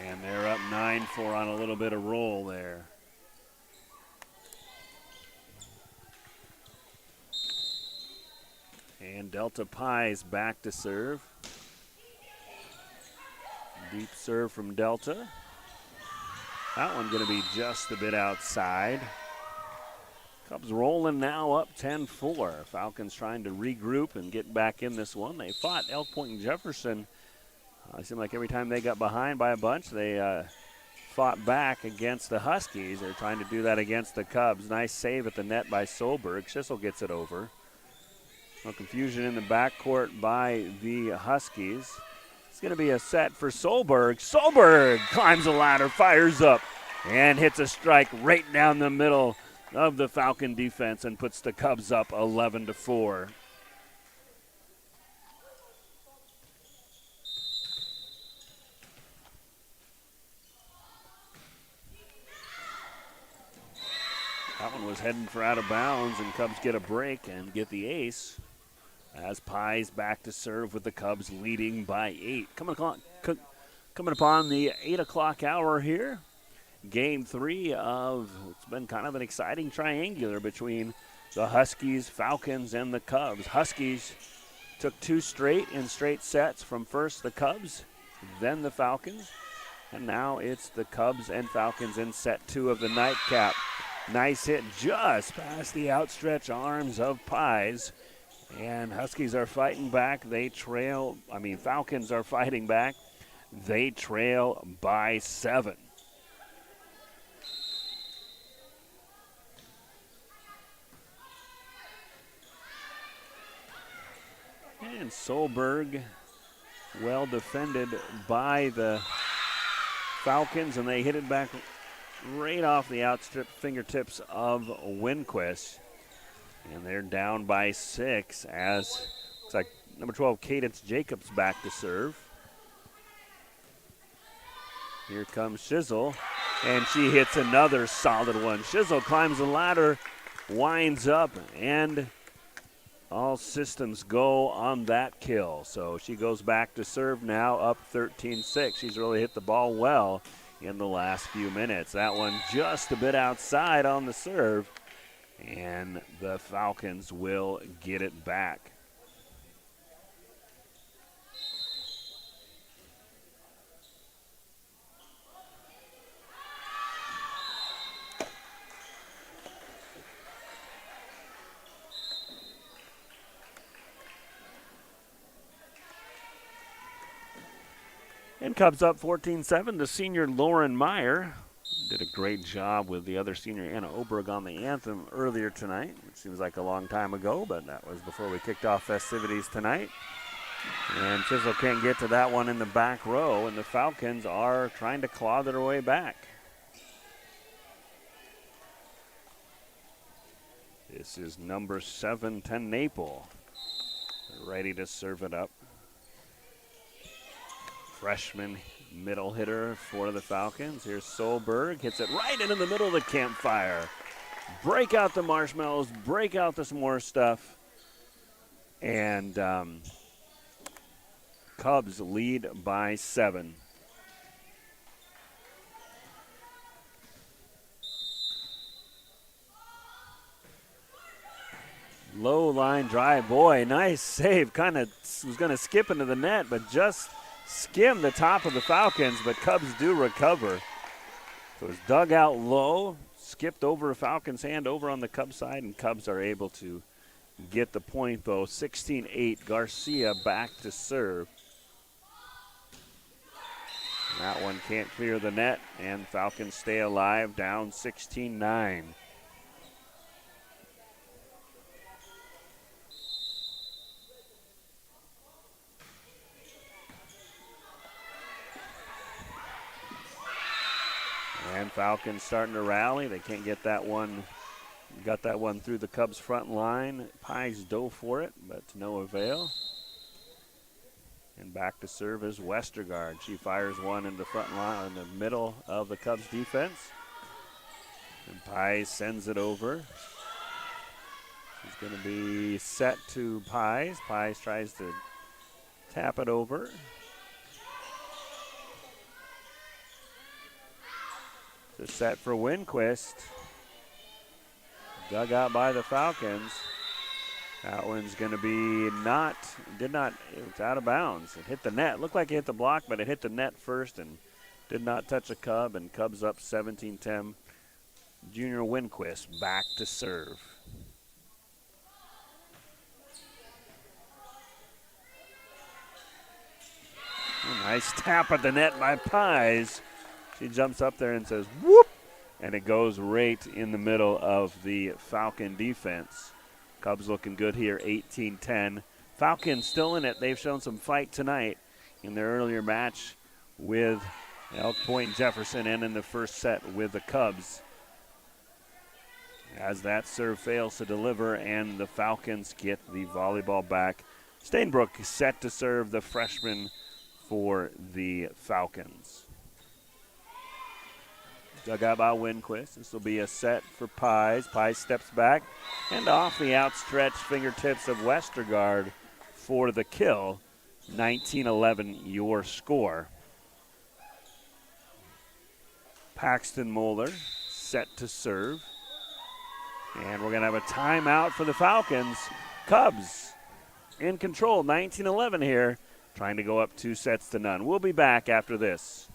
And they're up 9-4 on a little bit of roll there. And Delta Pies back to serve. Deep serve from Delta. That one going to be just a bit outside. Cubs rolling now up 10-4. Falcons trying to regroup and get back in this one. They fought Elk Point and Jefferson. It seemed like every time they got behind by a bunch, they fought back against the Huskies. They're trying to do that against the Cubs. Nice save at the net by Solberg. Schissel gets it over. No confusion in the backcourt by the Huskies. It's going to be a set for Solberg. Solberg climbs the ladder, fires up, and hits a strike right down the middle of the Falcon defense and puts the Cubs up 11-4. That one was heading for out of bounds, and Cubs get a break and get the ace. As Pies back to serve with the Cubs leading by 8. Coming upon the 8 o'clock hour here. Game 3 of, it's been kind of an exciting triangular between the Huskies, Falcons, and the Cubs. Huskies took 2 straight in straight sets from first the Cubs, then the Falcons. And now it's the Cubs and Falcons in set 2 of the nightcap. Nice hit just past the outstretched arms of Pies. And Huskies are fighting back. Falcons are fighting back. They trail by 7. And Solberg, well defended by the Falcons, and they hit it back right off the outstripped fingertips of Winquist. And they're down by 6 as looks like number 12, Cadence Jacobs back to serve. Here comes Shizzle, and she hits another solid one. Shizzle climbs the ladder, winds up, and all systems go on that kill. So she goes back to serve now, up 13-6. She's really hit the ball well in the last few minutes. That one just a bit outside on the serve. And the Falcons will get it back. And Cubs up 14-7 to senior Lauren Meyer. Did a great job with the other senior, Anna Oberg, on the anthem earlier tonight, which seems like a long time ago, but that was before we kicked off festivities tonight. And Chisel can't get to that one in the back row, and the Falcons are trying to claw their way back. This is number 7, Ten Naple. They're ready to serve it up. Freshman middle hitter for the Falcons. Here's Solberg, hits it right into the middle of the campfire. Break out the marshmallows, break out the s'more stuff. And Cubs lead by 7. Low line drive, boy, nice save. Kind of was going to skip into the net, but just skim the top of the Falcons, but Cubs do recover. So it's dug out low, skipped over a Falcons hand over on the Cubs side, and Cubs are able to get the point, though. 16-8, Garcia back to serve. That one can't clear the net, and Falcons stay alive, down 16-9. And Falcons starting to rally. They can't get that one. Got that one through the Cubs front line. Pies dove for it, but to no avail. And back to serve is Westergaard. She fires one in the front line, in the middle of the Cubs defense. And Pies sends it over. She's going to be set to Pies. Pies tries to tap it over. It's set for Winquist. Dug out by the Falcons. That one's going to be it's out of bounds. It hit the net. Looked like it hit the block, but it hit the net first and did not touch a Cub, and Cubs up 17-10. Junior Winquist back to serve. Nice tap at the net by Pies. She jumps up there and says, whoop, and it goes right in the middle of the Falcon defense. Cubs looking good here, 18-10. Falcons still in it. They've shown some fight tonight in their earlier match with Elk Point Jefferson and in the first set with the Cubs. As that serve fails to deliver and the Falcons get the volleyball back. Stainbrook set to serve, the freshman for the Falcons. Dug out by Winquist. This will be a set for Pies. Pies steps back and off the outstretched fingertips of Westergaard for the kill. 19-11 your score. Paxton Moeller set to serve. And we're going to have a timeout for the Falcons. Cubs in control, 19-11 here, trying to go up 2-0. We'll be back after this.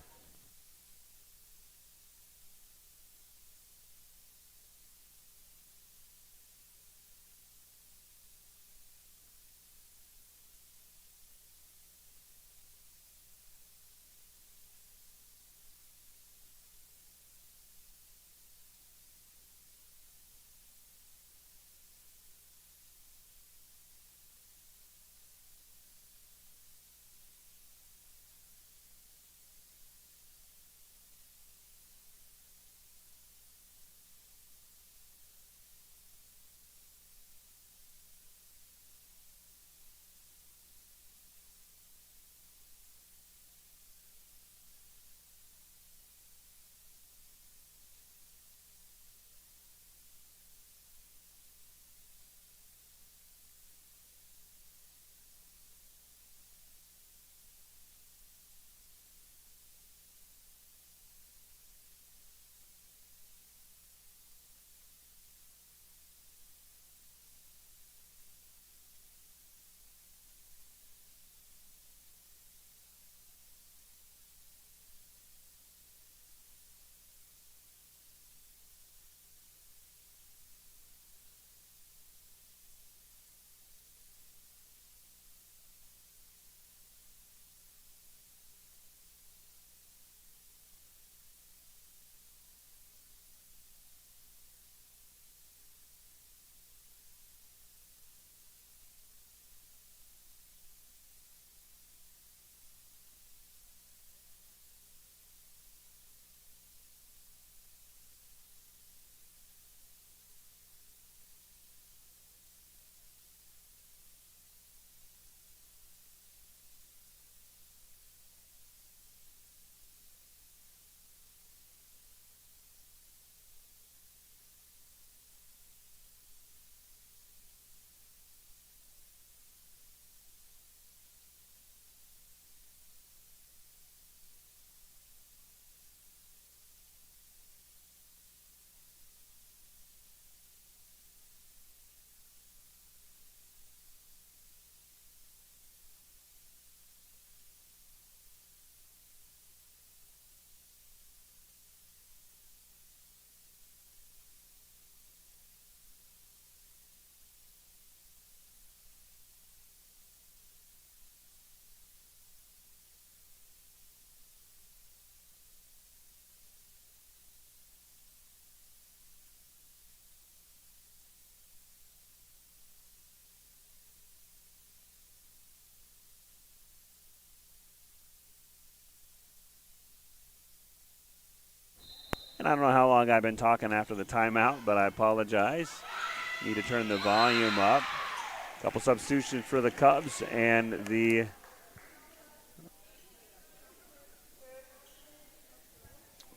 And I don't know how long I've been talking after the timeout, but I apologize. Need to turn the volume up. Couple substitutions for the Cubs, and the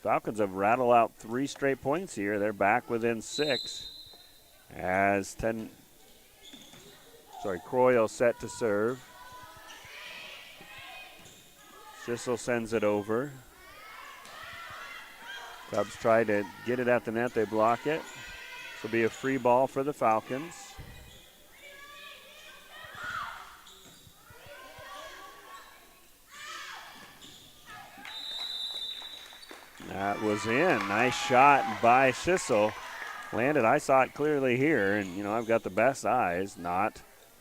Falcons have rattled out 3 straight points here. They're back within 6 as Croyle set to serve. Sissel sends it over. Cubs try to get it at the net. They block it. This will be a free ball for the Falcons. That was in. Nice shot by Sissel. Landed, I saw it clearly here, and, you know, I've got the best eyes,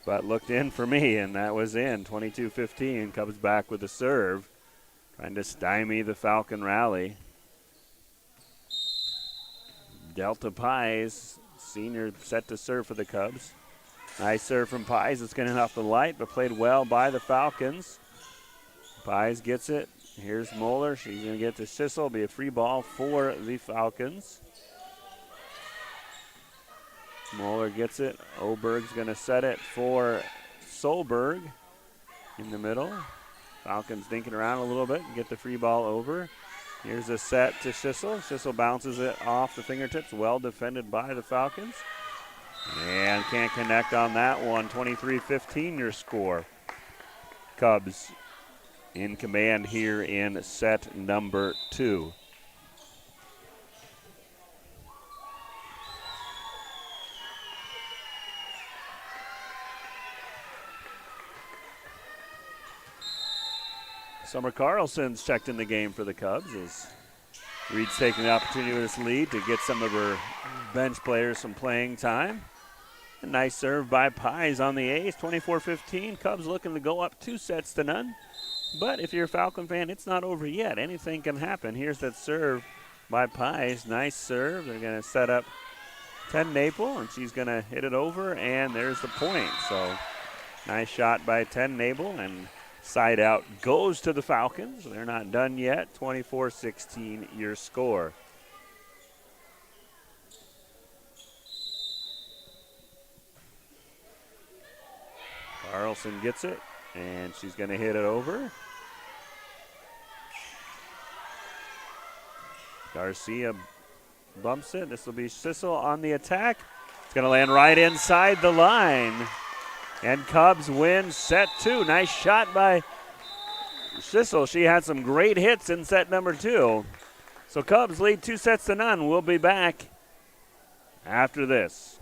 but looked in for me, and that was in. 22-15, Cubs back with the serve, trying to stymie the Falcon rally. Delta Pies, senior, set to serve for the Cubs. Nice serve from Pies. It's going to hit off the light, but played well by the Falcons. Pies gets it. Here's Moeller. She's going to get to Sissel. Be a free ball for the Falcons. Moeller gets it. Oberg's going to set it for Solberg in the middle. Falcons thinking around a little bit and get the free ball over. Here's a set to Sissel. Sissel bounces it off the fingertips. Well defended by the Falcons. And can't connect on that one. 23-15 your score. Cubs in command here in set number 2. Summer Carlson's checked in the game for the Cubs as Reed's taking the opportunity with this lead to get some of her bench players some playing time. A nice serve by Pies on the ace, 24-15. Cubs looking to go up 2-0. But if you're a Falcon fan, it's not over yet. Anything can happen. Here's that serve by Pies. Nice serve. They're going to set up 10 Naple, and she's going to hit it over, and there's the point. So nice shot by 10 Naple, and side out goes to the Falcons. They're not done yet. 24-16 your score. Carlson gets it, and she's going to hit it over. Garcia bumps it. This will be Sissel on the attack. It's going to land right inside the line. And Cubs win set 2. Nice shot by Sissel. She had some great hits in set number 2. So Cubs lead 2-0. We'll be back after this.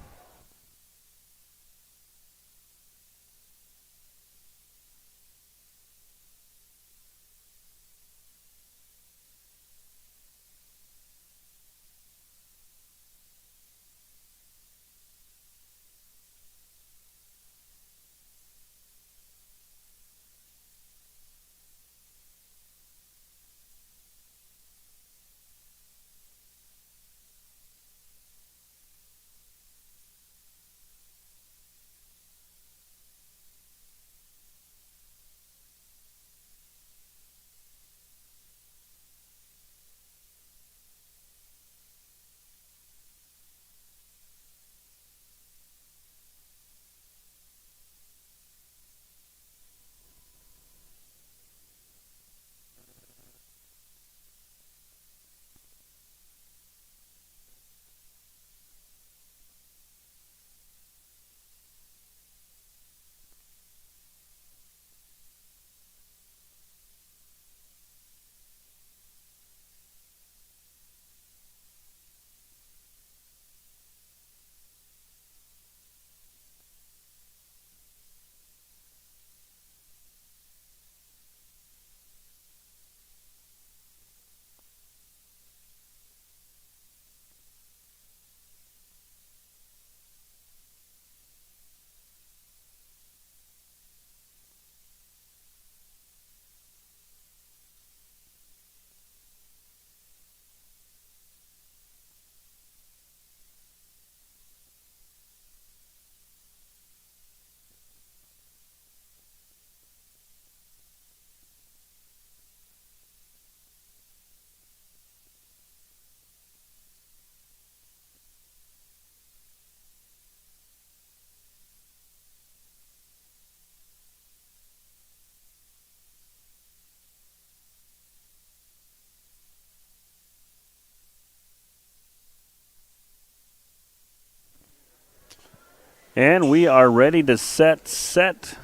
And we are ready to start set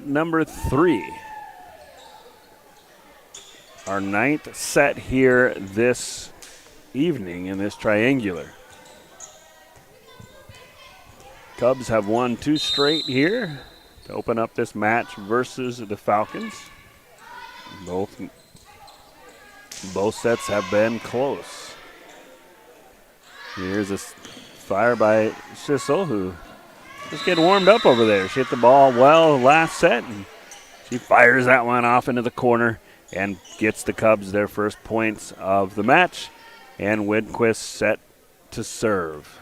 number 3. Our 9th set here this evening in this triangular. Cubs have won 2 straight here to open up this match versus the Falcons. Both sets have been close. Here's a fire by Sissel, who just getting warmed up over there. She hit the ball well last set, and she fires that one off into the corner and gets the Cubs their first points of the match. And Widquist set to serve.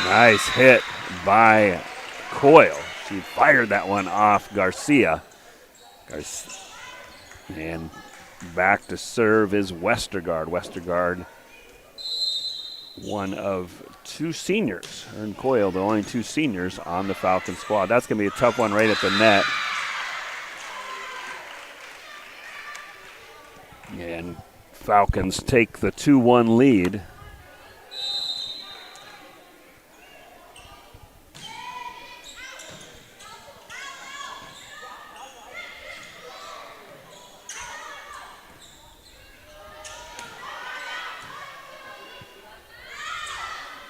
Nice hit by Coyle. She fired that one off Garcia. And back to serve is Westergaard. Westergaard, one of 2 seniors. Her and Coyle, the only 2 seniors on the Falcon squad. That's going to be a tough one right at the net. And Falcons take the 2-1 lead.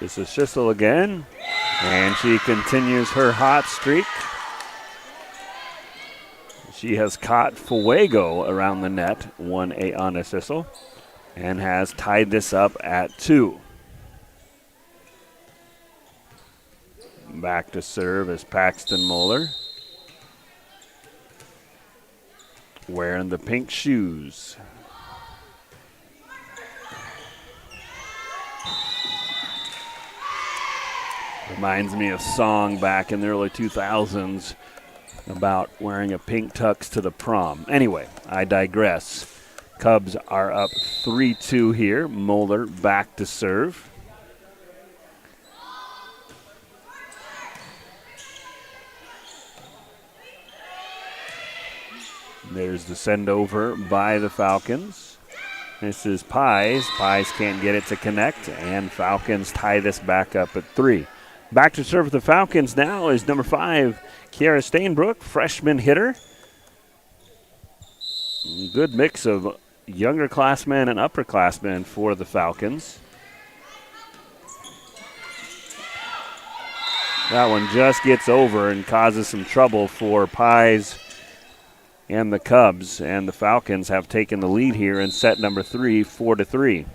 This is Schissel again, and she continues her hot streak. She has caught Fuego around the net, 1-8 on a Schissel, and has tied this up at 2. Back to serve is Paxton Moeller, wearing the pink shoes. Reminds me of a song back in the early 2000s about wearing a pink tux to the prom. Anyway, I digress. Cubs are up 3-2 here. Moeller back to serve. There's the send over by the Falcons. This is Pies. Pies can't get it to connect, and Falcons tie this back up at 3. Back to serve the Falcons now is number 5, Kiara Stainbrook, freshman hitter. Good mix of younger classmen and upperclassmen for the Falcons. That one just gets over and causes some trouble for Pies and the Cubs, and the Falcons have taken the lead here in set number 3, 4-3.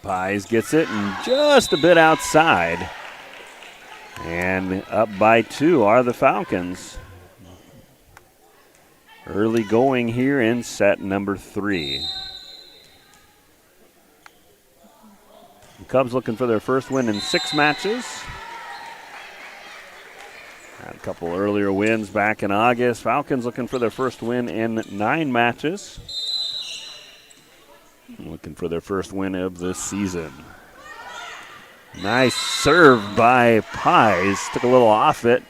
Pies gets it and just a bit outside. And up by 2 are the Falcons. Early going here in set number 3. The Cubs looking for their first win in 6 matches. Had a couple earlier wins back in August. Falcons looking for their first win in 9 matches. Looking for their first win of the season. Nice serve by Pies. Took a little off it.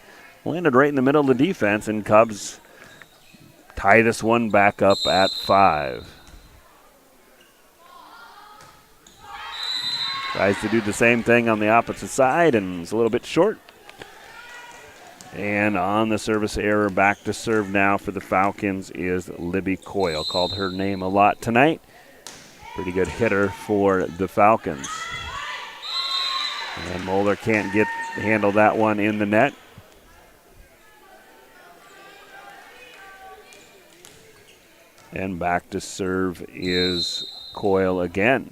Landed right in the middle of the defense, and Cubs tie this one back up at 5. Tries to do the same thing on the opposite side, and it's a little bit short. And on the service error, back to serve now for the Falcons is Libby Coyle. Called her name a lot tonight. Pretty good hitter for the Falcons. And Moeller can't handle that one in the net. And back to serve is Coyle again.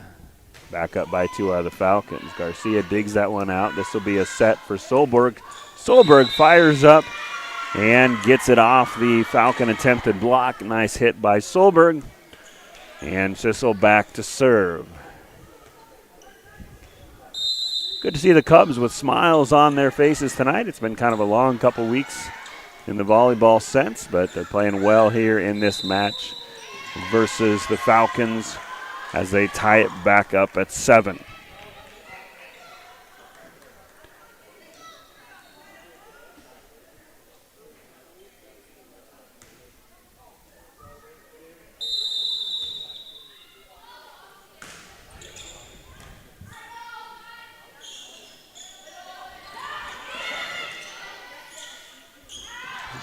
Back up by 2 are the Falcons. Garcia digs that one out. This will be a set for Solberg. Solberg fires up and gets it off the Falcon attempted block. Nice hit by Solberg. And Sissel back to serve. Good to see the Cubs with smiles on their faces tonight. It's been kind of a long couple weeks in the volleyball sense, but they're playing well here in this match versus the Falcons as they tie it back up at 7.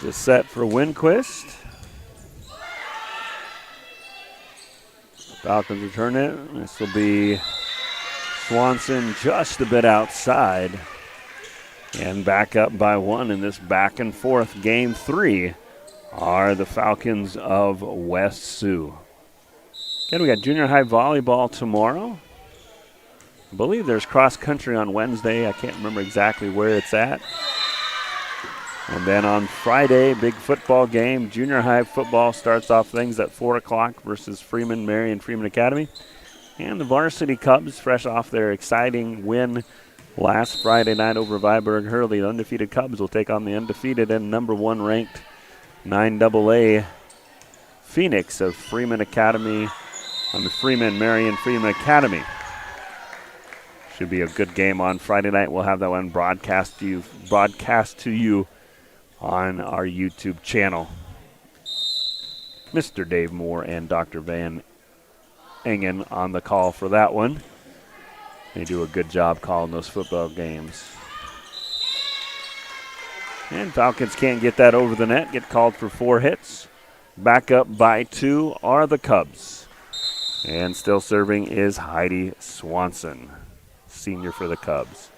The set for Winquist. Falcons return it. This will be Swanson just a bit outside. And back up by 1 in this back and forth. Game 3 are the Falcons of West Sioux. Again, we got junior high volleyball tomorrow. I believe there's cross country on Wednesday. I can't remember exactly where it's at. And then on Friday, big football game. Junior high football starts off things at 4 o'clock versus Freeman, Marion Freeman Academy. And the varsity Cubs, fresh off their exciting win last Friday night over Viborg Hurley. The undefeated Cubs will take on the undefeated and number 1 ranked 9AA Phoenix of Freeman Academy. Marion Freeman Academy. Should be a good game on Friday night. We'll have that one broadcast to you on our YouTube channel. Mr. Dave Moore and Dr. Van Engen on the call for that one. They do a good job calling those football games. And Falcons can't get that over the net, get called for 4 hits. Back up by 2 are the Cubs. And still serving is Heidi Swanson, senior for the Cubs.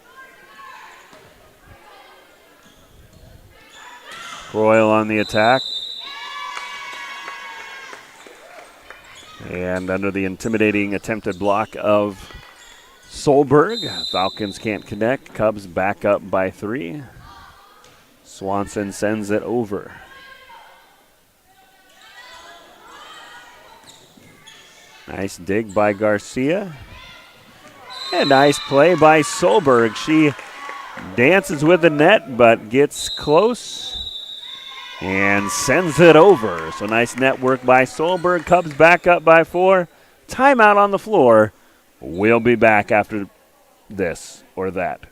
Royal on the attack. And under the intimidating attempted block of Solberg, Falcons can't connect. Cubs back up by 3. Swanson sends it over. Nice dig by Garcia. And nice play by Solberg. She dances with the net but gets close and sends it over. So nice net work by Solberg. Cubs back up by 4. Timeout on the floor. We'll be back after this or that.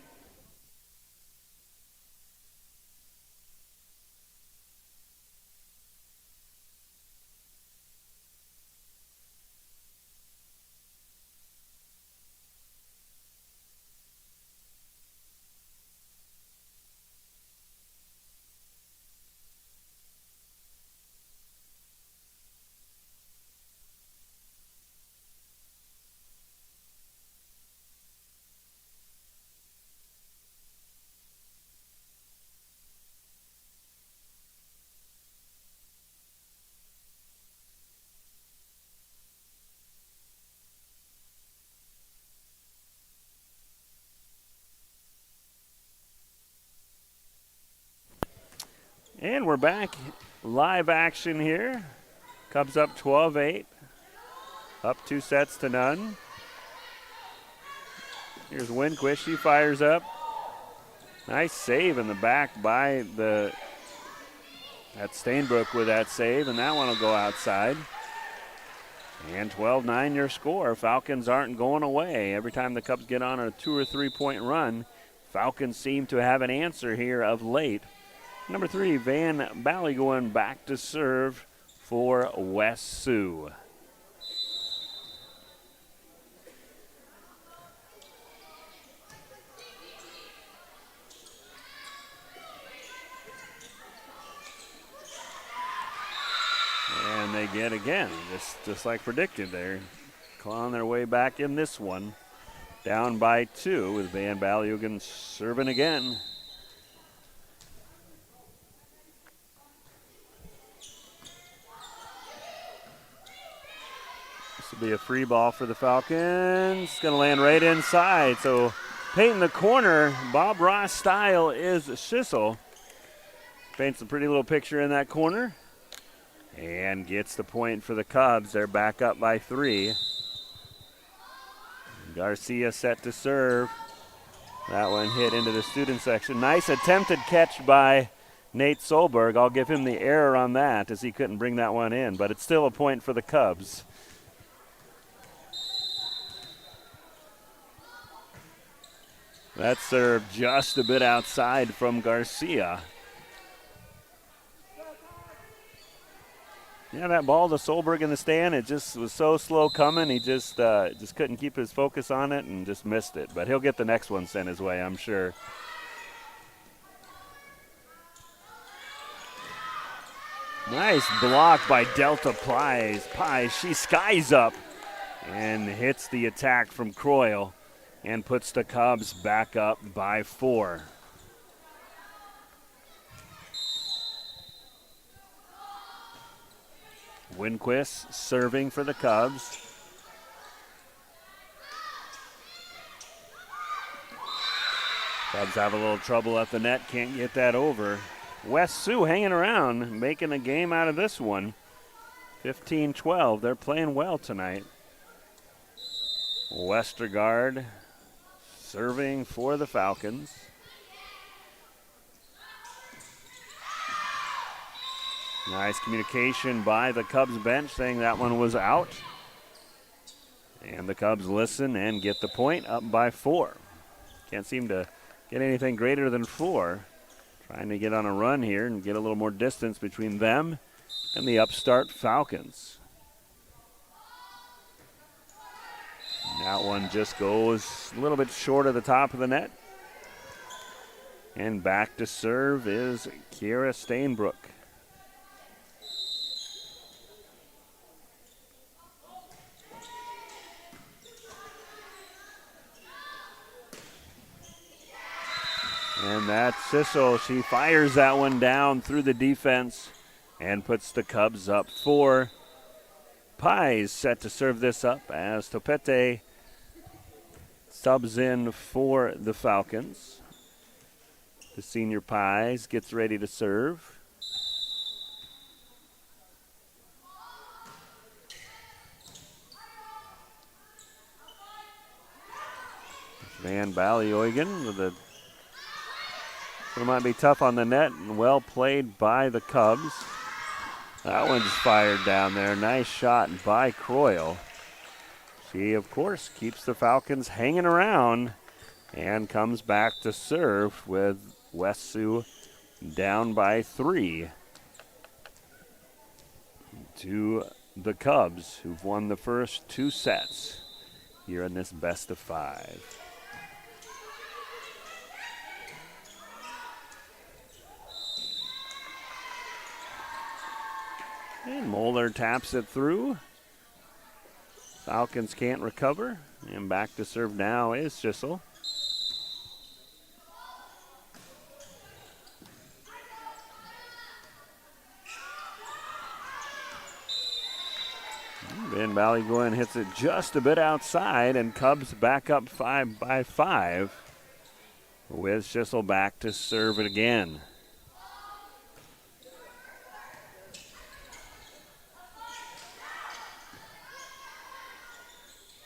And we're back. Live action here. Cubs up 12-8. Up 2 sets to none. Here's Winquist. She fires up. Nice save in the back by that's Stainbrook with that save, and that one will go outside. And 12-9 your score. Falcons aren't going away. Every time the Cubs get on a 2 or 3 point run, Falcons seem to have an answer here of late. Number 3, Van Bally going back to serve for West Sioux. And they get again, just like predicted. They're clawing their way back in this one. Down by 2 with Van Bally serving again. This will be a free ball for the Falcons. It's going to land right inside. So painting the corner, Bob Ross style, is Schissel. Paints a pretty little picture in that corner. And gets the point for the Cubs. They're back up by 3. Garcia set to serve. That one hit into the student section. Nice attempted catch by Nate Solberg. I'll give him the error on that as he couldn't bring that one in, but it's still a point for the Cubs. That served just a bit outside from Garcia. Yeah, that ball to Solberg in the stand, it just was so slow coming. He just couldn't keep his focus on it and just missed it. But he'll get the next one sent his way, I'm sure. Nice block by Delta Pies. She skies up and hits the attack from Croyle and puts the Cubs back up by 4. Winquist serving for the Cubs. Cubs have a little trouble at the net, can't get that over. West Sioux hanging around, making a game out of this one. 15-12, they're playing well tonight. Westergaard serving for the Falcons. Nice communication by the Cubs bench saying that one was out. And the Cubs listen and get the point, up by 4. Can't seem to get anything greater than 4. Trying to get on a run here and get a little more distance between them and the upstart Falcons. That one just goes a little bit short of the top of the net. And back to serve is Kiera Stainbrook. And that's Sissel. She fires that one down through the defense and puts the Cubs up 4. Pies set to serve this up as Topete subs in for the Falcons. The senior Pies gets ready to serve. Van Balioigen with a it might be tough on the net and well played by the Cubs. That one's fired down there. Nice shot by Croyle. She, of course, keeps the Falcons hanging around and comes back to serve with West Sioux down by 3 to the Cubs, who've won the first 2 sets here in this best of 5. And Moeller taps it through. Falcons can't recover. And back to serve now is Schissel. Van Ballygoen hits it just a bit outside, and Cubs back up 5 by 5 with Schissel back to serve it again.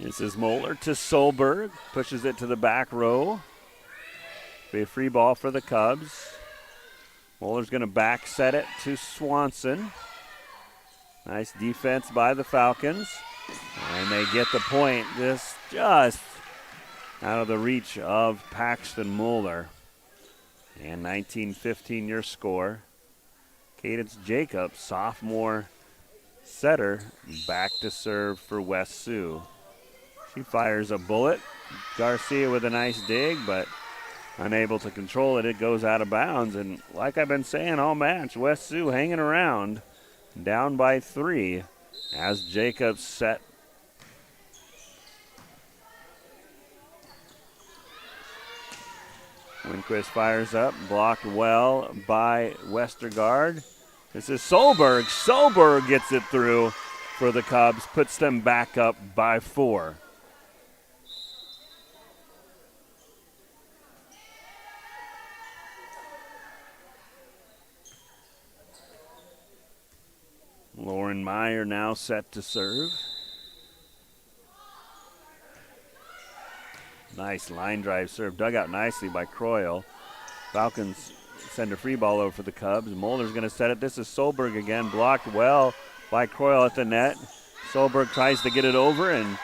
This is Moeller to Solberg, pushes it to the back row. Be a free ball for the Cubs. Moeller's going to back set it to Swanson. Nice defense by the Falcons. And they get the point. This just out of the reach of Paxton Moeller. And 19-15 your score. Cadence Jacobs, sophomore setter, back to serve for West Sioux. She fires a bullet. Garcia with a nice dig, but unable to control it. It goes out of bounds. And like I've been saying all match, West Sioux hanging around, down by 3 as Jacobs set. Winquist fires up, blocked well by Westergaard. This is Solberg. Solberg gets it through for the Cubs, puts them back up by 4. Lauren Meyer now set to serve. Nice line drive serve, dug out nicely by Croyle. Falcons send a free ball over for the Cubs. Moeller's going to set it. This is Solberg again, blocked well by Croyle at the net. Solberg tries to get it over, and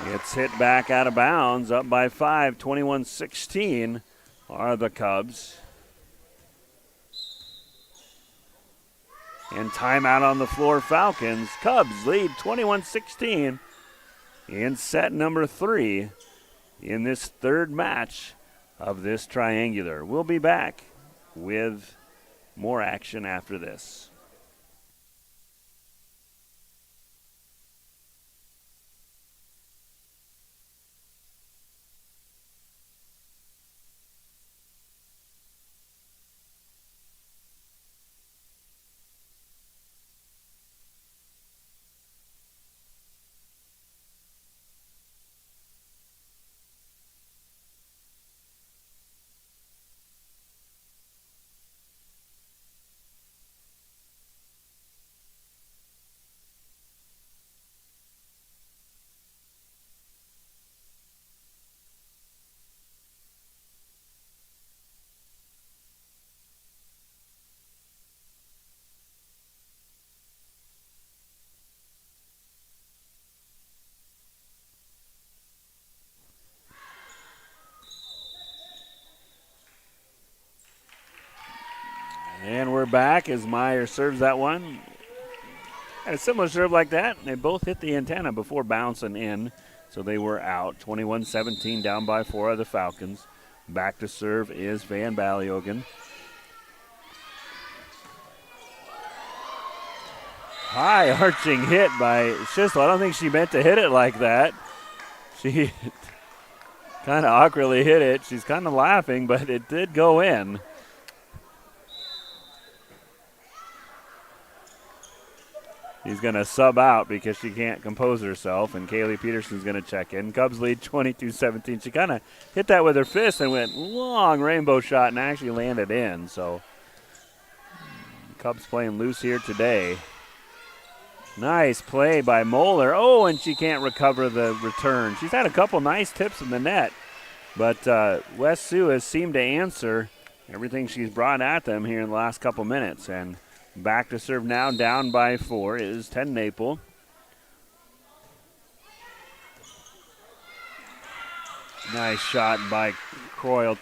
it's hit back out of bounds. Up by 5, 21-16 are the Cubs. And timeout on the floor, Falcons. Cubs lead 21-16 in set number 3 in this third match of this triangular. We'll be back with more action after this. And we're back as Meyer serves that one. Had a similar serve like that. They both hit the antenna before bouncing in, so they were out. 21-17 down by 4 of the Falcons. Back to serve is Van Baliogan. High arching hit by Schistel. I don't think she meant to hit it like that. She kind of awkwardly hit it. She's kind of laughing, but it did go in. He's going to sub out because she can't compose herself, and Kaylee Peterson's going to check in. Cubs lead 22-17. She kind of hit that with her fist and went long rainbow shot and actually landed in. So Cubs playing loose here today. Nice play by Moeller. Oh, and she can't recover the return. She's had a couple nice tips in the net, but West Sioux has seemed to answer everything she's brought at them here in the last couple minutes. And back to serve now, down by 4 is 10 Naple. Nice shot by Croyle,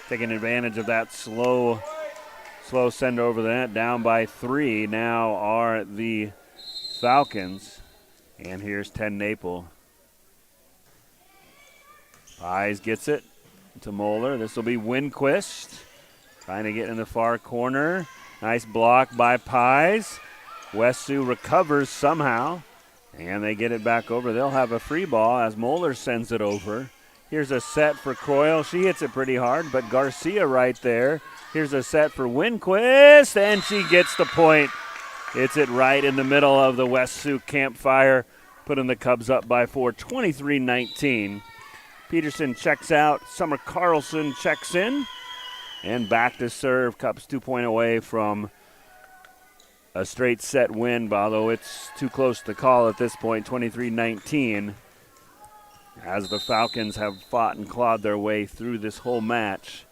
taking advantage of that slow send over the net. Down by 3 now are the Falcons. And here's 10 Naple. Pies gets it to Moeller. This will be Winquist trying to get in the far corner. Nice block by Pies. West Sioux recovers somehow, and they get it back over. They'll have a free ball as Moeller sends it over. Here's a set for Croyle. She hits it pretty hard, but Garcia right there. Here's a set for Winquist, and she gets the point. Hits it right in the middle of the West Sioux campfire, putting the Cubs up by 4, 23-19. Peterson checks out. Summer Carlson checks in. And back to serve. Cubs 2 point away from a straight set win, although it's too close to call at this point, 23-19. As the Falcons have fought and clawed their way through this whole match.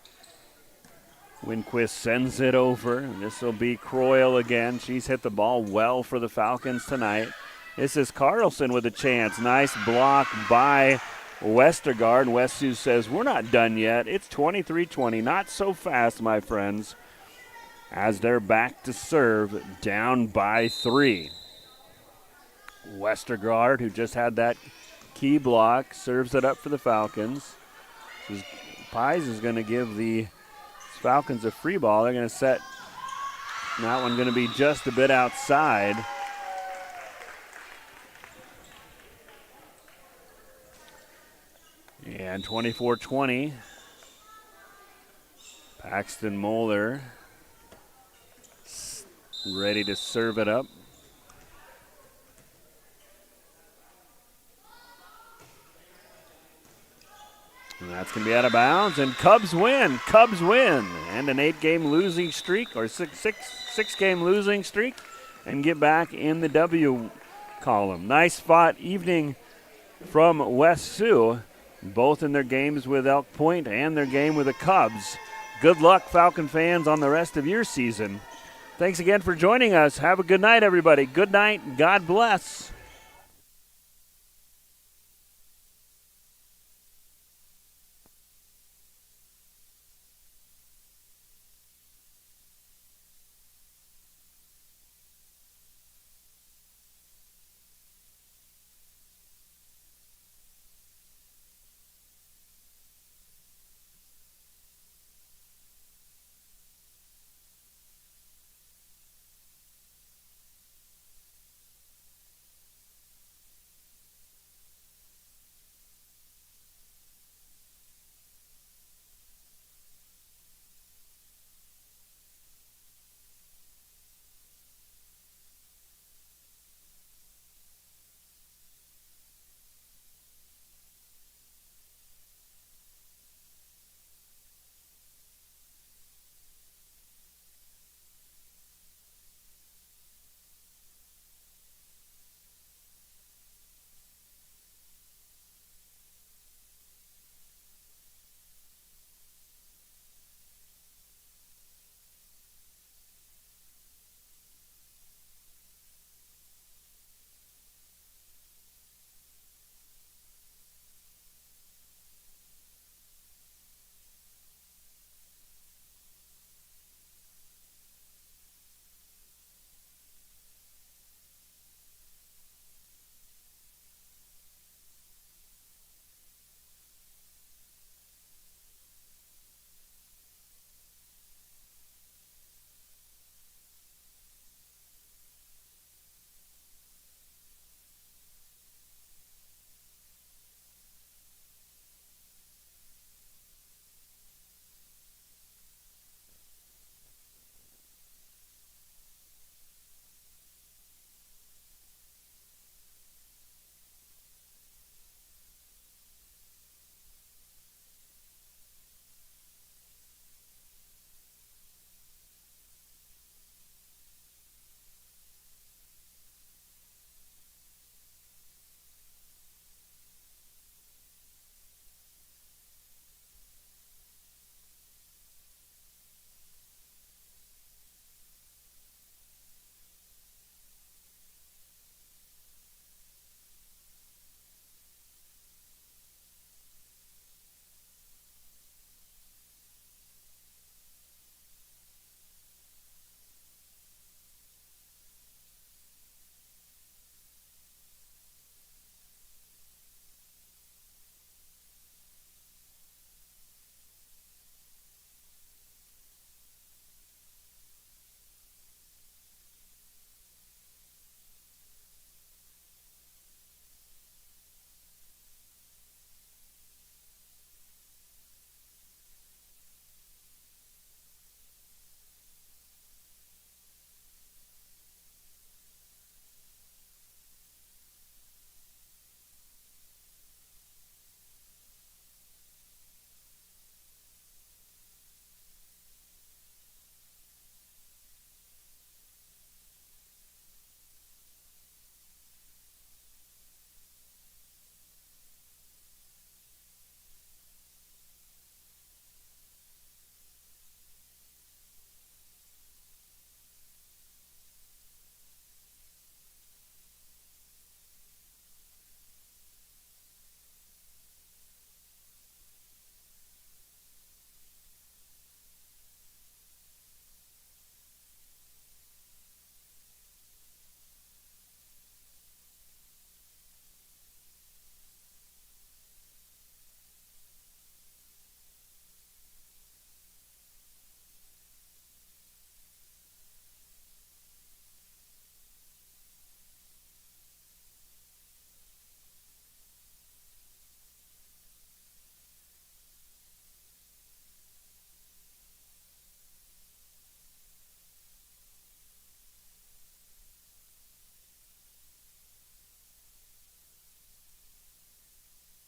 Winquist sends it over. This will be Croyle again. She's hit the ball well for the Falcons tonight. This is Carlson with a chance. Nice block by Westergaard. West Sioux says, we're not done yet. It's 23-20. Not so fast, my friends, as they're back to serve, down by 3. Westergaard, who just had that key block, serves it up for the Falcons. Pies is going to give the Falcons a free ball. They're going to set that one, going to be just a bit outside. And 24-20. Paxton Moeller ready to serve it up. And that's going to be out of bounds, and Cubs win. Cubs win. And an 8-game losing streak, or six-game losing streak, and get back in the W column. Nice fought evening from West Sioux, both in their games with Elk Point and their game with the Cubs. good luck, Falcon fans, on the rest of your season. Thanks again for joining us. Have a good night, everybody. Good night. God bless.